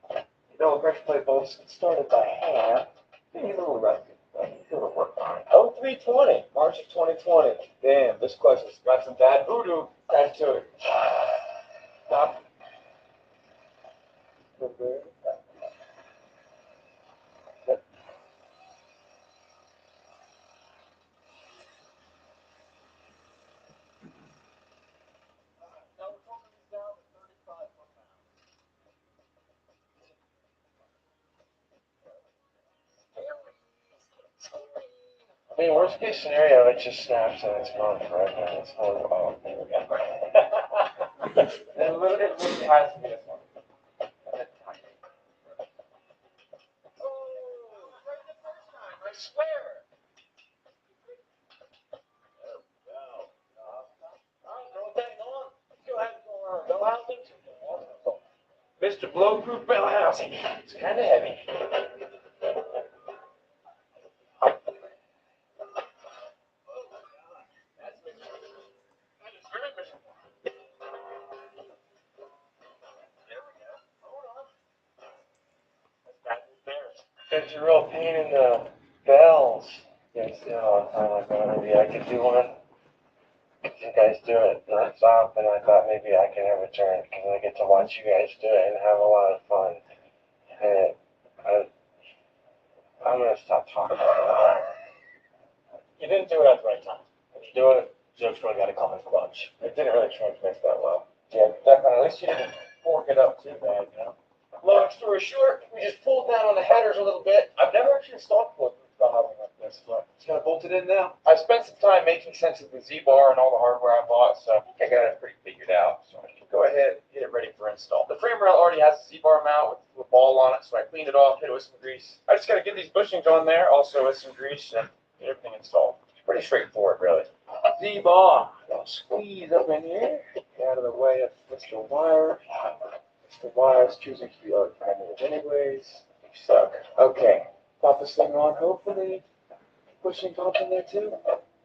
You know, pressure plate bolts started by hand. Maybe a little rusty, but it'll work on it. Oh, 320, March of 2020. Damn, this clutch has got some bad voodoo attached to it. Stop. Okay. I mean, worst case scenario, it just snaps and it's gone forever. It's horrible. Oh, there we go. It literally has to be this one. Oh, right the first time, I swear. Oh, no. All right, throw it back on. Let's go ahead and go around bell housing. Mr. Blowproof bell housing. It's kind of heavy. It's a real pain in the bells. Yes, you know, I thought maybe I could do one. You guys do it nonstop, and I thought maybe I could have a turn because I get to watch you guys do it and have a lot of fun. And I'm gonna stop talking about it. You didn't do it at the right time. If you do it, joke's really got to come in clutch. It didn't really transmit that well. Yeah, definitely. At least you didn't fork it up too bad, you know. Long story short, we just pulled down on the headers a little bit. I've never actually installed bulletproof bell housing like this, but it's got it bolted in now. I spent some time making sense of the Z-bar and all the hardware I bought, so I think I got it pretty figured out. So I can go ahead and get it ready for install. The frame rail already has a Z-bar mount with a ball on it, so I cleaned it off, hit it with some grease. I just got to get these bushings on there, also with some grease, and get everything installed. It's pretty straightforward, really. Z-bar. I'll squeeze up in here. Get out of the way of Mr. Wire. Mr. Wire's choosing to be alternative anyways. You suck. Okay. Pop this thing on, hopefully. Pushing top in there too.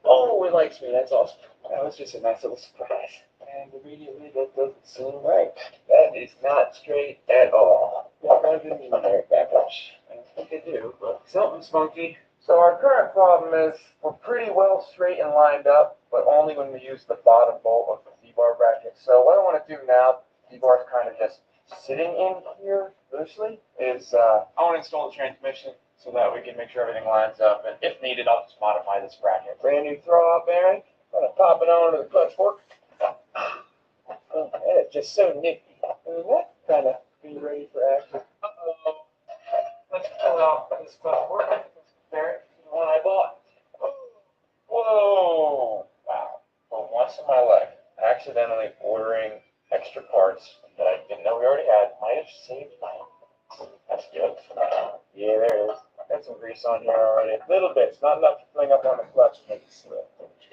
Oh, it likes me. That's awesome. That was just a nice little surprise. And immediately that doesn't seem right. That is not straight at all. What kind of numeric backlash? I don't think I do, but something's funky. So our current problem is we're pretty well straight and lined up, but only when we use the bottom bolt of the Z-bar bracket. So what I want to do now, Z-bar is kind of just sitting in here loosely, is I want to install the transmission so that we can make sure everything lines up, and if needed, I'll just modify this bracket. Brand new throw-out bearing. I'm going to pop it onto the clutch fork. Oh, and it's just so nifty. I mean, that kind of Be ready for action. Uh-oh. Let's pull out this work. The one I bought. Whoa! Wow. For once in my life, accidentally ordering extra parts that I didn't know we already had might have saved my life. That's good. Yeah, there it is. I got some grease on here already. A little bit. It's not enough to fling up on the clutch and make it slip.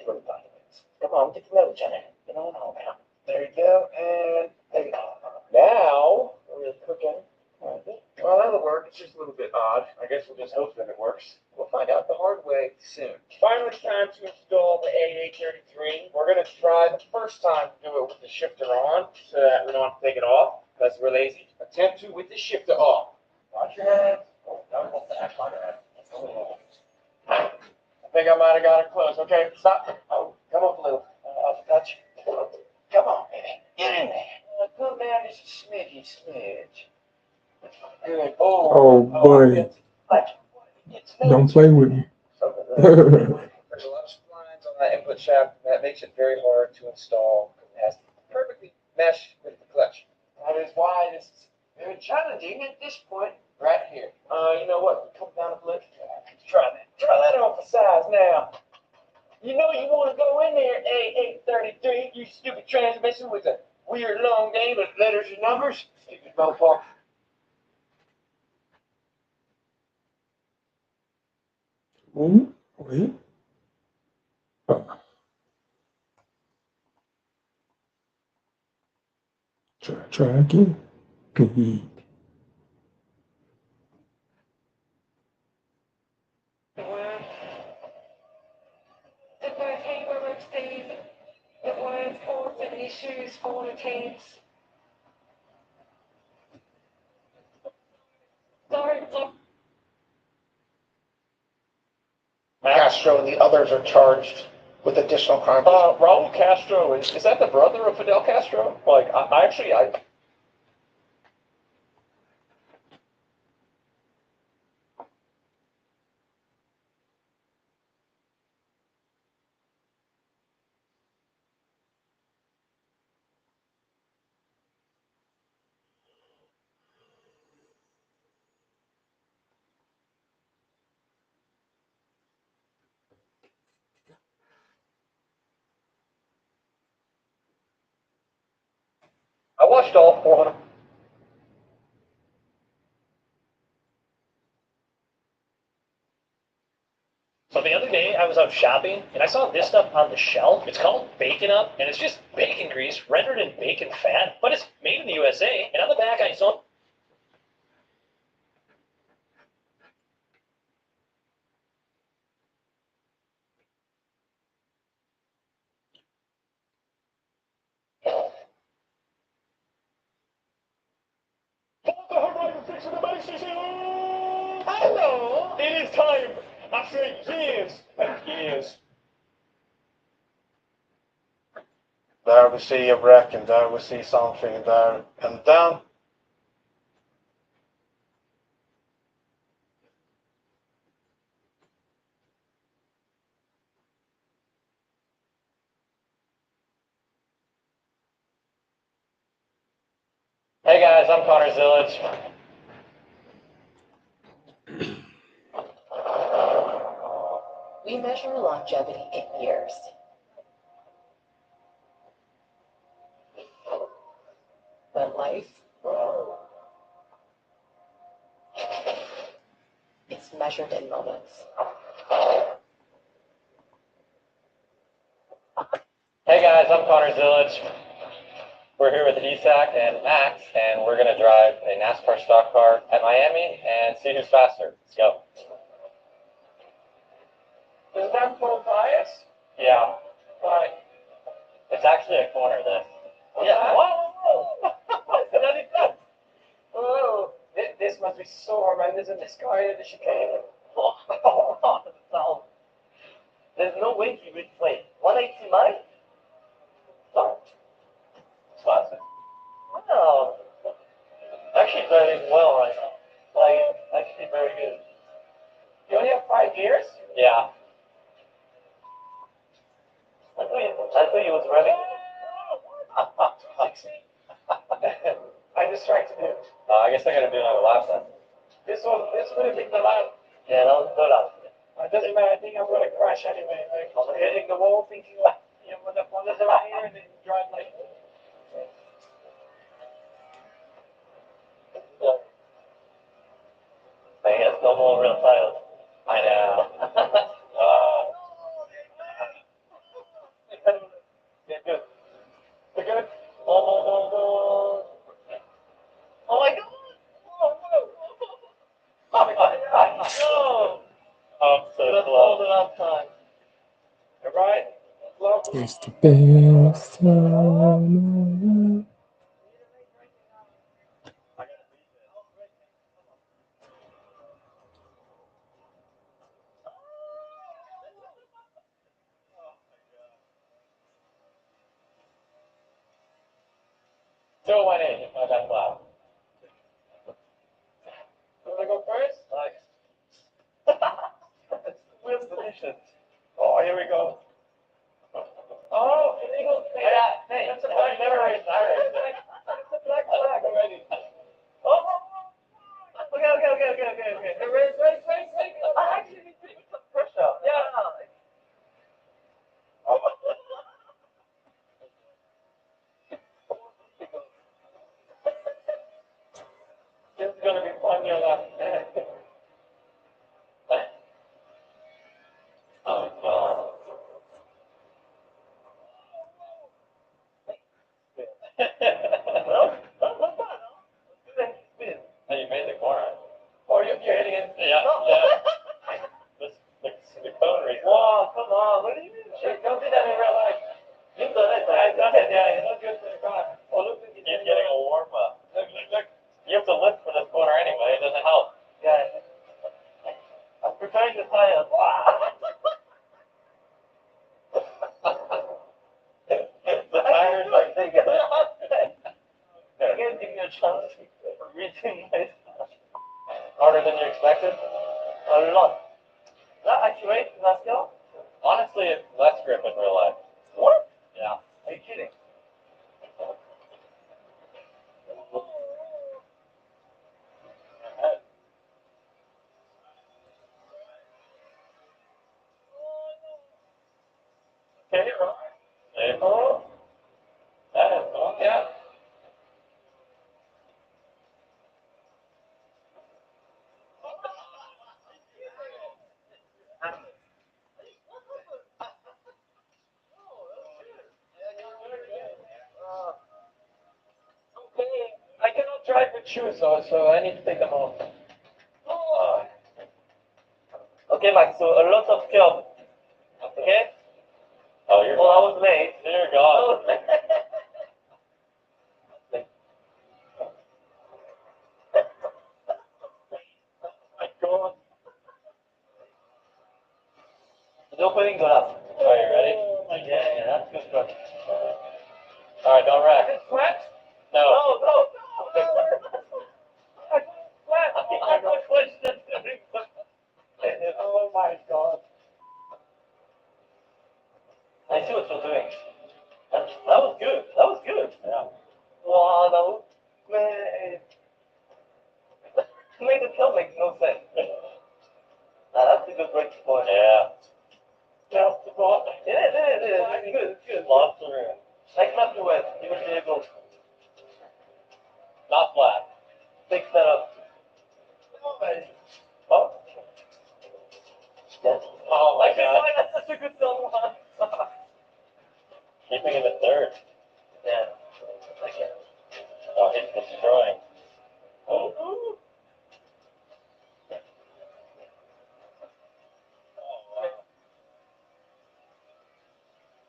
Little tiny bits. Come on, get the nose on it. Get on now. There you go. And there you go. Now we're cooking. Well, that'll work. It's just a little bit odd. I guess we'll just hope that it works. We'll find out the hard way soon. Finally, it's time to install the A833. We're going to try the first time to do it with the shifter on so that we don't have to take it off because we're lazy. Attempt to with the shifter off. Watch your hands. Oh, don't hold that on your hands. I think I might have got it close. Okay, stop. Oh, come up a little. I'll touch. Come on, baby. Get in there. Come down just a smidge. Good. Oh, boy. Don't play with me. There's a lot of splines on that input shaft, and that makes it very hard to install. It has to perfectly mesh with the clutch. That is why this is very challenging at this point, right here. You know what? Come down a bit. Try that. Try that on for size now. You know you want to go in there, A833, you stupid transmission with a weird long name of letters and numbers. Stupid motherfucker. Ooh, wait. Try again. Good. Did my paper receive the words cause and issues for the teams? Sorry, Castro and the others are charged with additional crimes. Raul Castro, is that the brother of Fidel Castro? Like, I watched all 400. So the other day I was out shopping and I saw this stuff on the shelf. It's called Bacon Up and it's just bacon grease rendered in bacon fat, but it's made in the USA. And on the back I saw hello! It is time! I said years and years. There we see a wreck, and there we see something there, and then. Hey guys, I'm Connor Zillage. we measure longevity in years. But life is measured in moments. Hey guys, I'm Connor Zillage. We're here with Isak and Max, and we're going to drive a NASCAR stock car at Miami and see who's faster. Let's go. Is that full bias? Yeah, Why? it's actually a corner, this. Yeah. Whoa! Oh, this must be so horrendous in this car in the chicane. There's no way he would play 180 miles? Sorry. Classic. Wow. Actually driving well right now. Like, actually very good. You only have 5 gears? Yeah. I thought he was running. I distracted him. I guess I gotta do another lap then. This would have been the last. Yeah, that was good lap. It doesn't matter. I think I'm going to crash anyway. Like, I'm hitting the wall, thinking like, when the fun is around here, and then you drive like. I guess no more real titles. I know. Yeah, good. We're good. Oh my god! No! I'm so close. Enough time. All right. It's the best time. Still went in. I got lap. You want to go first? Nice. Where's the mission? Oh, here we go. Oh, illegal. Hey, That's a black never flag. raised that. That's a black flag already. Oh, okay. Race. I actually need to put some pressure. Yeah. This is gonna be fun, your lap. Oh, God. Well, not bad, huh? Spin. Oh, you made the corner. Oh, you're hitting it. Yeah. The cone race. Wow, come on. What do you mean? Shit, don't do that in real life. You've done it. I've done it, yeah. It's not good for the car. Oh, look, You're getting a warm up. Look. You have to lift for this corner anyway. It doesn't help. Yeah. I'm preparing the tires. The tires are thinking. I can't give you a chance for reaching my stuff. Harder than you expected? A lot. That actually, let's go. Honestly, it's less grip in real life. What? Yeah. Are you kidding? Okay, right. There. Oh. That is cool. Yeah. Okay. I cannot drive with shoes though, so I need to take them off. Okay, Max, so a lot of curb. Okay? Oh, you're I was late. Dear God. My God. It's opening the lap. Are you ready? Yeah, that's good stuff. Alright, don't wreck. Flat? No. No. Flat. I got questions. Oh my God. I see what you're doing. That was good. That was good. Yeah. Wow, that was great. To make the film makes no sense. That's a good break point. Yeah. Yeah, the ball. It is. It's good. It's good. Lots of room. Like nothing wet. You would be able. Not flat. Fix that up. Oh. Yes. Oh my God. That's such a good film. Keeping him at third. Yeah. Okay. Oh, he's destroying. Oh.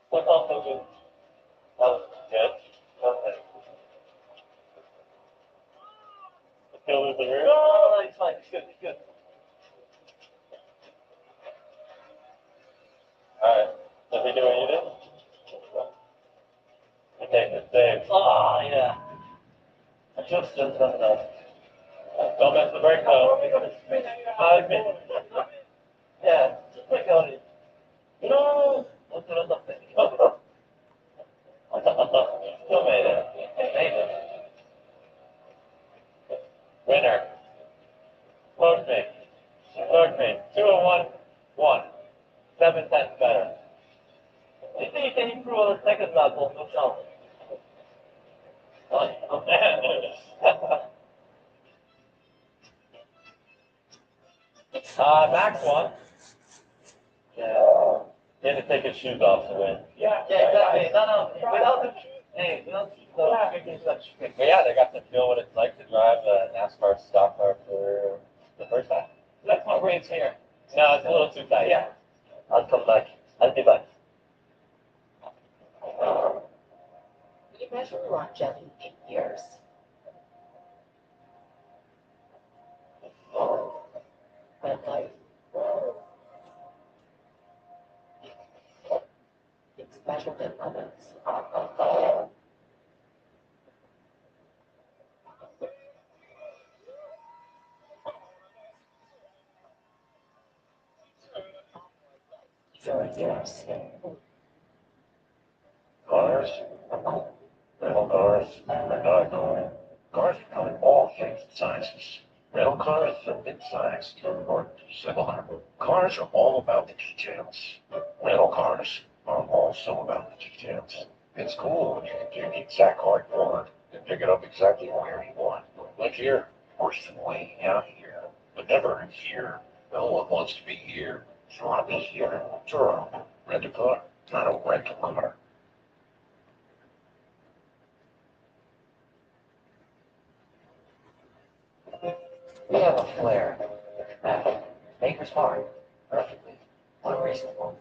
What's also good? That was good. Perfect. Still lose the rear? No, it's fine. It's good. It's good. Alright. Did we do what you did? Okay, good save. Oh, yeah. I just done that. Don't mess the brake though. Yeah, just quick on it. No! What's the other thing? Still made it. Made it. Max won. Yeah. He had to take his shoes off to win. Yeah, exactly. No. Without the shoes, without the shoes, but yeah, they got to feel what it's like to drive a NASCAR stock car for the first time. That's my brain's here. No, it's a little too tight. Yeah. I'll come back. I'll be back. We measure longevity in years. But life, it's measured in moments. For years. Cars, rental cars, and cars. Cars come in all shapes and sizes. Rental cars are mid-sized or similar. Cars are all about the details. Rental cars are also about the details. It's cool when you can do the exact car you want and pick it up exactly where you want. Like here, worse than way out here, but never here. No one wants to be here. You want to be here. Sure, rent a car, not a rental car. We have a flare. Maker's Mark. Perfectly unreasonable.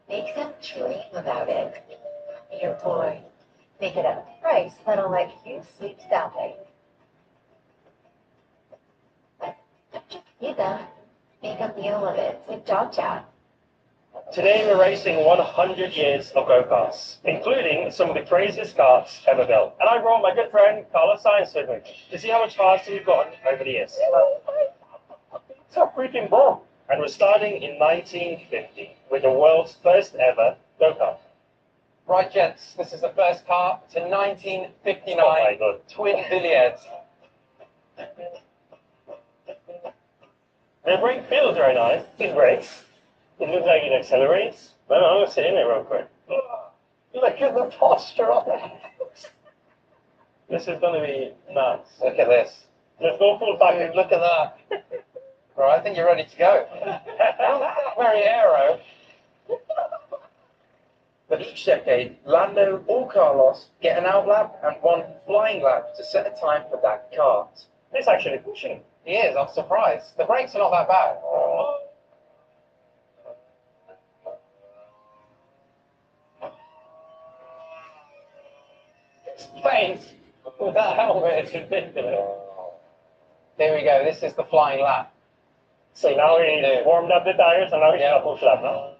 Make them dream about it. Your boy. Make it at a price that'll let you sleep soundly. Either make a meal of it with Dog Chat. Today we're racing 100 years of go-karts, including some of the craziest karts ever built. And I brought my good friend Carlos Sainz with me to see how much faster we've gotten over the years. It's a freaking ball. And we're starting in 1950 with the world's first ever go-kart. Right, gents, this is the first car to 1959 Oh my God. Twin Villiers. The brake feels very nice. It brakes. It looks like it accelerates. But I'm going to sit in there real quick. Look at the posture of it. This is going to be nuts. Look at this. Let's go full package. Look at that. Right, I think you're ready to go. Very aero. But each decade, Lando or Carlos get an out lap and one flying lap to set a time for that kart. It's actually pushing. He is, I'm surprised. The brakes are not that bad. Face with that helmet is ridiculous. Here we go, this is the flying lap. So now we warmed up the tires and now we can push lap now.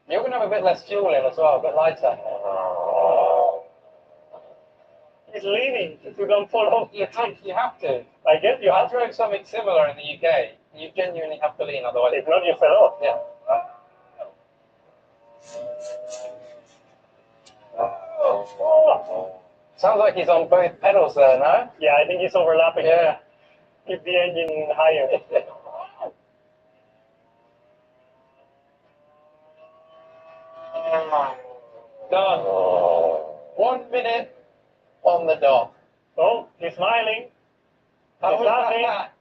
You're going to have a bit less fuel in as well, a bit lighter. He's leaning. We're going full off. You have to. I guess you I have to. drove something similar in the UK. You genuinely have to lean, otherwise. If not, you fell off. Yeah. Sounds like he's on both pedals there, no? Yeah, I think he's overlapping. Yeah. Keep the engine higher. Done. 1 minute on the dot. Oh, he's smiling. How He's was laughing. that?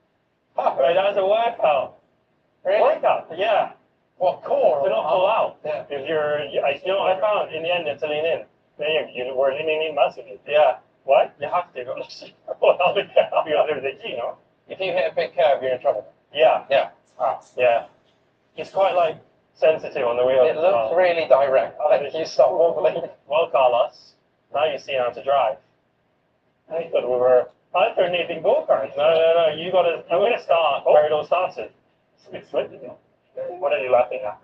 Right, that's a workout. Really? Workout, yeah. What, core? To not pull out. Yeah. If I found in the end it's a lean in. Then you were leaning in massively. Yeah. What? You have to. Well, there's the key, no? If you hit a big curve, you're in trouble. Yeah. Yeah. Yeah. It's quite like sensitive on the wheel. It looks really direct. I think you stop wobbling. Well, Carlos, now you see how to drive. I thought we were alternating go-karts. No. I'm going to start where those started. It's sweaty. What are you laughing at?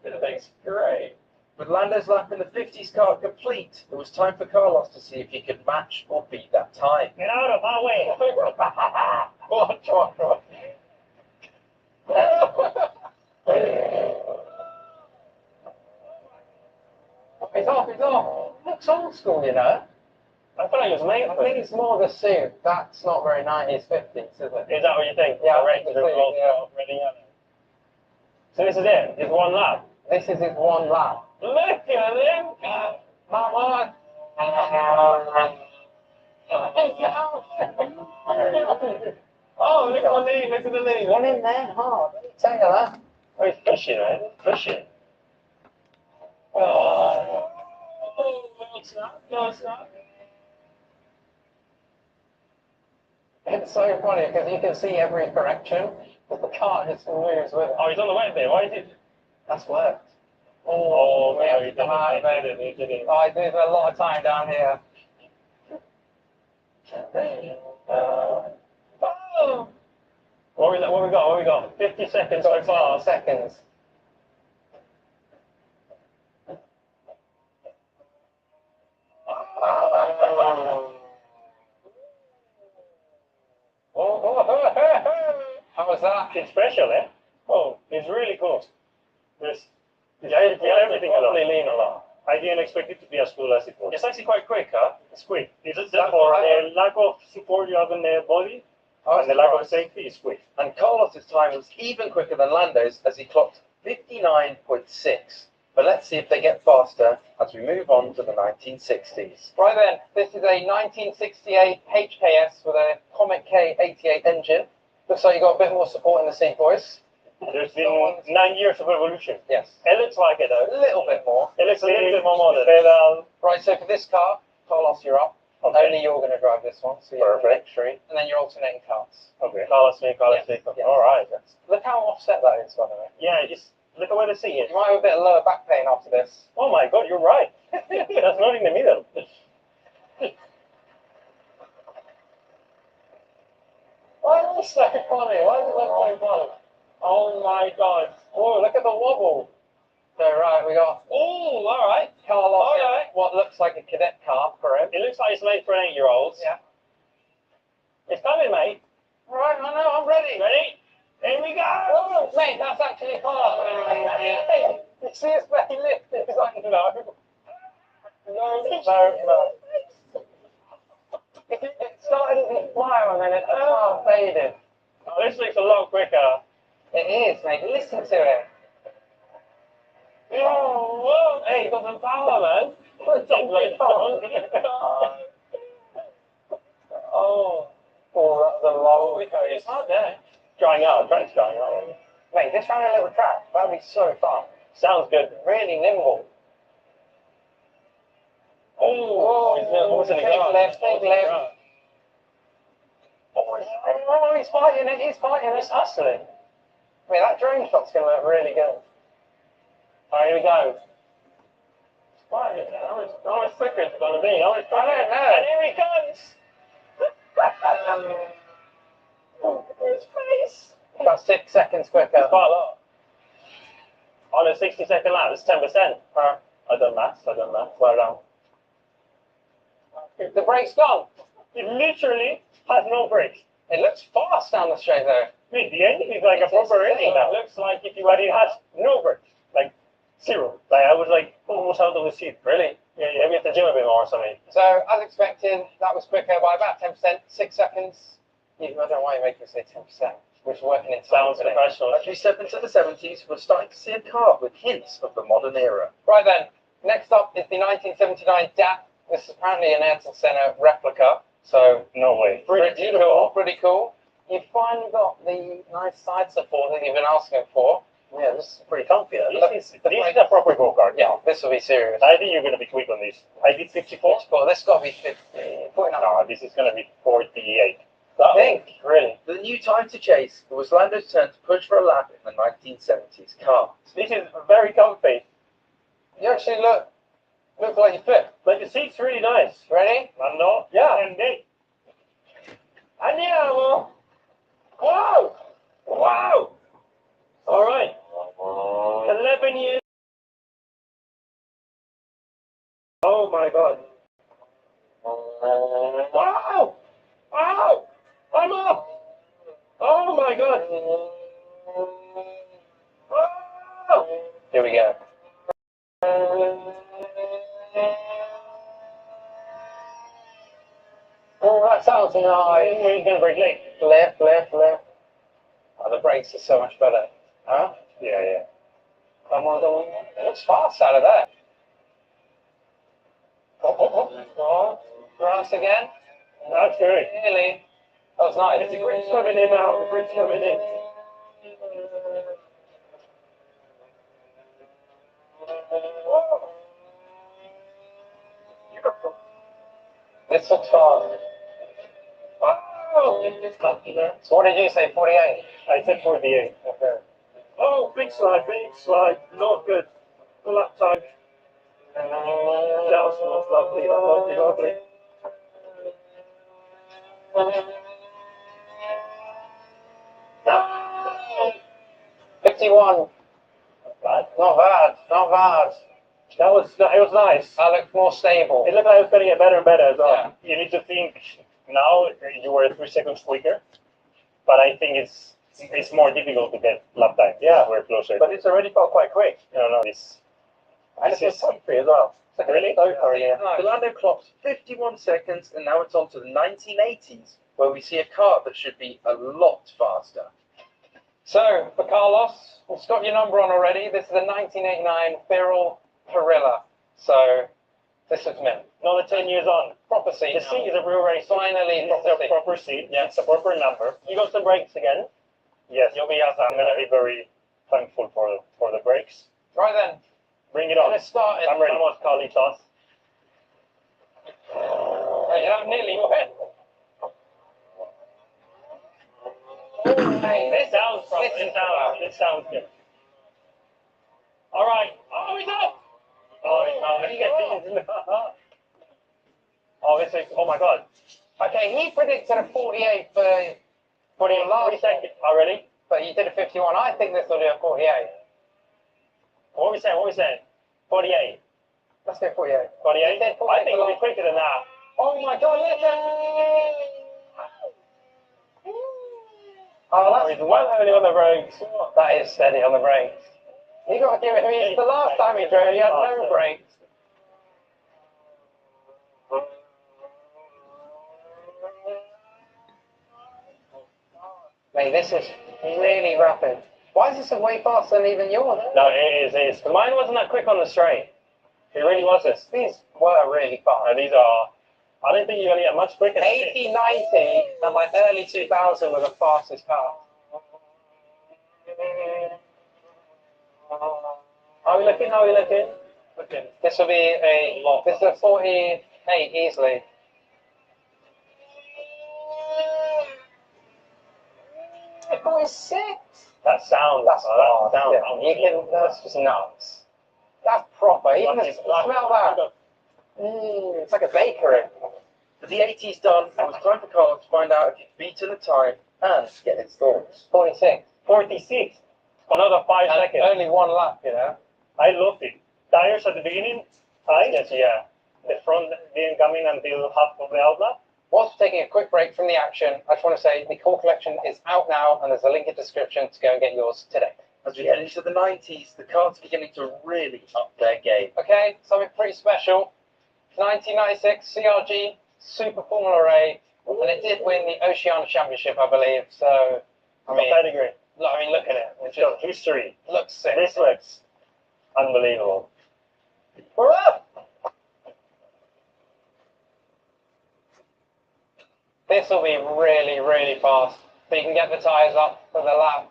It makes great. With Lando's lap in the 50s kart complete, it was time for Carlos to see if he could match or beat that time. Get out of my way. Watch. It's off. Looks old school, you know. I thought I was made I for think it. it's more the suit. That's not very 90s, 50s, is it? Is that what you think? Yeah, I Right, think so it's we'll- yeah. ready up. So this is it. It's one lap. This is his one lap. Look at him. Come on. Oh, look at my lead, look at the lead. One in there hard, let me tell you that. Oh, he's pushing, man. He's pushing. Oh, no, it's not. No, it's not. It's so funny because you can see every correction, but the car just moves with it. Oh, he's on the way there. Why is it? That's worked. Oh, we no, have he to come out of it. He didn't. Oh, I do a lot of time down here. Oh. What we got? What we got? 50 seconds so far. 10 seconds. How was that? It's special, eh? Oh, it's really cool. There's everything a lot. Lean a lot. I didn't expect it to be as cool as it was. It's actually quite quick, huh? It's quick. It's just for the lack of support you have in the body and the lack of safety is quick. And Carlos's time was even quicker than Lando's as he clocked 59.6. But let's see if they get faster as we move on to the 1960s. Right then, this is a 1968 HKS with a Comet K88 engine. Looks like you got a bit more support in the seat, boys. There's been 9 years of evolution. Yes. It looks like it, though. A little bit more. It looks a little bit more modern. Pedal. Right, so for this car, Carlos, you're up. Okay. Only you're going to drive this one, so you're Perfect. victory. And then you're alternating cars. Okay. Carlos me. Yeah. All right. Look how offset that is, by the way. Yeah, just look at where the seat is. You might have a bit of lower back pain after this. Oh my God, you're right. That's not in the middle. Why is this so funny? Why does it look so funny? Oh my God. Oh, look at the wobble. So, right, we got Oh, all right. Carlos All in right. what looks like a cadet car for him. It looks like it's made for 8-year-olds. Yeah. It's coming, mate. All right, I know, I'm ready. Ready? Here we go. Oh, mate, that's actually fast. You see his belly lift? It's like, no. No. It started as a flyer and then it faded. Oh, this looks a lot quicker. It is, mate. Listen to it. Oh, whoa. Hey, you got some power, man. Oh, that's a long It's hard there. Drying out. Track's drying out. Mate, this round a little track. That'd be so fun. Sounds good. Really nimble. Oh, Big left. Oh, he's fighting it. He's hustling. I mean, that drone shot's going to look really good. All right, here we go. How much quicker it's going to be? I don't know. And here he comes. His face. About 6 seconds quicker. Quite a lot. On a 60-second lap, it's 10%. I done maths. Well done. The brake's gone. It literally has no brakes. It looks fast down the straight there. Wait, the engine is like a proper engine now. It looks like but it has no brakes. Like, zero. Like, I was like almost out of the seat. Really? Yeah, we have to gym a bit more or something. So, as expected, that was quicker by about 10%, 6 seconds. I don't know why you're making me say 10%. Which is working in time Sounds today. professional. As we step into the 70s, we're starting to see a car with hints of the modern era. Right then, next up is the 1979 DAP. This is apparently an Ayrton Senna replica. So, No way. pretty cool, pretty cool. You've finally got the nice side support that you've been asking for. Yeah, this is pretty comfy. This is the a proper go-kart. Yeah, this will be serious. I think you're going to be quick on this. I did 54. This got to be 50, 49. No, this is going to be 48. I think. Really? The new time to chase, it was Lando's turn to push for a lap in the 1970s car. This is very comfy. You actually look like you fit. But the seat's really nice. Ready? No? Yeah. Indeed. Andiamo! Wow! Wow! All right. 11 years. Oh my God. Wow! Wow! I'm up! Oh my God! Wow! Here we go. Oh, that sounds nice. We're going to break late. Left. Oh, the brakes are so much better. Huh? Yeah. Come on. It looks fast out of there. Oh. Grass again. That's good. Really? That was nice. The grip's coming in now. The grip's coming in. Beautiful. This looks fast. Wow! So what did you say, 48? I said 48. Okay. Oh, big slide, big slide. Not good. The lap time. That was lovely, lovely, lovely. 51. Not bad, not bad. It was nice. That looked more stable. It looked like it was getting better and better as well. Yeah. You need to think now you were 3 seconds quicker, but I think it's more difficult to get lap time. Yeah, we're closer. But it's already felt quite quick. No, this is country as well. Really? Yeah. The Lando clocked 51 seconds, and now it's on to the 1980s, where we see a car that should be a lot faster. So, for Carlos, we've got your number on already. This is a 1989 Birrell Perilla. So, this is mint. Another 10 years on. Proper seat. The seat is a real race. Finally, It's a proper seat. Yeah, it's a proper number. You got some brakes again? Yes, you'll be. I'm gonna be very thankful for the brakes. Right then, Bring it on. let's start it. I'm ready. Vamos, Carlitos. Hey, that nearly went. This sounds good. All right. Oh, he's up. Oh, he's not. Oh, this is. Oh my God. Okay, he predicted a 48 for the last 3 seconds already. but he did a 51. I think this will do a 48. What are we saying? 48. Let's go 48. 48. He did 48 I think it'll be last- quicker than that. Oh my God, listen! Oh, He's well heavy on the brakes. that is steady on the brakes. You got to give it to me. The last time he drove, he had no brakes. Mate, this is really rapid. Why is this way faster than even yours? No, it is. Mine wasn't that quick on the straight. It really wasn't. These were really fast. And these are. I don't think you're gonna get much quicker. 80, 90, and like early 2000 were the fastest car. How are we looking? Looking. This will be this is a 48 easily. A 46? That sounds. That's that fast. sounds. Yeah. That's just nuts. That's proper. Even smell that. It's like a bakery. With the 80s done, it was time for Carl to find out if he'd beaten the time and get his thoughts. 46. 46. Another 5 And seconds. only one lap, you know. I loved it. Tires at the beginning. Yes, yeah. The front didn't come in until half of the outlap. Whilst we're taking a quick break from the action, I just want to say the core collection is out now, and there's a link in the description to go and get yours today. As we head into the 90s, the cars are beginning to really up their game. Okay, something pretty special. 1996 CRG Super Formula A, and it did win the Oceania Championship, I believe. So, I mean, Pedigree. look at it. It It's got just history. looks sick. This looks unbelievable. We're up! This will be really, really fast. So you can get the tyres up for the lap.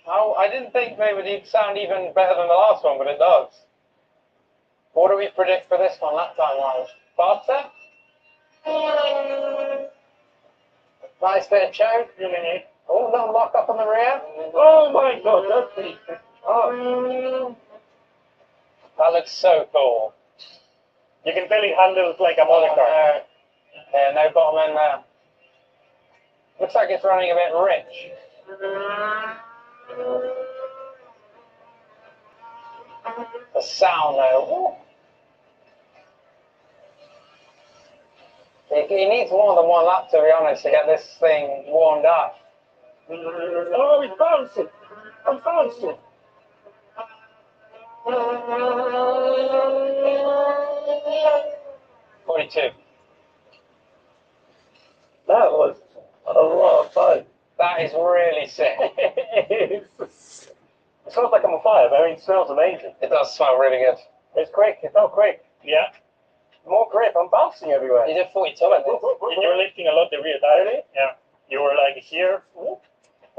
Oh, I didn't think they would sound even better than the last one, but it does. What do we predict for this one lap time wise? Faster? Nice bit of choke. Oh, little lock up on the rear. Oh my God, that's me. Oh. That looks so cool. You can tell it handles like a motor car. Yeah, no bottom end there. Looks like it's running a bit rich. The sound though. He needs more than one lap, to be honest, to get this thing warmed up. Oh, it's bouncing. I'm bouncing. 42. That was a lot of fun. That is really sick. It smells like I'm on fire, but it smells amazing. It does smell really good. It's quick. It's not quick. Yeah. More grip. I'm bouncing. bouncing everywhere. You did 42 on this. You were lifting a lot the rear tire. Yeah. You were like here.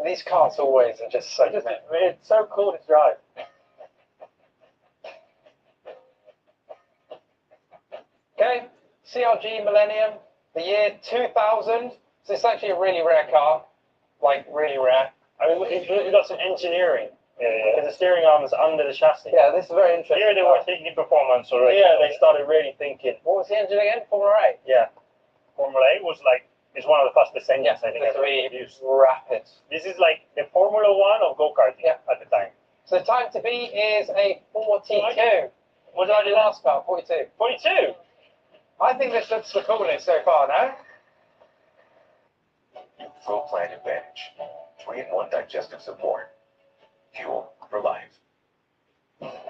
These cars always are just so good. It's so cool to drive. Okay, CRG Millennium, the year 2000. So it's actually a really rare car, like really rare. I mean, it got some engineering. Because the steering arm is under the chassis. Yeah, this is very interesting. Here they were thinking performance already. Yeah, they started really thinking. What was the engine again? Formula 8? Yeah. Formula 8 was like, it's one of the fastest engines I think the ever three produced. rapid. This is like the Formula 1 of go-karting at the time. So the time to beat is a 42. What did I do last car? 42. 42? I think this looks the coolest so far, no? Full Plan Advantage. 3-in-1 digestive support. Fuel for life.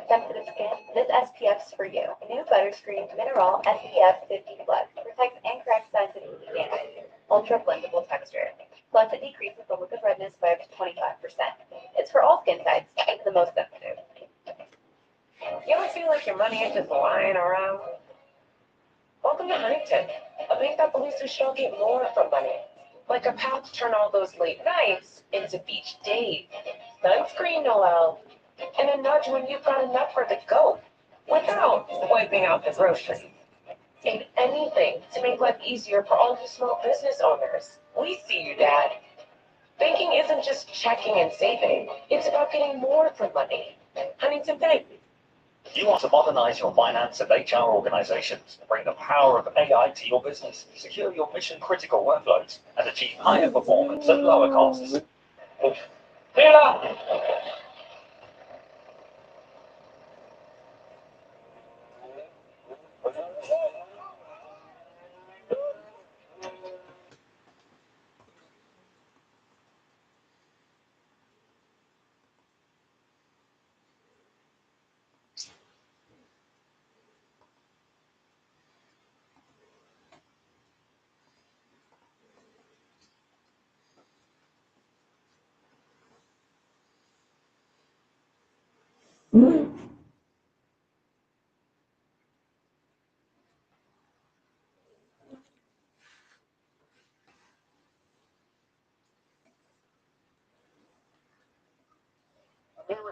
Sensitive skin, this SPF's for you. New Butterscreen Mineral SPF 50 Plus protects and corrects sensitivity damage. Ultra blendable texture. Plus, it decreases the look of redness by up to 25%. It's for all skin types, even the most sensitive. You ever feel like your money is just lying around? Welcome to Huntington, a bank that believes we should all get more from money. Like a path to turn all those late nights into beach days, sunscreen Noel, and a nudge when you've got enough for the go, without wiping out the groceries. And anything to make life easier for all you small business owners. We see you, Dad. Banking isn't just checking and saving. It's about getting more for money. Huntington Bank. You want to modernize your finance and HR organizations, bring the power of AI to your business, secure your mission-critical workloads, and achieve higher performance at lower costs. Taylor!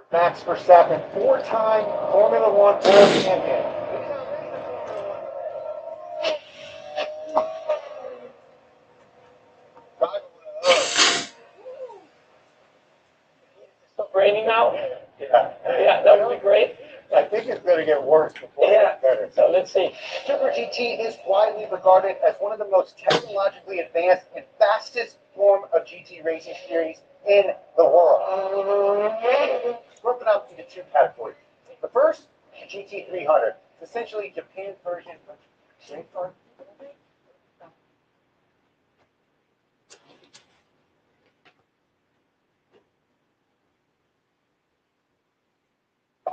Max Verstappen, 4-time Formula One world champion. It's raining now? Yeah, that would be great. I think it's going to get worse before it gets better. So let's see. Super GT is widely regarded as one of the most technologically advanced and fastest form of GT racing series in the world. It's broken up into two categories. The first, the GT300, it's essentially Japan's version of race car.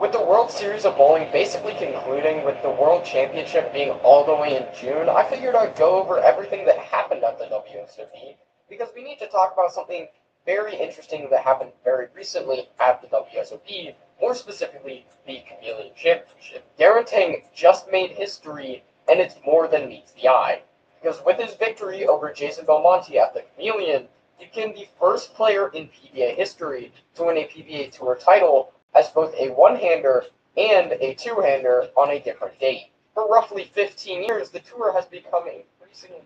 With the World Series of Bowling basically concluding with the World Championship being all the way in June, I figured I'd go over everything that happened at the WSOP because we need to talk about something very interesting that happened very recently at the WSOP, more specifically the Chameleon Championship. Garantang just made history, and it's more than meets the eye. Because with his victory over Jason Belmonte at the Chameleon, he became the first player in PBA history to win a PBA Tour title as both a one-hander and a two-hander on a different date. For roughly 15 years, the tour has become increasingly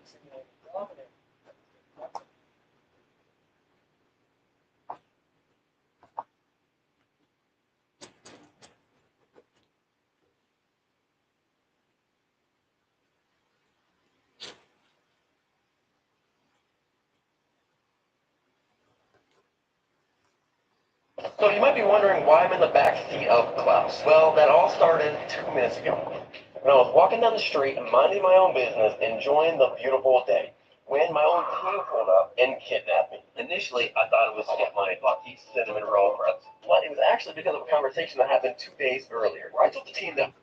dominant. So you might be wondering why I'm in the back seat of Klaus. Well, that all started 2 minutes ago. When I was walking down the street, minding my own business, enjoying the beautiful day, when my own team pulled up and kidnapped me. Initially, I thought it was to get my lucky cinnamon roll pretzels, but it was actually because of a conversation that happened 2 days earlier, where I told the team that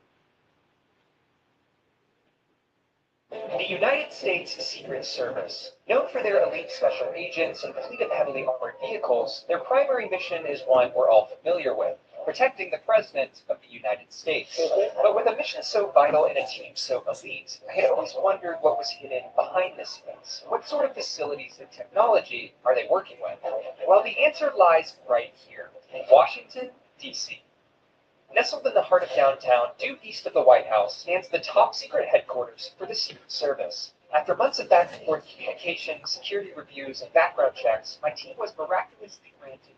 The United States Secret Service, known for their elite special agents and fleet of heavily armored vehicles, their primary mission is one we're all familiar with: protecting the President of the United States. But with a mission so vital and a team so elite, I had always wondered what was hidden behind the scenes. What sort of facilities and technology are they working with? Well, the answer lies right here, in Washington, D.C. Nestled in the heart of downtown, due east of the White House, stands the top-secret headquarters for the Secret Service. After months of back-and-forth communication, security reviews, and background checks, my team was miraculously granted.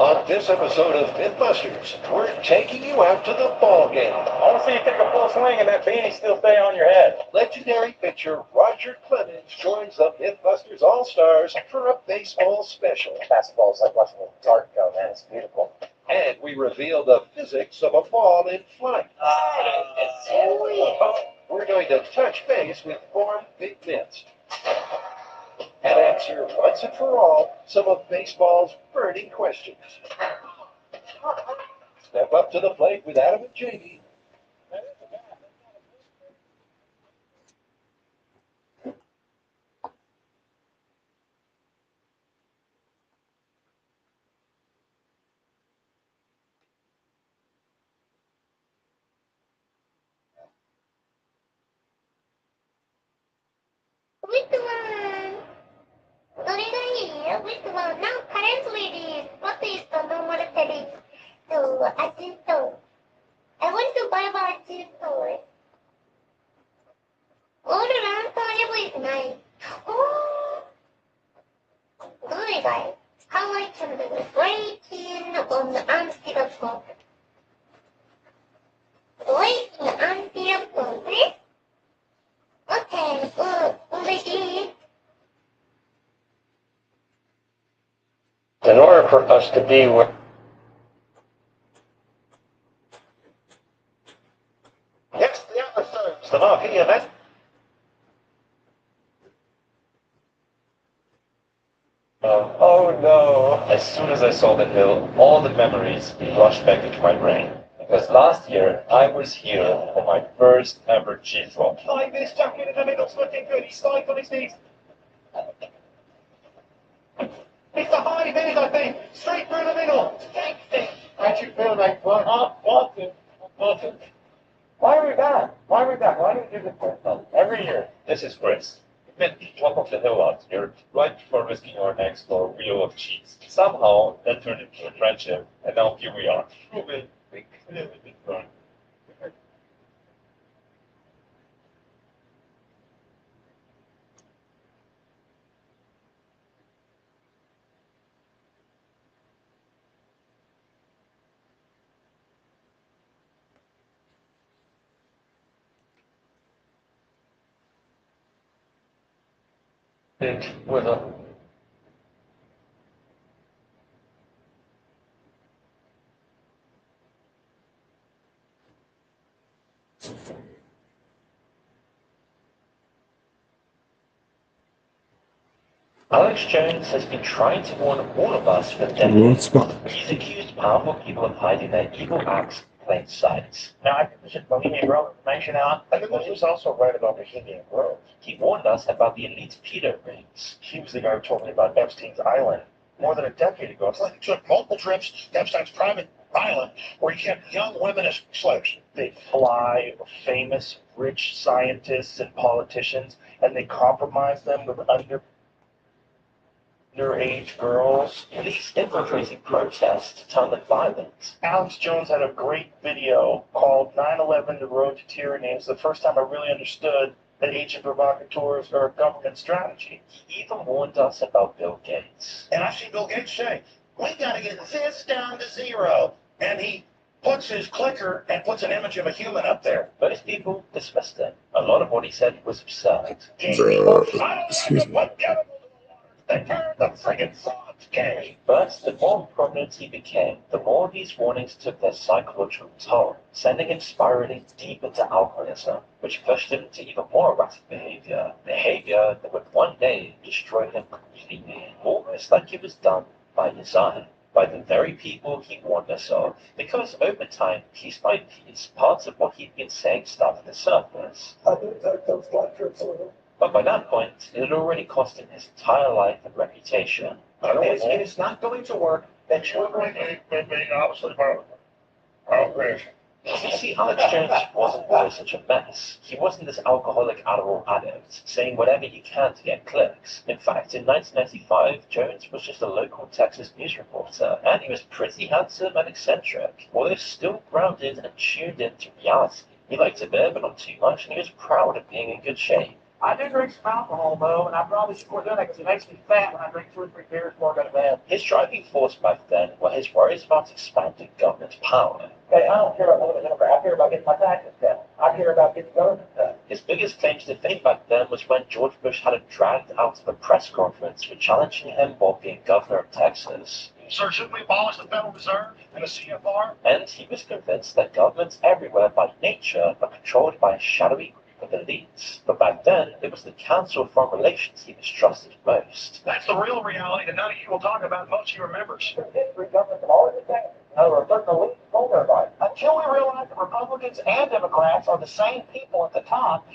On this episode of Mythbusters, we're taking you out to the ball game. I want to see you take a full swing and that beanie still stay on your head. Legendary pitcher Roger Clemens joins the Mythbusters All-Stars for a baseball special. Basketball is like watching a dart go, man. It's beautiful. And we reveal the physics of a ball in flight. We're going to touch base with former big myths and answer once and for all some of baseball's burning questions. Step up to the plate with Adam and Jamie. Now currently what is the normal setting to assist? I want to buy about assist. All around level is 9. Oh, good guys. How I can do it? Breaking on the anti-lock. Breaking anti-lock. Okay, already. In order for us to be where... Yes, the episodes, the marquee event. Oh no! As soon as I saw the hill, all the memories rushed back into my brain. Because last year, I was here for my first ever cheese roll. Like this jacket in the middle's looking good. He's spiked on his knees. It's a high mid, I think. Straight through the middle. How'd you feel, mate? Bottom. Why are we back? Why do we do this for ourselves every year? This is Chris. We met at the top of the hill last year, right before risking our necks for a wheel of cheese. Somehow, that turned into a friendship, and now here we are. We clearly been burned. With a Alex Jones has been trying to warn all of us for decades. He's accused powerful people of hiding their evil acts in plain sight. Now, I think we should Bohemian Grove information out. I think he was also right about Bohemian Grove. He warned us about the elite pedo rings. He was the guy who told me about Epstein's Island more than a decade ago. It's like he took multiple trips to Epstein's private island where he kept young women as slaves. They fly famous, rich scientists and politicians, and they compromise them with underage girls. These infiltrating protests turned violent. Alex Jones had a great video called 9/11: The Road to Tyranny. It's the first time I really understood that agent provocateurs are a government strategy. He even warned us about Bill Gates. And I've seen Bill Gates say, we got to get this down to 0. And he puts his clicker and puts an image of a human up there. Most people dismissed him. A lot of what he said was absurd. Excuse me. They turned the friggin' frogs gay. But the more prominent he became, the more these warnings took their psychological toll, sending him spiraling deep into alcoholism, which pushed him to even more erratic behavior that would one day destroy him completely, almost like it was done by design. by the very people he warned us of, because over time, piece by piece, parts of what he'd been saying started to surface. I didn't take those flight trips with him. But by that point, it had already cost him his entire life and reputation. It is not going to work. That you're going to Obviously, my patient. You see, Alex Jones wasn't always such a mess. He wasn't this alcoholic Adderall addict, saying whatever he can to get clicks. In fact, in 1995, Jones was just a local Texas news reporter, and he was pretty handsome and eccentric, although still grounded and tuned into reality. He liked a bit, but not too much, and he was proud of being in good shape. I do drink some alcohol, though, and I probably should quit doing that because it makes me fat when I drink 2 or 3 beers before I go to bed. His driving force back then were his worries about expanding government power. Hey, I don't care about living in Democrat. I care about getting my taxes down. I care about getting government done. His biggest claim to fame back then was when George Bush had him dragged out of a press conference for challenging him while being governor of Texas. Sir, shouldn't we abolish the Federal Reserve and the CFR? And he was convinced that governments everywhere by nature are controlled by a shadowy group of elites. But back then, it was the Council of Foreign Relations he mistrusted most. That's the real reality that none of you will talk about, most of your members. History governments have always been saying. A certain elite told everybody. Until we realize that Republicans and Democrats are the same people at the top,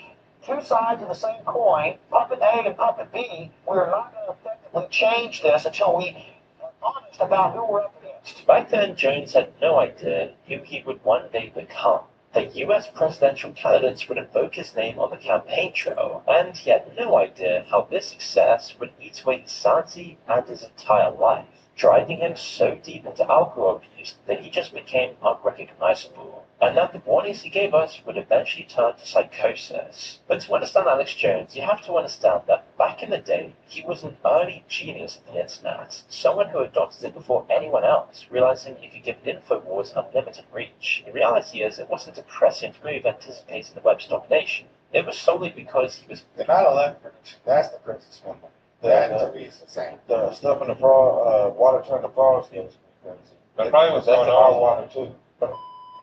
2 sides of the same coin, puppet A and puppet B, we're not going to effectively change this until we are honest about who we're up against. Back then, Jones had no idea who he would one day become. The US presidential candidates would invoke his name on the campaign trail, and he had no idea how this success would eat away his sanity and his entire life, driving him so deep into alcohol abuse that he just became unrecognizable, and that the warnings he gave us would eventually turn to psychosis. But to understand Alex Jones, you have to understand that back in the day, he was an early genius of the internet, someone who adopted it before anyone else, realizing he could give InfoWars unlimited reach. The reality is, it wasn't a prescient move anticipating the web's domination. It was solely because he was... The 9/11, that's the Princess one. That to me is insane. The stuff in the frog, water turned to frogs is crazy. That probably was going on. Water too.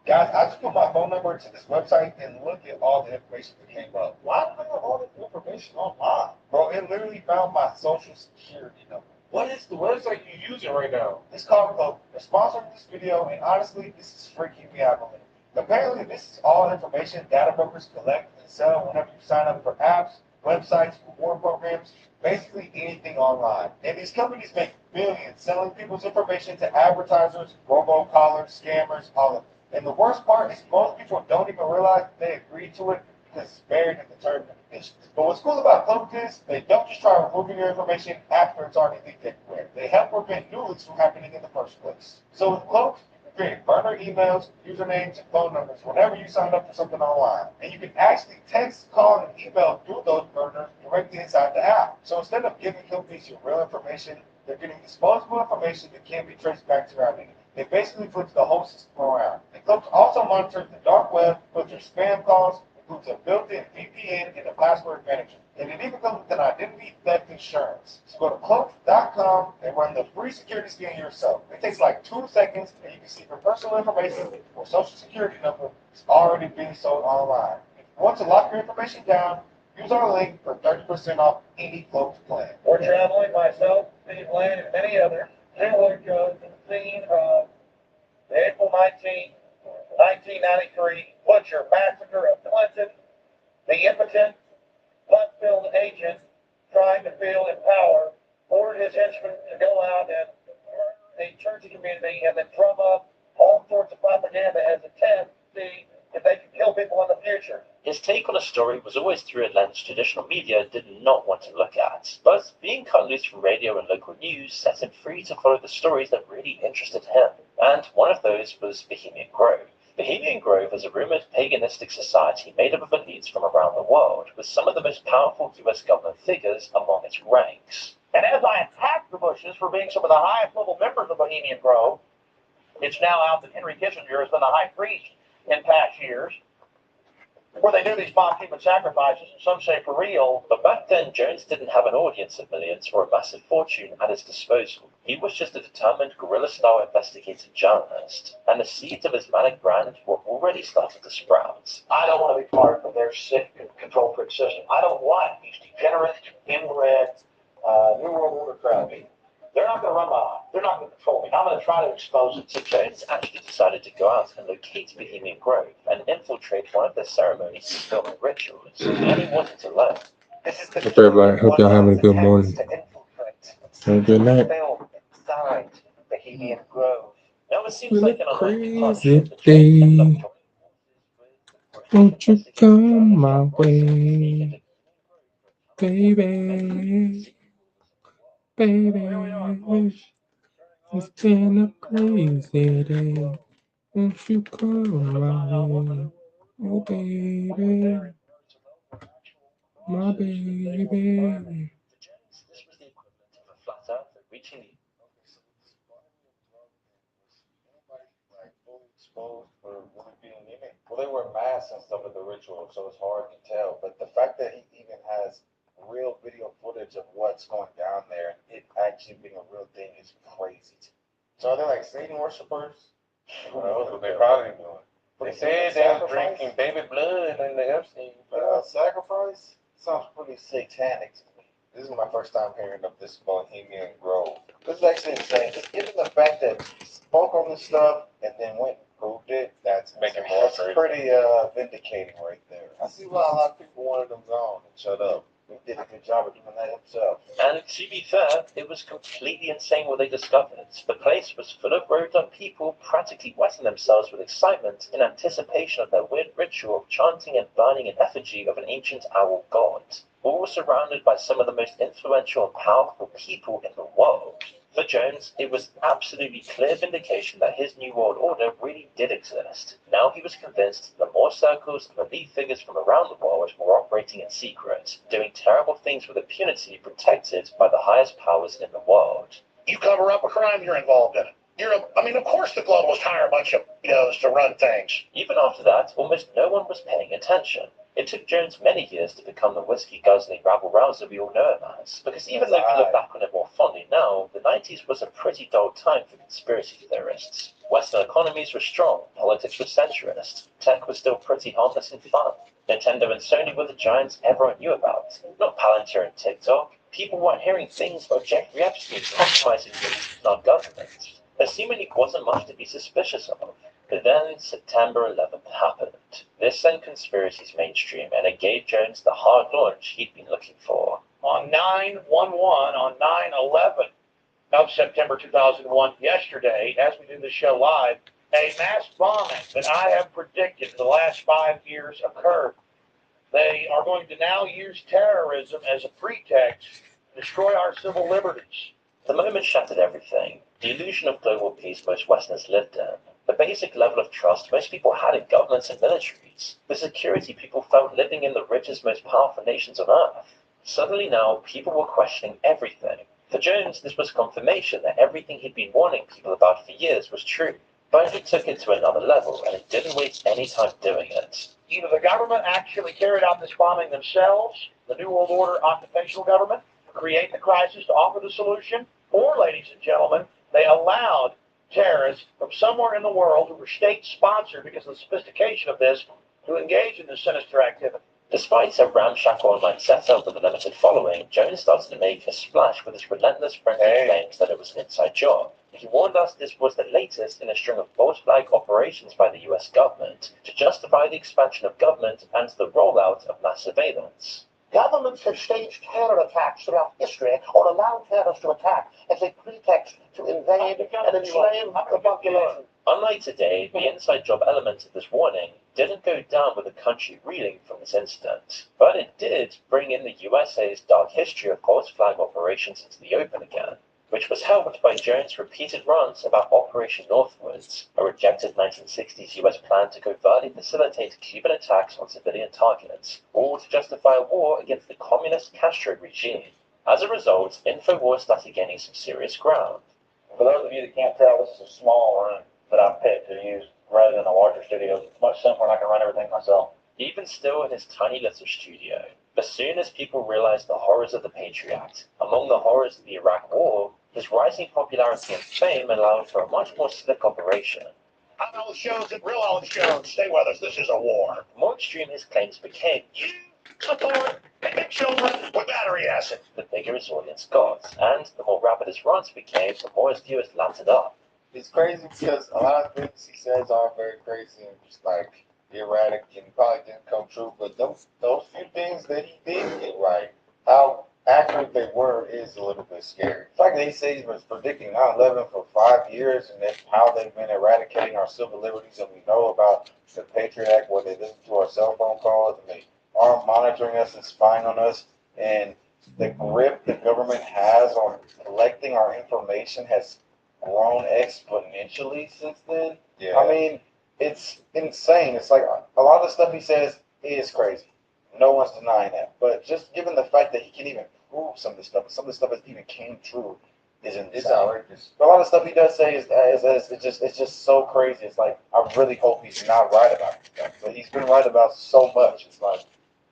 Guys, I just put my phone number into this website and look at all the information that came up. Why do I have all this information online? Bro, it literally found my social security number. What is the website you're using right now? It's called Cloak. The sponsor of this video, and honestly, this is freaking me out a little. Apparently, this is all information data brokers collect and sell whenever you sign up for apps, websites, reward programs, basically anything online. And these companies make billions selling people's information to advertisers, robocallers, scammers, all of it. And the worst part is most people don't even realize that they agreed to it because it's buried in the terms and conditions. But what's cool about Cloak is they don't just try removing your information after it's already leaked everywhere. They help prevent new leaks from happening in the first place. So with Cloak, you can create burner emails, usernames, and phone numbers whenever you sign up for something online. And you can actually text, call, and email through those burners directly inside the app. So instead of giving companies your real information, they're getting disposable information that can't be traced back to your identity. It basically flips the whole system around. And Cloak also monitors the dark web, filters spam calls, includes a built-in VPN and a password manager. And it even comes with an identity theft insurance. So go to cloak.com and run the free security scan yourself. It takes like 2 seconds, and you can see if your personal information or social security number is already being sold online. If you want to lock your information down, use our link for 30% off any Cloak plan. We're traveling myself, Steve Lane, and many others. Taylor goes to the scene of the April 19th, 1993 butcher massacre of Clinton, the impotent, blood-filled agent trying to feel in power, ordered his henchmen to go out and murder a church community and then drum up all sorts of propaganda as a test to see if they could kill people in the future. His take on a story was always through a lens traditional media did not want to look at, but being cut loose from radio and local news set him free to follow the stories that really interested him, and one of those was Bohemian Grove. Bohemian Grove is a rumored paganistic society made up of elites from around the world, with some of the most powerful US government figures among its ranks. And as I attacked the Bushes for being some of the highest level members of Bohemian Grove, it's now out that Henry Kissinger has been the high priest in past years, where they do these mock human sacrifices, and some say for real. But back then, Jones didn't have an audience of millions or a massive fortune at his disposal. He was just a determined guerrilla-style investigative journalist, and the seeds of his manic brand were already starting to sprout. I don't want to be part of their sick control freak system. I don't want these degenerate, inbred, New World Order crowd. They're not going to run my eye. They're not going to control me. I'm going to try to expose it. So Jones actually decided to go out and locate Bohemian Grove and infiltrate one of their ceremonies to film the rituals, and he wanted to learn. This is the Hope everybody, hope y'all having a good morning. to infiltrate Have a good night. film inside Bohemian Grove. Now it seems Well, like a an unlikely crazy partnership, but Jones ended up day. joining Won't you come my way, baby, baby? It's been a crazy day. Won't you come my way, oh baby, my baby? This was the equivalent of a flat earther reaching the Fully exposed for really being in it. Well, they wear masks and stuff at the ritual, so it's hard to tell. But the fact that he even has real video footage of what's going down there, it actually being a real thing is crazy. So are they like Satan worshippers? Who knows what they're probably doing? They said they were drinking baby blood in the Epstein. Sacrifice? Sounds pretty satanic to me. This is my first time hearing of this Bohemian Grove. This is actually insane. Just given the fact that he spoke on this stuff and then went and proved it, that's making more crazy. Pretty vindicating right there. I see why a lot of people wanted him gone and shut up. He did a good job of doing that himself. And to be fair, it was completely insane what they discovered. The place was full of roped up people practically wetting themselves with excitement in anticipation of their weird ritual of chanting and burning an effigy of an ancient owl god. All were surrounded by some of the most influential and powerful people in the world. For Jones, it was absolutely clear vindication that his New World Order really did exist. Now he was convinced that more circles of elite figures from around the world were operating in secret, doing terrible things with impunity protected by the highest powers in the world. You cover up a crime, you're involved in it. Of course the globalists hire a bunch of weirdos to run things. Even after that, almost no one was paying attention. It took Jones many years to become the whiskey-guzzling rabble-rouser we all know him as, because even though we look back on it more fondly now, the 90s was a pretty dull time for conspiracy theorists. Western economies were strong, politics was centrist, tech was still pretty harmless and fun. Nintendo and Sony were the giants everyone knew about, not Palantir and TikTok. People weren't hearing things about Jeffrey Epstein compromising our government. There seemingly wasn't much to be suspicious of. But then September 11th happened. This sent conspiracies mainstream, and it gave Jones the hard launch he'd been looking for. On 9/11, on 9/11 of September 2001, yesterday, as we do the show live, a mass bombing that I have predicted for the last 5 years occurred. They are going to now use terrorism as a pretext to destroy our civil liberties. The moment shattered everything. The illusion of global peace most Westerners lived in. The basic level of trust most people had in governments and militaries. The security people felt living in the richest, most powerful nations on earth. Suddenly now, people were questioning everything. For Jones, this was confirmation that everything he'd been warning people about for years was true. But he took it to another level, and he didn't waste any time doing it. Either the government actually carried out this bombing themselves, the New World Order occupational government, to create the crisis to offer the solution, or, ladies and gentlemen, they allowed terrorists from somewhere in the world who were state-sponsored because of the sophistication of this to engage in this sinister activity. Despite a ramshackle online setup with a limited following, Jones started to make a splash with his relentless frenzied claims that it was an inside job. He warned us this was the latest in a string of false flag operations by the US government to justify the expansion of government and the rollout of mass surveillance. Governments have staged terror attacks throughout history or allowed terrorists to attack as a pretext to invade and enslave the population. Unlike today, the inside job element of this warning didn't go down with the country reeling from this incident, but it did bring in the USA's dark history of false flag operations into the open again, which was helped by Jones' repeated rants about Operation Northwoods, a rejected 1960s US plan to covertly facilitate Cuban attacks on civilian targets, all to justify a war against the communist Castro regime. As a result, InfoWars started gaining some serious ground. For those of you that can't tell, this is a small room that I picked to use rather than a larger studio. It's much simpler and I can run everything myself. Even still in his tiny little studio, as soon as people realized the horrors of the Patriot Act, among the horrors of the Iraq War, his rising popularity and fame allowed for a much more slick operation. I'm Alex Jones and real Alex Jones. Stay with us. This is a war. The more extreme his claims became, You support picking children with batteries. battery acid. The bigger his audience got, and the more rapid his rants became, the more his viewers lapped up. It's crazy because a lot of things he says are very crazy and just like erratic and probably didn't come true. But those few things that he did get right, how accurate they were is a little bit scary. The fact that he said he was predicting 9/11 for 5 years and that's how they've been eradicating our civil liberties, and we know about the Patriot Act where they listen to our cell phone calls and they are monitoring us and spying on us, and the grip the government has on collecting our information has grown exponentially since then. Yeah. I mean, it's insane. It's like a lot of the stuff he says is crazy. No one's denying that. But just given the fact that he can even prove some of the stuff that even came true is insane. It's outrageous. But a lot of stuff he does say is it's just so crazy. It's like I really hope he's not right about it. But he's been right about so much. It's like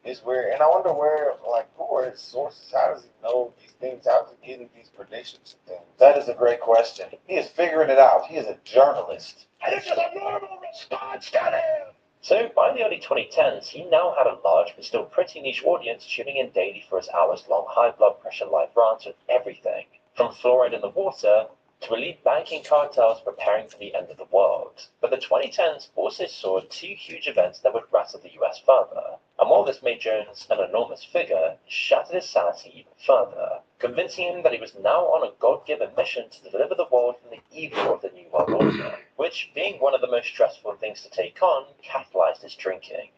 it's weird. And I wonder where, like, who are his sources? How does he know these things? How is he getting these predictions and things? That is a great question. He is figuring it out. He is a journalist. And this is a normal response to him. So by the early 2010s, he now had a large but still pretty niche audience tuning in daily for his hours-long high blood pressure live rants on everything, from fluoride in the water to elite banking cartels preparing for the end of the world. But the 2010s also saw two huge events that would rattle the US further. And while this made Jones an enormous figure, it shattered his sanity even further, convincing him that he was now on a God-given mission to deliver the world from the evil of the New World Order, which, being one of the most stressful things to take on, catalyzed his drinking.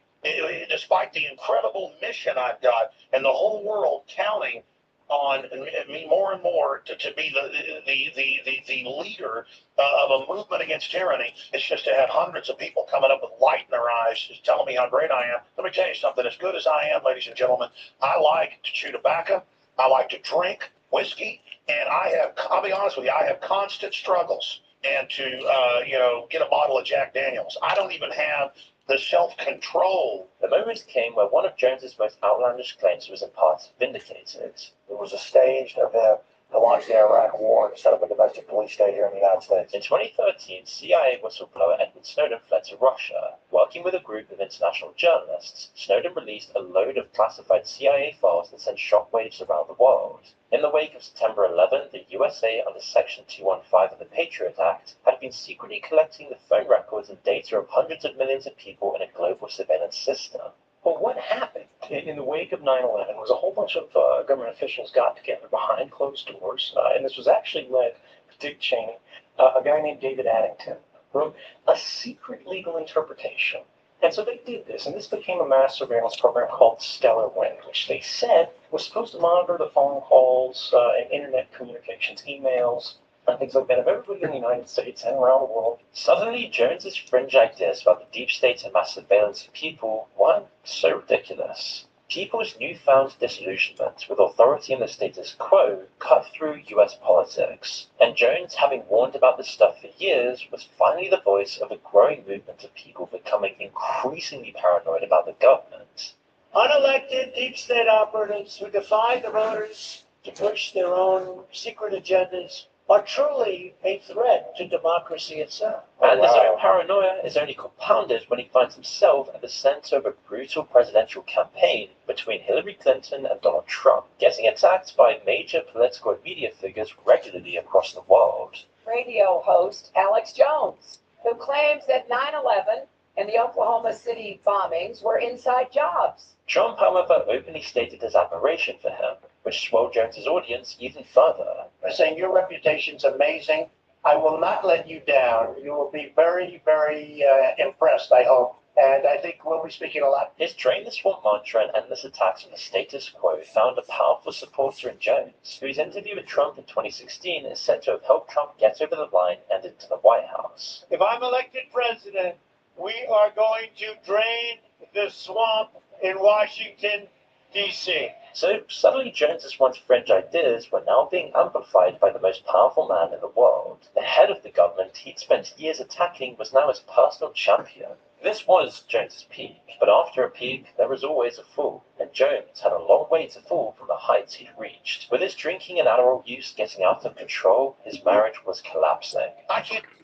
Despite the incredible mission I've got and the whole world counting on me more and more to be the leader of a movement against tyranny. It's just to have hundreds of people coming up with light in their eyes, just telling me how great I am. Let me tell you something. As good as I am, ladies and gentlemen, I like to chew tobacco. I like to drink whiskey, and I'll be honest with you, I have constant struggles and to get a bottle of Jack Daniels. I don't even have the self-control. The moment came where one of Jones's most outlandish claims was in part vindicated. It was a staged event to launch the Iraq War and set up a domestic police state here in the United States. In 2013, CIA whistleblower Edward Snowden fled to Russia. Working with a group of international journalists, Snowden released a load of classified CIA files that sent shockwaves around the world. In the wake of September 11, the USA, under Section 215 of the Patriot Act, had been secretly collecting the phone records and data of hundreds of millions of people in a global surveillance system. But what happened in the wake of 9/11 was a whole bunch of government officials got together behind closed doors, and this was actually led by Dick Cheney. A guy named David Addington wrote a secret legal interpretation. And so they did this, and this became a mass surveillance program called Stellar Wind, which they said was supposed to monitor the phone calls and internet communications, emails, and things like that of everybody in the United States and around the world. Suddenly, Jones's fringe ideas about the deep state and mass surveillance of people weren't so ridiculous. People's newfound disillusionment with authority in the status quo cut through US politics, and Jones, having warned about this stuff for years, was finally the voice of a growing movement of people becoming increasingly paranoid about the government. Unelected deep state operatives who defy the voters to push their own secret agendas are truly a threat to democracy itself. And his own paranoia is only compounded when he finds himself at the center of a brutal presidential campaign between Hillary Clinton and Donald Trump, getting attacked by major political and media figures regularly across the world. Radio host Alex Jones, who claims that 9/11 and the Oklahoma City bombings were inside jobs. Trump, however, openly stated his admiration for him, which swelled Jones's audience even further. By saying your reputation's amazing, I will not let you down. You will be very, very impressed, I hope. And I think we'll be speaking a lot. His drain the swamp mantra and endless attacks on the status quo found a powerful supporter in Jones, whose interview with Trump in 2016 is said to have helped Trump get over the line and into the White House. If I'm elected president, we are going to drain the swamp in Washington, D.C. So suddenly Jones's once fringe ideas were now being amplified by the most powerful man in the world. The head of the government he'd spent years attacking was now his personal champion. This was Jones's peak, but after a peak, there is always a fall, and Jones had a long way to fall from the heights he'd reached. With his drinking and Adderall use getting out of control, his marriage was collapsing.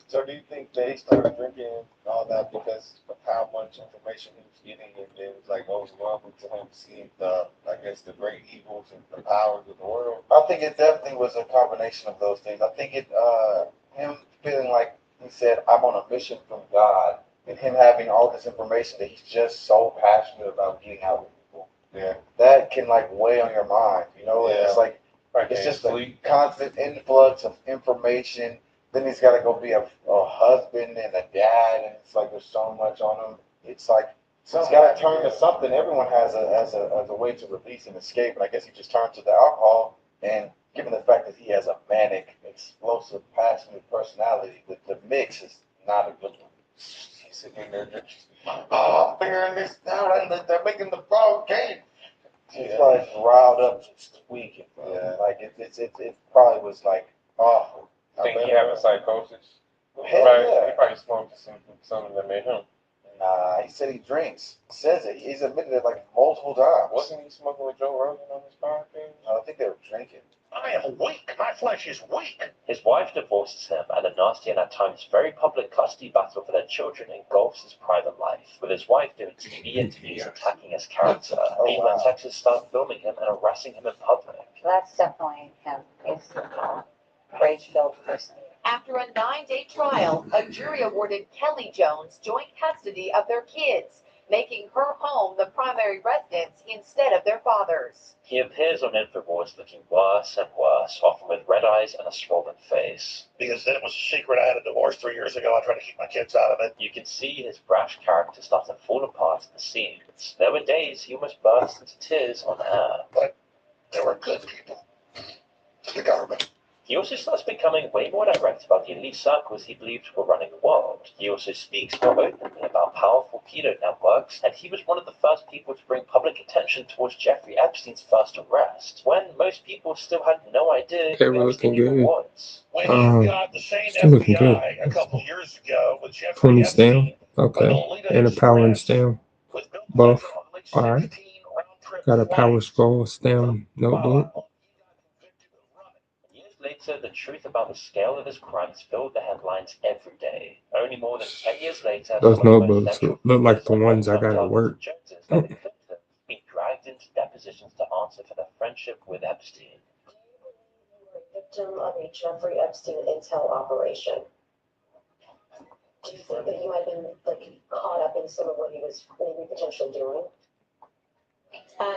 So do you think they started drinking all that because how much information he was getting, and it was like overwhelming to him seeing the, I guess, the great evils and the powers of the world. I think it definitely was a combination of those things. I think him feeling like he said, I'm on a mission from God, and him having all this information that he's just so passionate about getting out with people. Yeah. That can like weigh on your mind, you know? Yeah. It's like, it's just a constant influx of information. Then he's got to go be a husband and a dad, and it's like there's so much on him. It's like he's got to turn to something. Everyone has a way to release and escape, and I guess he just turned to the alcohol. And given the fact that he has a manic, explosive, passionate personality, the mix is not a good one. He's sitting there just, I'm figuring this out, and they're making the wrong game. He's like riled up, just tweaking. Yeah. Like it probably was like awful. Think he having psychosis? Hell yeah. He probably smoked something that made him. Nah, he said he drinks. Says it. He's admitted it like multiple times. Wasn't he smoking with Joe Rogan on his podcast? No, I think they were drinking. I am weak. My flesh is weak. His wife divorces him, and a nasty and at times very public custody battle for their children engulfs his private life, with his wife doing TV interviews attacking his character. People in Texas start filming him and harassing him in public. That's definitely him. He's a rage-filled person. After a 9-day trial, a jury awarded Kelly Jones joint custody of their kids, making her home the primary residence instead of their father's. He appears on InfoWars looking worse and worse, often with red eyes and a swollen face. Because then it was a secret. I had a divorce 3 years ago. I tried to keep my kids out of it. You can see his brash character start to fall apart at the seams. There were days he almost burst into tears on air. But they were good people. To the government. He also starts becoming way more direct about the elite circles he believed were running the world. He also speaks more openly about powerful pedo networks, and he was one of the first people to bring public attention towards Jeffrey Epstein's first arrest, when most people still had no idea who Epstein even was. When you got the same FBI a couple years ago with Jeffrey Epstein, okay, and a power and stem, both. All right, got a power scroll stem notebook. Later, the truth about the scale of his crimes filled the headlines every day. Only more than 10 years later, Those notebooks look like the ones I got at work. Being dragged into depositions to answer for their friendship with Epstein. Victim of a Jeffrey Epstein intel operation. Do you think that he might have been caught up in some of what he was maybe potentially doing?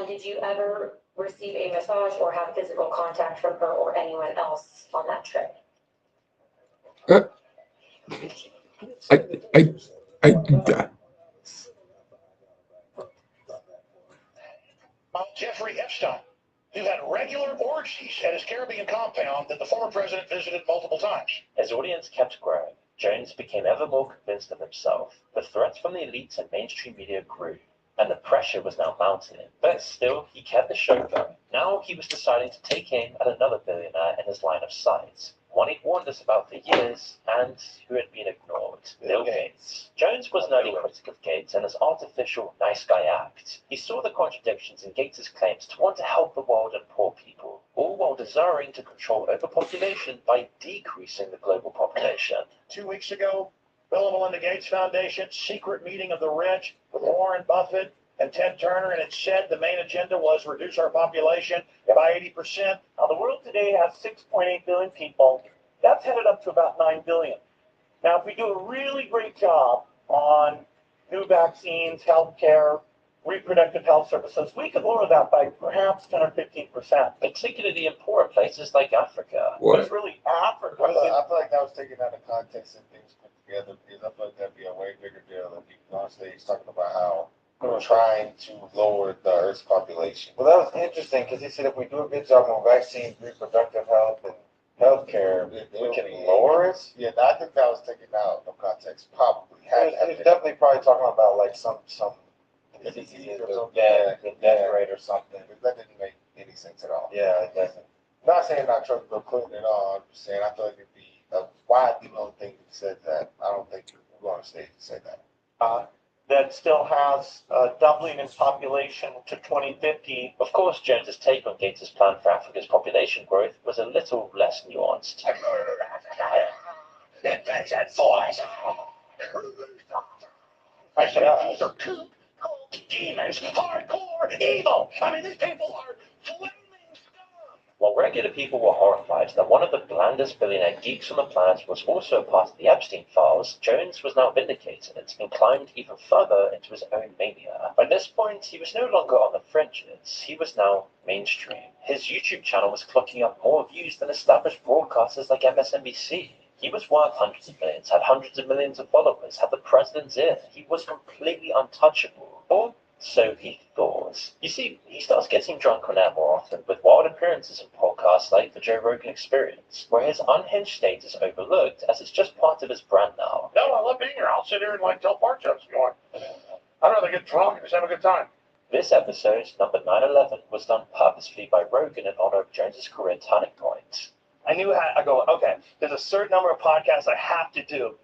Did you ever receive a massage or have physical contact from her or anyone else on that trip? Jeffrey Epstein, who had regular orgies at his Caribbean compound that the former president visited multiple times. His audience kept growing. Jones became ever more convinced of himself. The threats from the elites and mainstream media grew, and the pressure was now mounting. But still, he kept the show going. Now he was deciding to take aim at another billionaire in his line of sight, one he'd warned us about for years, and who had been ignored, Bill Gates. Jones was an early critic of Gates and his artificial nice guy act. He saw the contradictions in Gates' claims to want to help the world and poor people, all while desiring to control overpopulation by decreasing the global population. 2 weeks ago, Bill and Melinda Gates Foundation secret meeting of the rich with Warren Buffett and Ted Turner, and it said the main agenda was reduce our population by 80%. Now, the world today has 6.8 billion people. That's headed up to about 9 billion. Now, if we do a really great job on new vaccines, healthcare, reproductive health services, we could lower that by perhaps 10 or 15%. Particularly in poorer places like Africa. But it's really Africa. I feel like that was taken out of context and things put together, because I feel like that'd be a way bigger deal than people on stage talking about how we're trying to lower the Earth's population. Well, that was interesting, because he said if we do a good job on vaccines, reproductive health, and healthcare, we can lower it. Yeah, I think that was taken out of context. Probably. He's definitely probably talking about like some disease or something, death rate or something. That didn't make any sense at all. Yeah, it doesn't. I'm not saying I trust Bill Clinton at all. I'm just saying I feel like it'd be a widely known thing if he said that. I don't think we're going on stage to say that. That still has doubling in population to 2050. Of course, Jones's take on Gates' plan for Africa's population growth was a little less nuanced. I said, these are two cold demons, hardcore evil. I mean, these people are flaming scum. While regular people were horrified that one of the blandest billionaire geeks on the planet was also a part of the Epstein files, Jones was now vindicated and climbed even further into his own mania. By this point, he was no longer on the fringes, he was now mainstream. His YouTube channel was clocking up more views than established broadcasters like MSNBC. He was worth hundreds of millions, had hundreds of millions of followers, had the president's ear. He was completely untouchable. Or so he thought. You see, he starts getting drunk on air more often, with wild appearances in podcasts like The Joe Rogan Experience, where his unhinged state is overlooked as it's just part of his brand now. No, I love being here. I'll sit here and tell fart jokes if you want. I'd rather get drunk and just have a good time. This episode, number 911, was done purposefully by Rogan in honor of Jones's career turning point. I knew I go, okay, there's a certain number of podcasts I have to do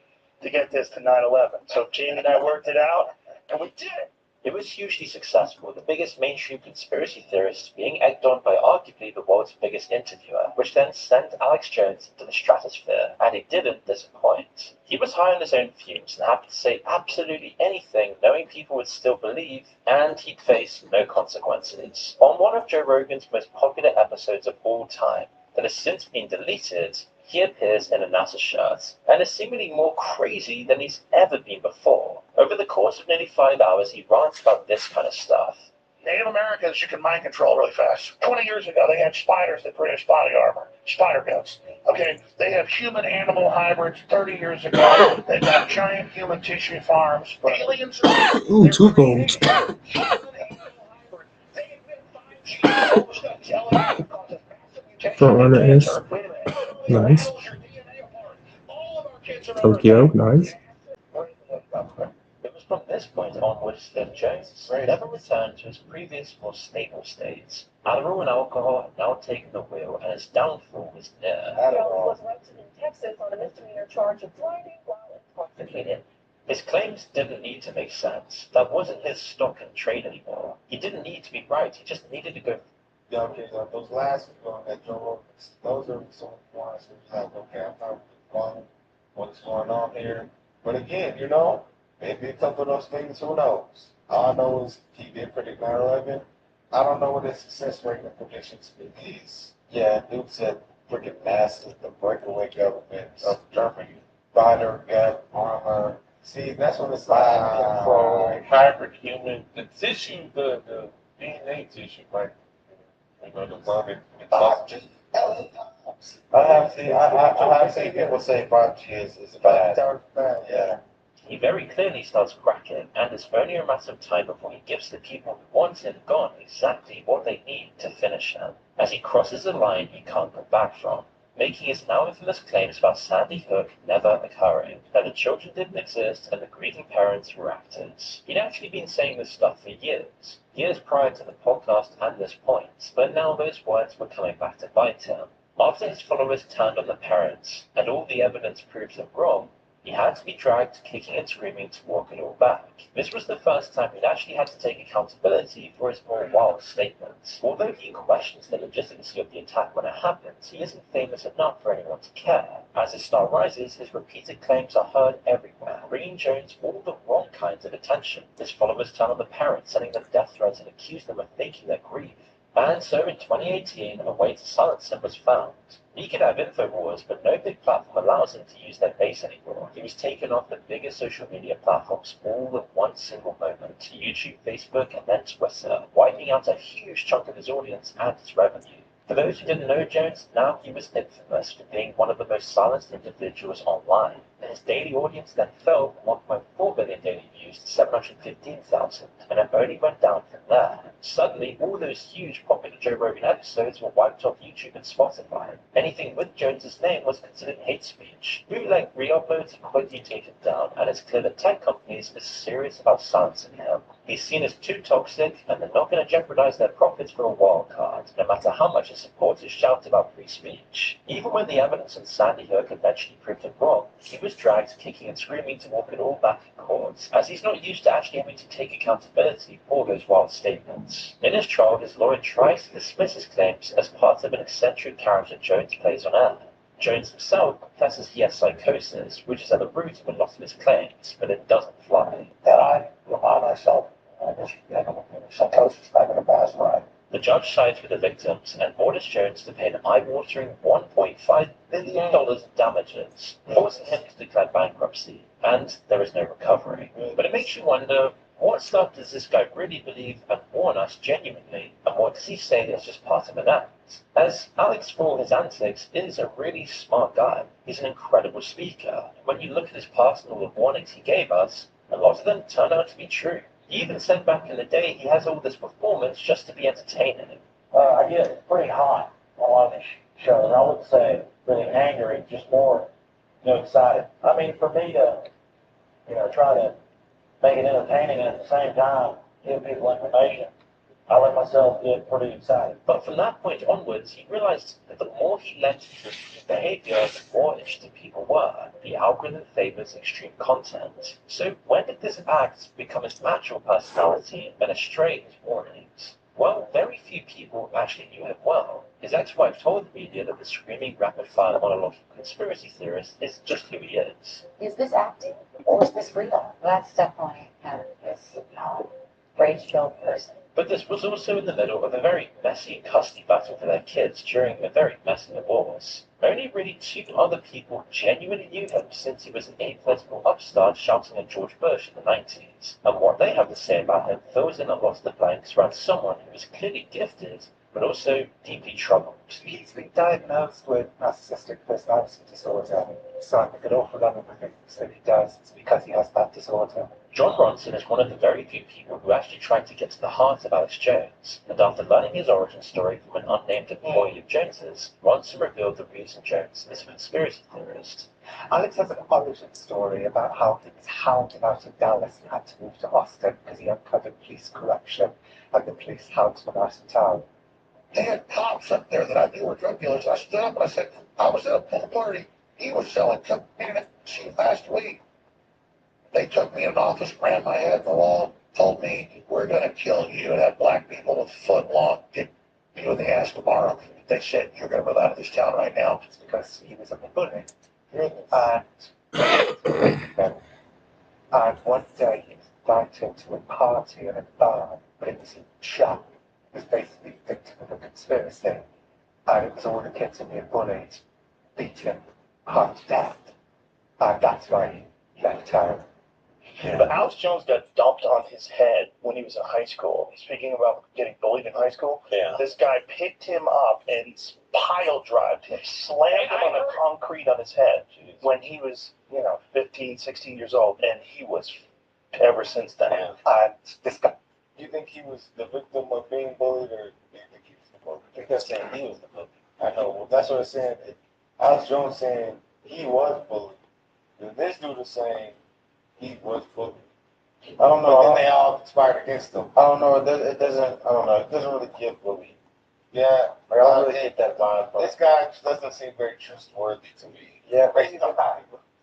to get this to 9/11. So Jamie and I worked it out, and we did it. It was hugely successful, the biggest mainstream conspiracy theorists being egged on by arguably the world's biggest interviewer, which then sent Alex Jones into the stratosphere, and he didn't disappoint. He was high on his own fumes and happy to say absolutely anything, knowing people would still believe, and he'd face no consequences. On one of Joe Rogan's most popular episodes of all time, that has since been deleted, he appears in a NASA shirt, and is seemingly more crazy than he's ever been before. Over the course of nearly 5 hours, he rants about this kind of stuff. Native Americans you can mind control really fast. 20 years ago, they had spiders that produced body armor, spider guts. Okay, they have human-animal hybrids 30 years ago. They've got giant human tissue farms. Aliens are... Ooh, two golds. Frontrunner is nice. Tokyo, nice. It was from this point onwards that Jones never returned to his previous more stable states. Adderall and alcohol had now taken the wheel, and his downfall was near. Jones was arrested in Texas on a misdemeanor charge of driving while intoxicated. His claims didn't need to make sense. That wasn't his stock and trade anymore. He didn't need to be right, he just needed to go. Yeah, okay, those last ones on that Joe Rogan, those are some ones where you're like, okay, I'm not following what's going on here. But again, maybe a couple of those things, who knows? All I know is he did predict 9/11. I don't know what his success rate and predictions is. Yeah, Duke said freaking NASA, the breakaway government of Germany, fighter, got armor. See, that's what it's like. Hybrid human, the tissue, the DNA tissue, like, the lung and I have seen people say 5G is bad. Yeah. He very clearly starts cracking, and it's only a matter of time before he gives the people who want him gone exactly what they need to finish him, as he crosses a line he can't go back from, making his now infamous claims about Sandy Hook never occurring, that the children didn't exist and the grieving parents were actors. He'd actually been saying this stuff for years prior to the podcast and this point, but now those words were coming back to bite him. After his followers turned on the parents, and all the evidence proved them wrong, he had to be dragged kicking and screaming to walk it all back. This was the first time he'd actually had to take accountability for his more wild statements. Although he questions the legitimacy of the attack when it happens, he isn't famous enough for anyone to care. As his star rises, his repeated claims are heard everywhere, bringing Jones all the wrong kinds of attention. His followers turn on the parents, sending them death threats and accuse them of faking their grief. And so in 2018, a way to silence him was found. He could have InfoWars, but no big platform allows him to use their base anymore. He was taken off the biggest social media platforms all in one single moment, YouTube, Facebook, and then Twitter, wiping out a huge chunk of his audience and his revenue. For those who didn't know Jones, now he was infamous for being one of the most silenced individuals online. His daily audience then fell from 1.4 billion daily views to 715,000, and it only went down from there. Suddenly, all those huge popular Joe Rogan episodes were wiped off YouTube and Spotify. Anything with Jones's name was considered hate speech. Bootleg re-uploads are quickly taken down, and it's clear that tech companies are serious about silencing him. He's seen as too toxic, and they're not going to jeopardize their profits for a wild card, no matter how much his supporters shout about free speech. Even when the evidence on Sandy Hook eventually proved him wrong, he was dragged kicking and screaming to walk it all back in court, as he's not used to actually having to take accountability for those wild statements. In his trial, his lawyer tries to dismiss his claims as part of an eccentric character Jones plays on air. Jones himself confesses he has psychosis, which is at the root of a lot of his claims, but it doesn't fly. That I remind myself, psychosis back in the past, right? The judge sides with the victims and orders Jones to pay an eye-watering $1.5 billion in damages, forcing him to declare bankruptcy, and there is no recovery. But it makes you wonder, what stuff does this guy really believe and warn us genuinely, and what does he say is just part of an act? As Alex, for all his antics, is a really smart guy. He's an incredible speaker. When you look at his arsenal of warnings he gave us, a lot of them turn out to be true. He even said back in the day he has all this performance just to be entertaining. I get pretty hot on a lot of these shows. I wouldn't say really angry, just more, excited. I mean, for me to, try to make it entertaining and at the same time give people information, I let myself get pretty excited. But from that point onwards, he realized that the more he let into his behavior, the more interested people were. The algorithm favors extreme content. So when did this act become his natural personality and astray his warnings? Well, very few people actually knew him well. His ex-wife told the media that the screaming rapid-fire monologue of conspiracy theorist is just who he is. Is this acting or is this real? That's definitely him. This rage-filled person. But this was also in the middle of a very messy and custody battle for their kids during a very messy divorce. Only really 2 other people genuinely knew him since he was an apolitical upstart shouting at George Bush in the 90s. And what they have to say about him fills in a lot of the blanks around someone who is clearly gifted, but also deeply troubled. He's been diagnosed with narcissistic personality disorder, so I think an awful lot of the things that he does is because he has that disorder. John Ronson is one of the very few people who actually tried to get to the heart of Alex Jones, and after learning his origin story from an unnamed employee of Jones's, Ronson revealed the reason Jones is a conspiracy theorist. Alex has an origin story about how he was hounded out of Dallas and had to move to Austin because he uncovered police corruption and the police hounds were out of town. They had cops up there that I knew were drug dealers. I stood up and I said, I was at a pool party. He was selling cocaine last week. They took me in an office, ran my head in the wall, told me, we're going to kill you and have black people with foot-long kick you in the ass tomorrow. They said, you're going to move out of this town right now. It's because he was a bully. And one day he was invited to a party in a bar, but it was in Chuck. He was basically a victim of a conspiracy. And it was all the kids being bullied, beaten, half to death. And that's why he left town. But Alex Jones got dumped on his head when he was in high school. Speaking about getting bullied in high school, this guy picked him up and pile drived him, slammed him on the concrete on his head when he was, 15, 16 years old, and he was ever since then. And this guy, You think he was the victim of being bullied, or do you think he was the bully? I think they're saying he was the bully. I know. Well, that's what I'm saying. Alex Jones saying he was bullied. And this dude is saying he was bullied. I don't know. But then they all conspired against him. I don't know. It doesn't. I don't know. It doesn't really give bully. Yeah, I don't really get that vibe. This guy doesn't seem very trustworthy to me. Yeah, but he's not.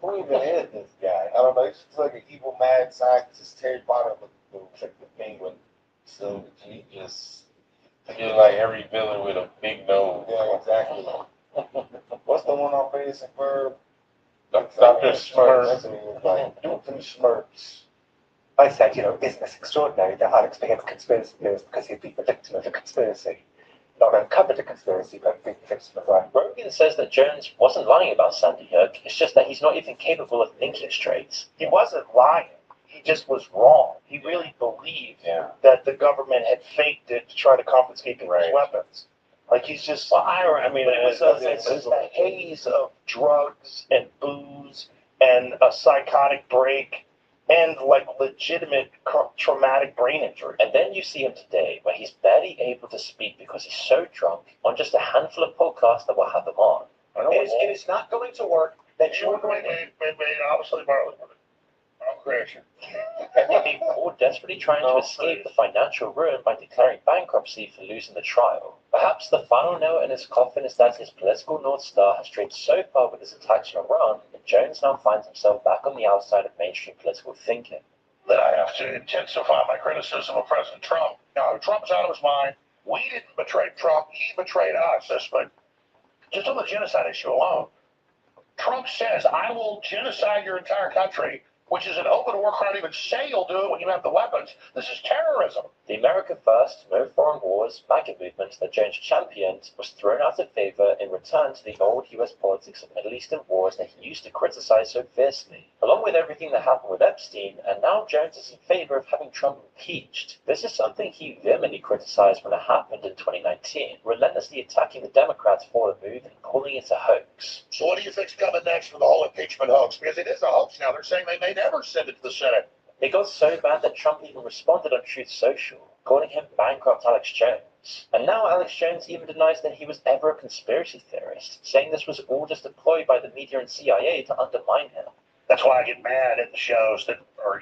Who even is this guy? I don't know. He's just like an evil mad scientist, Terry Potter, but like the penguin. So he just feel like every villain with a big nose. Yeah, exactly. What's the one on Phineas and Ferb? Dr. Smurf. Like Doofy Smurfs. I said, isn't this extraordinary that Alex became a conspiracy theorist because he'd been the victim of a conspiracy? Not uncovered a conspiracy, but been the victim of one. Rogan says that Jones wasn't lying about Sandy Hook, it's just that he's not even capable of thinking straight. He wasn't lying. He just was wrong. He really believed that the government had faked it to try to confiscate people's weapons. Like he's just, I mean, it was a haze of drugs and booze and a psychotic break and like legitimate traumatic brain injury. And then you see him today where he's barely able to speak because he's so drunk on just a handful of podcasts that will have him on. It is not going to work that you're going to... Wait, obviously, Marlon. I'm crashing. Or desperately trying to escape the financial ruin by declaring bankruptcy for losing the trial. Perhaps the final nail in his coffin is that his political North Star has strayed so far with his attacks on Iran that Jones now finds himself back on the outside of mainstream political thinking. That I have to intensify my criticism of President Trump. Now, Trump's out of his mind. We didn't betray Trump. He betrayed us. But just on the genocide issue alone, Trump says, I will genocide your entire country, which is an open war crime. Even say you'll do it when you have the weapons. This is terrorism. The America First, No Foreign Wars MAGA movement that Jones championed was thrown out of favor in return to the old US politics of Middle Eastern wars that he used to criticize so fiercely. Along with everything that happened with Epstein, and now Jones is in favor of having Trump impeached. This is something he vehemently criticized when it happened in 2019, relentlessly attacking the Democrats for the move and calling it a hoax. So what do you think's coming next for the whole impeachment hoax? Because it is a hoax now. They're saying they may never send it to the Senate. It got so bad that Trump even responded on Truth Social, calling him bankrupt Alex Jones. And now Alex Jones even denies that he was ever a conspiracy theorist, saying this was all just a ploy by the media and CIA to undermine him. That's why I get mad at the shows that are,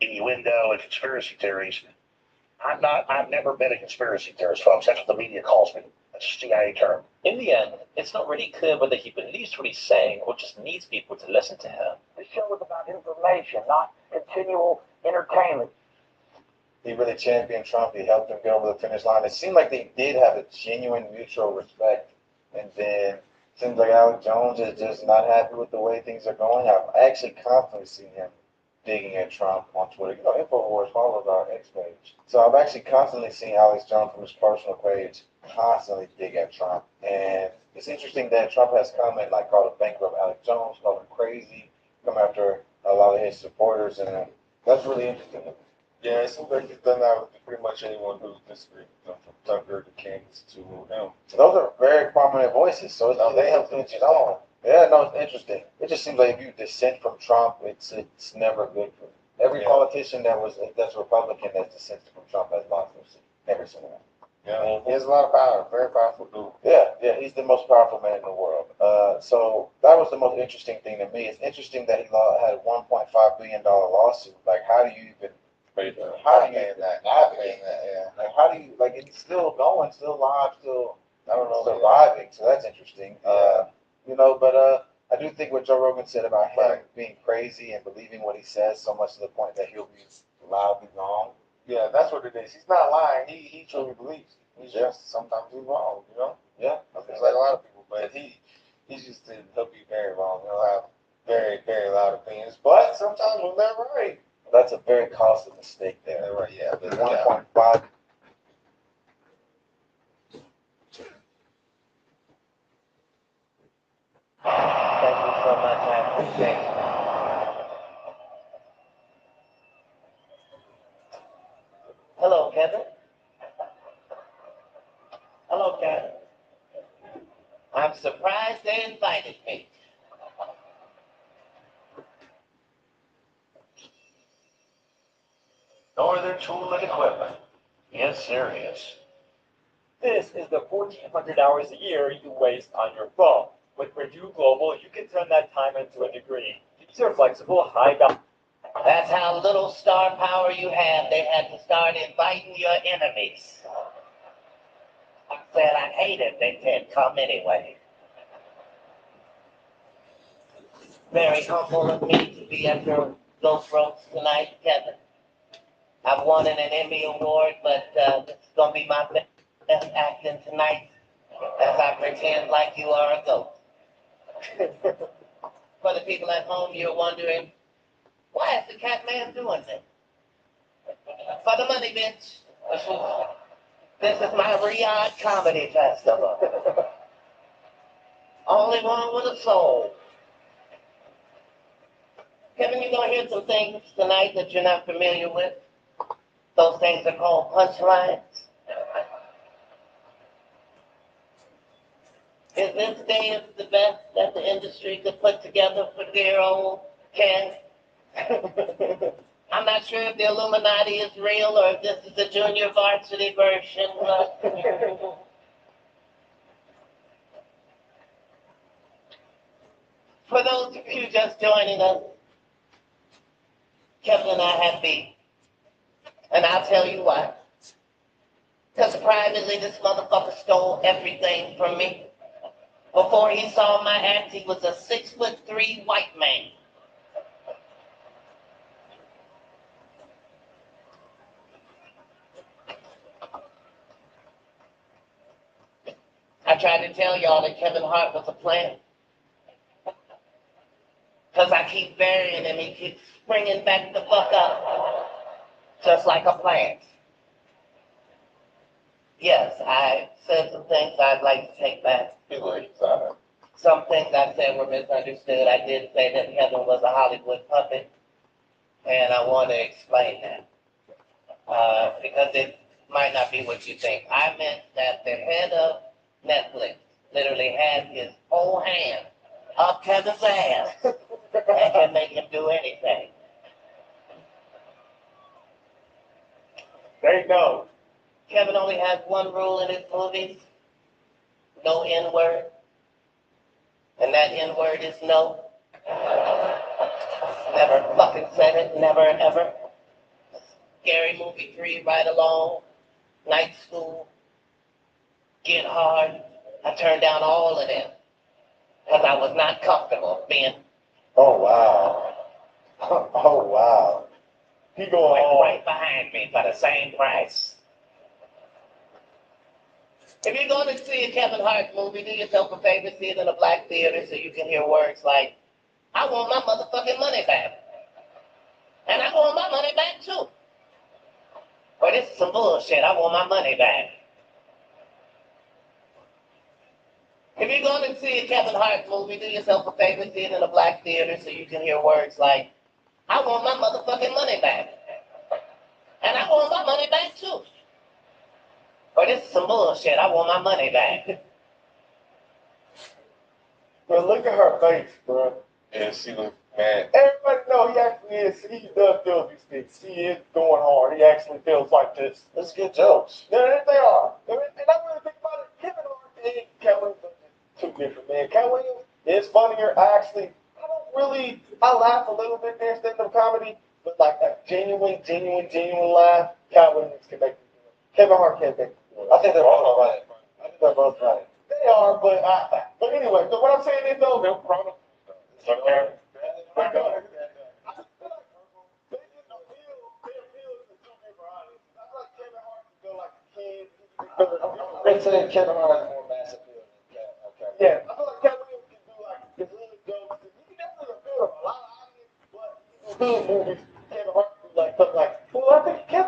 innuendo and conspiracy theories. I've never been a conspiracy theorist, folks. That's what the media calls me. That's a CIA term. In the end, it's not really clear whether he believes what he's saying or just needs people to listen to him. The show is about information, not continual entertainment. He really championed Trump. He helped him get over the finish line. It seemed like they did have a genuine mutual respect. And then it seems like Alex Jones is just not happy with the way things are going. I've actually constantly seen him digging at Trump on Twitter. InfoWars follows our X page. So I've actually constantly seen Alex Jones from his personal page constantly dig at Trump. And it's interesting that Trump has come and called a bankrupt Alex Jones, called him crazy, come after a lot of his supporters, and that's really interesting. Yeah, it seems like he's done that with pretty much anyone who disagrees with him, from Tucker to Kings to him. Those are very prominent voices, so they have to get on. Yeah, no, it's interesting. It just seems like if you dissent from Trump, it's never good for you. Every politician that's Republican that dissents from Trump has lost their seat. Every single one. Yeah, he has a lot of power. Very powerful dude. Yeah, he's the most powerful man in the world. So that was the most interesting thing to me. It's interesting that he had a $1.5 billion lawsuit. Like, how do you even navigate that? Yeah. Like, how do you it's still going, still live, still surviving. So that's interesting. But I do think what Joe Rogan said about him being crazy and believing what he says so much to the point that he'll be loudly wrong. Yeah, that's what it is. He's not lying. He truly believes. He's just sometimes he's wrong, Yeah. It's like a lot of people, but he's just he'll be very wrong. He'll have very, very loud opinions, but sometimes when they're right. That's a very costly mistake there. They're right, yeah. The 1.5. Thank you so much. I appreciate it. Hello, Kevin. Hello, Kevin. I'm surprised they invited me. Northern Tool and Equipment. Yes, serious. This is the 1,400 hours a year you waste on your phone. With Purdue Global, you can turn that time into a degree. These are flexible, high-value. That's how little star power you have. They had to start inviting your enemies. I said I hate it. They said come anyway. Very humble of me to be at your Ghost Roast tonight, Kevin. I've won an Emmy Award, but this is going to be my best acting tonight as I pretend like you are a ghost. For the people at home, you're wondering, why is the cat man doing this? For the money, bitch. This is my Riyadh Comedy Festival. Only one with a soul. Kevin, you're going to hear some things tonight that you're not familiar with. Those things are called punchlines. Is this day the best that the industry could put together for their own cast? I'm not sure if the Illuminati is real or if this is the junior varsity version. For those of you just joining us, Kevin and I have beef. And I'll tell you why. Because privately, this motherfucker stole everything from me. Before he saw my act, he was a 6'3" white man. I tried to tell y'all that Kevin Hart was a plant. Because I keep burying him, he keeps springing back the fuck up. Just like a plant. Yes, I said some things I'd like to take back. Some things I said were misunderstood. I did say that Kevin was a Hollywood puppet, and I want to explain that. Because it might not be what you think. I meant that the head of Netflix literally had his whole hand up Kevin's ass and can make him do anything. There you go. Kevin only has one rule in his movies. No N-word. And that N-word is no. Never fucking said it. Never, ever. Scary Movie 3, Ride Along, Night School, Get Hard. I turned down all of them. Because I was not comfortable being... Oh, wow. Oh, wow. He going went right behind me for the same price. If you're going to see a Kevin Hart movie, do yourself a favor, see it in a black theater so you can hear words like, I want my motherfucking money back. And I want my money back too. Or this is some bullshit, I want my money back. If you're going to see a Kevin Hart movie, do yourself a favor, see it in a black theater so you can hear words like, I want my motherfucking money back. And I want my money back too. Or this is some bullshit, I want my money back. Bro, look at her face, bro. Yeah, she look mad. Everybody know he actually is. He does feel these things. He is going hard. He actually feels like this. That's good jokes. Yeah, they are. And I really think about it. Kevin Hart and Cat Williams are just two different men. Cat Williams is funnier. I laugh a little bit there, stand-up comedy, but like a genuine laugh, Cat Williams can make me do it. Kevin Hart can't make me do it. I think they're both right. I think they're both right. They are, but anyway, so what I'm saying is though, no problem. Okay. They say Kevin Hart has more mass appeal than Cat. Okay. Yeah, I feel like Cat Williams can do like the hood jokes. He can definitely appeal to a lot of audience, but hood movies, Kevin Hart can do like something like, well, I think Cat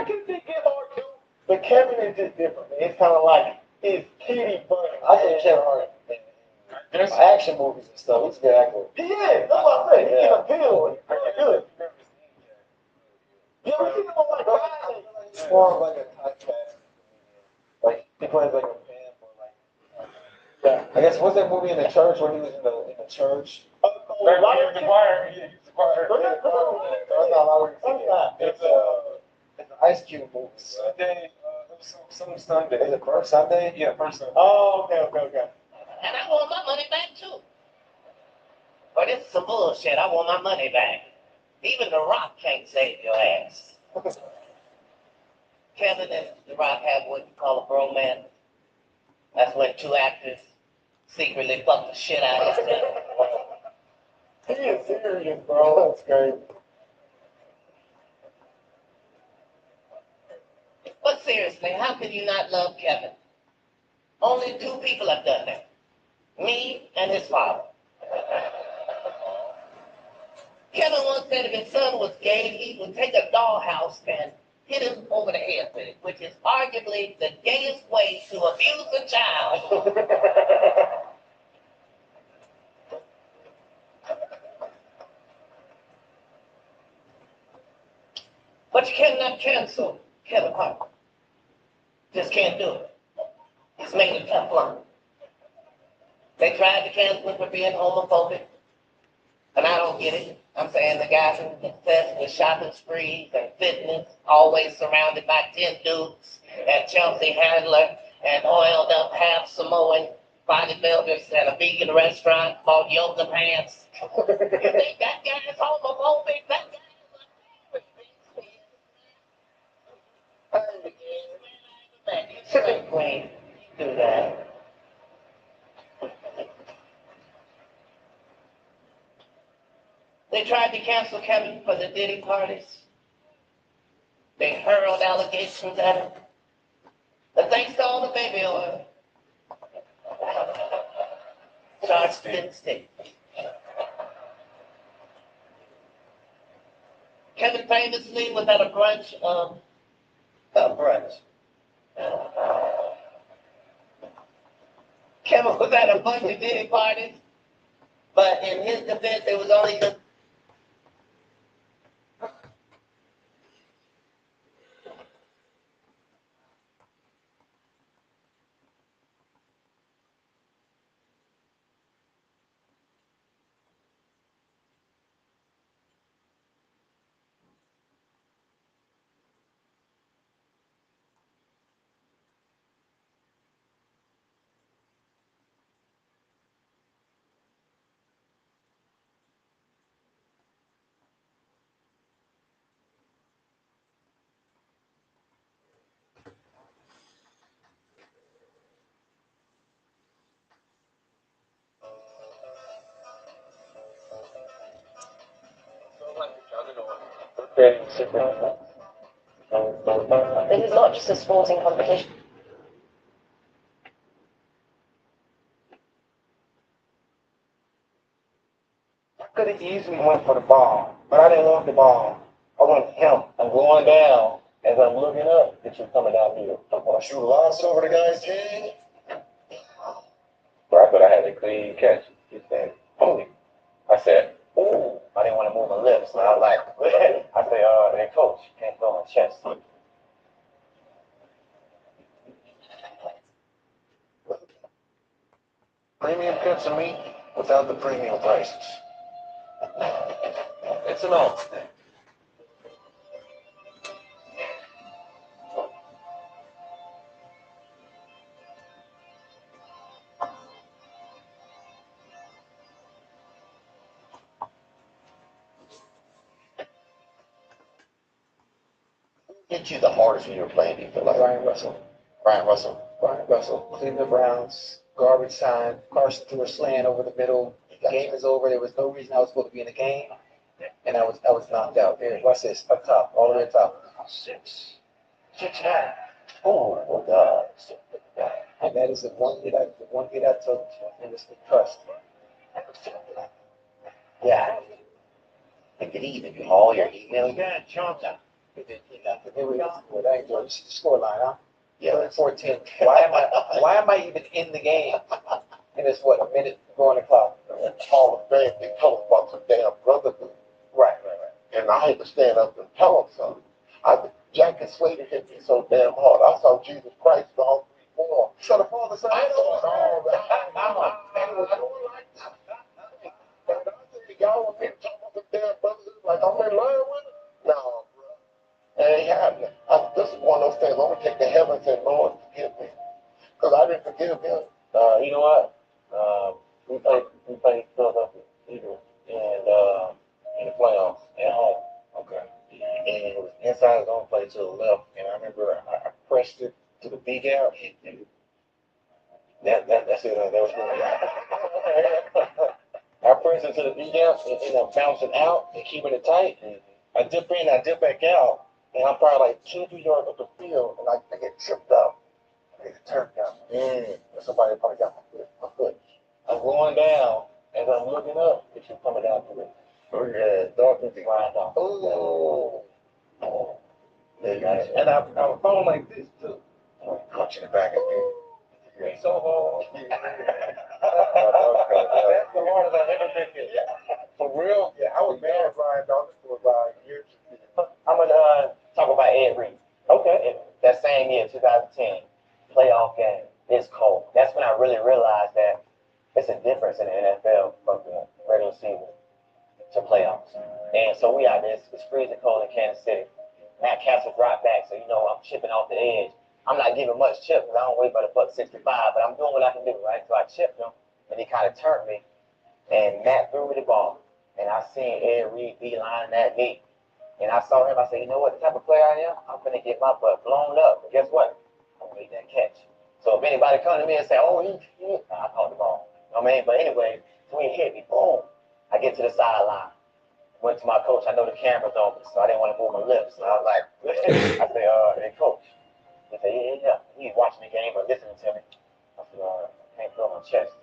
can get hard too, but Kevin is just different, man. It's kind of like his kitty funny. I think Kevin Hart in action movies and stuff, he's a good actor. He is. That's what I'm saying. He can appeal. He's really good. Yeah, we see him on like Friday. He's more of like a typecast. Like he plays like a pimp or like. Yeah. I guess what's that movie in the church where he was in the church? Robert the choir. He's the choir. That's not Robert. It's an Ice Cube movie. Sunday. Some Sunday. Is it first Sunday? Yeah, first Sunday. Oh, okay. And I want my money back too. Or this is some bullshit, I want my money back. Even The Rock can't save your ass. Kevin and The Rock have what you call a bromance. That's when two actors secretly fuck the shit out of each other. He is serious, bro. That's great. But seriously, how can you not love Kevin? Only two people have done that. Me and his father. Kevin once said if his son was gay, he would take a dollhouse and hit him over the head with it, which is arguably the gayest way to abuse a child. But you cannot cancel Kevin Hart. Just can't do it. He's made a tough line. They tried to cancel him for being homophobic, and I don't get it. I'm saying the guy who's obsessed with shopping sprees and fitness, always surrounded by 10 dudes, and Chelsea Handler, and oiled up half Samoan bodybuilders at a vegan restaurant called Yoga Pants. You think that guy is homophobic? That guy is a terrorist. Hey, you straight queen. You do that. They tried to cancel Kevin for the Diddy parties. They hurled allegations at him. But thanks to all the baby oil, charges didn't stick. Kevin famously was at a brunch, Kevin was at a bunch of Diddy parties, but in his defense, it was only the This is not just a sporting competition. Could have easily went for the ball, but I didn't want the ball. I wanted him. I'm going down as I'm looking up at you coming down here. I'm going to shoot a loss over the guy's head. But I thought I had a clean catch. He said, holy. I said, ooh. I didn't want to move my lips. So I was like, I said, hey, coach, you can't throw my chest. Premium cuts of meat without the premium prices. It's an all thing. Hit you the hardest when you were playing, you feel like? Ryan Russell. Brian Russell, Cleveland Browns, garbage time. Carson threw a slant over the middle. The game is over. There was no reason I was supposed to be in the game, and I was knocked out. Here, watch this. Up top, all the way up top. 6'9". Oh God. And that is the one hit I took, and it's the trust. Yeah. And good evening, you all your email. Yeah, Johnson. Here we go. Well, I enjoy. You see the score line, huh? Yeah. 14. Why am I even in the game? And it's what, a minute going the clock. Hall of Fame, they told us about some damn brotherhood. Right. And I had to stand up and tell them something. Jack and Slater hit me so damn hard. I saw Jesus Christ in all 3 forms. So the Father, Son, I saw it all right. And it was going like that. And I said, y'all want me to talk about some damn brotherhood like I'm in line with it? No, bro. It ain't happening. This is one of those things. I'm going to take the heavens and Lord, forgive me. Because I didn't forgive him. You know what? We played Philadelphia Eagles in the playoffs at home. Okay. And it was inside zone play to the left, and I remember I pressed it to the B gap. That's it. That was good. I pressed it to the B gap and I'm bouncing out and keeping it tight. I dip in, I dip back out, and I'm probably like 2-3 yards up the field, and I get tripped up. I get turned down. Somebody probably got my foot. I'm going down as I'm looking up. It's just coming down to it. Oh yeah, Dolphins grind down. Oh. And I was falling like this too. Caught you in the back of you. It's so hard. That's the hardest I've ever been hit. For real? Yeah, I was mad at Brian Dawkins for about years. I'm gonna talk about Ed Reed. Okay. That same year, 2010, playoff game. It's cold. That's when I really realized that it's a difference in the NFL from the regular season to playoffs. And so we out there, it's freezing cold in Kansas City. Matt Castle dropped back, so I'm chipping off the edge. I'm not giving much chip because I don't weigh but a $165, but I'm doing what I can do, right? So I chipped him, and he kind of turned me, and Matt threw me the ball. And I seen Ed Reed beeline at me. And I saw him, I said, you know what, the type of player I am? I'm going to get my butt blown up. But guess what? I'm going to make that catch. So if anybody come to me and say, oh, I caught the ball. You know what I mean? But anyway, so he hit me, boom. I get to the sideline. Went to my coach. I know the camera's open, so I didn't want to move my lips. So I was like, I said, hey, coach. He said, yeah. He's watching the game or listening to me. I said, I can't feel my chest.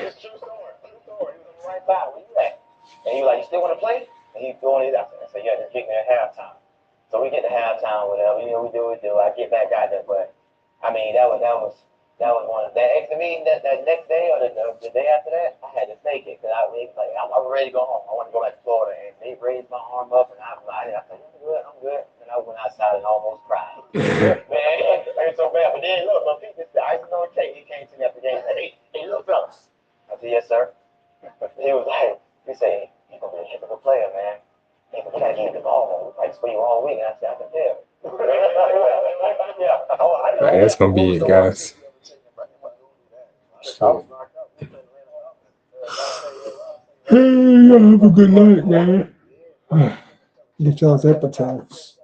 It's true story. He was right by. Where you at? And he was like, you still want to play? And he doing it. I said, yeah, just get me at halftime. So we get to halftime, whatever, we do. I get back out there, but I mean, that was one of that extra meeting that next day or the day after that. I had to take it because I was like, I'm ready to go home. I want to go back to Florida, and they raised my arm up, and I said, I'm good. And I went outside and almost cried. Man, it was so bad. But then look, my people, the icing on the cake. He came to me after the game and said, hey, little fellas. I said, yes, sir. He was like, he said, you're gonna be a typical player, man. You gotta get the ball. Like for you all week, and I said, I can tell. Yeah. Right, that's gonna be it, guys. So, hey, y'all have a good night, man. Get y'all's appetites.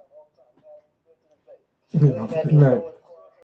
Good night.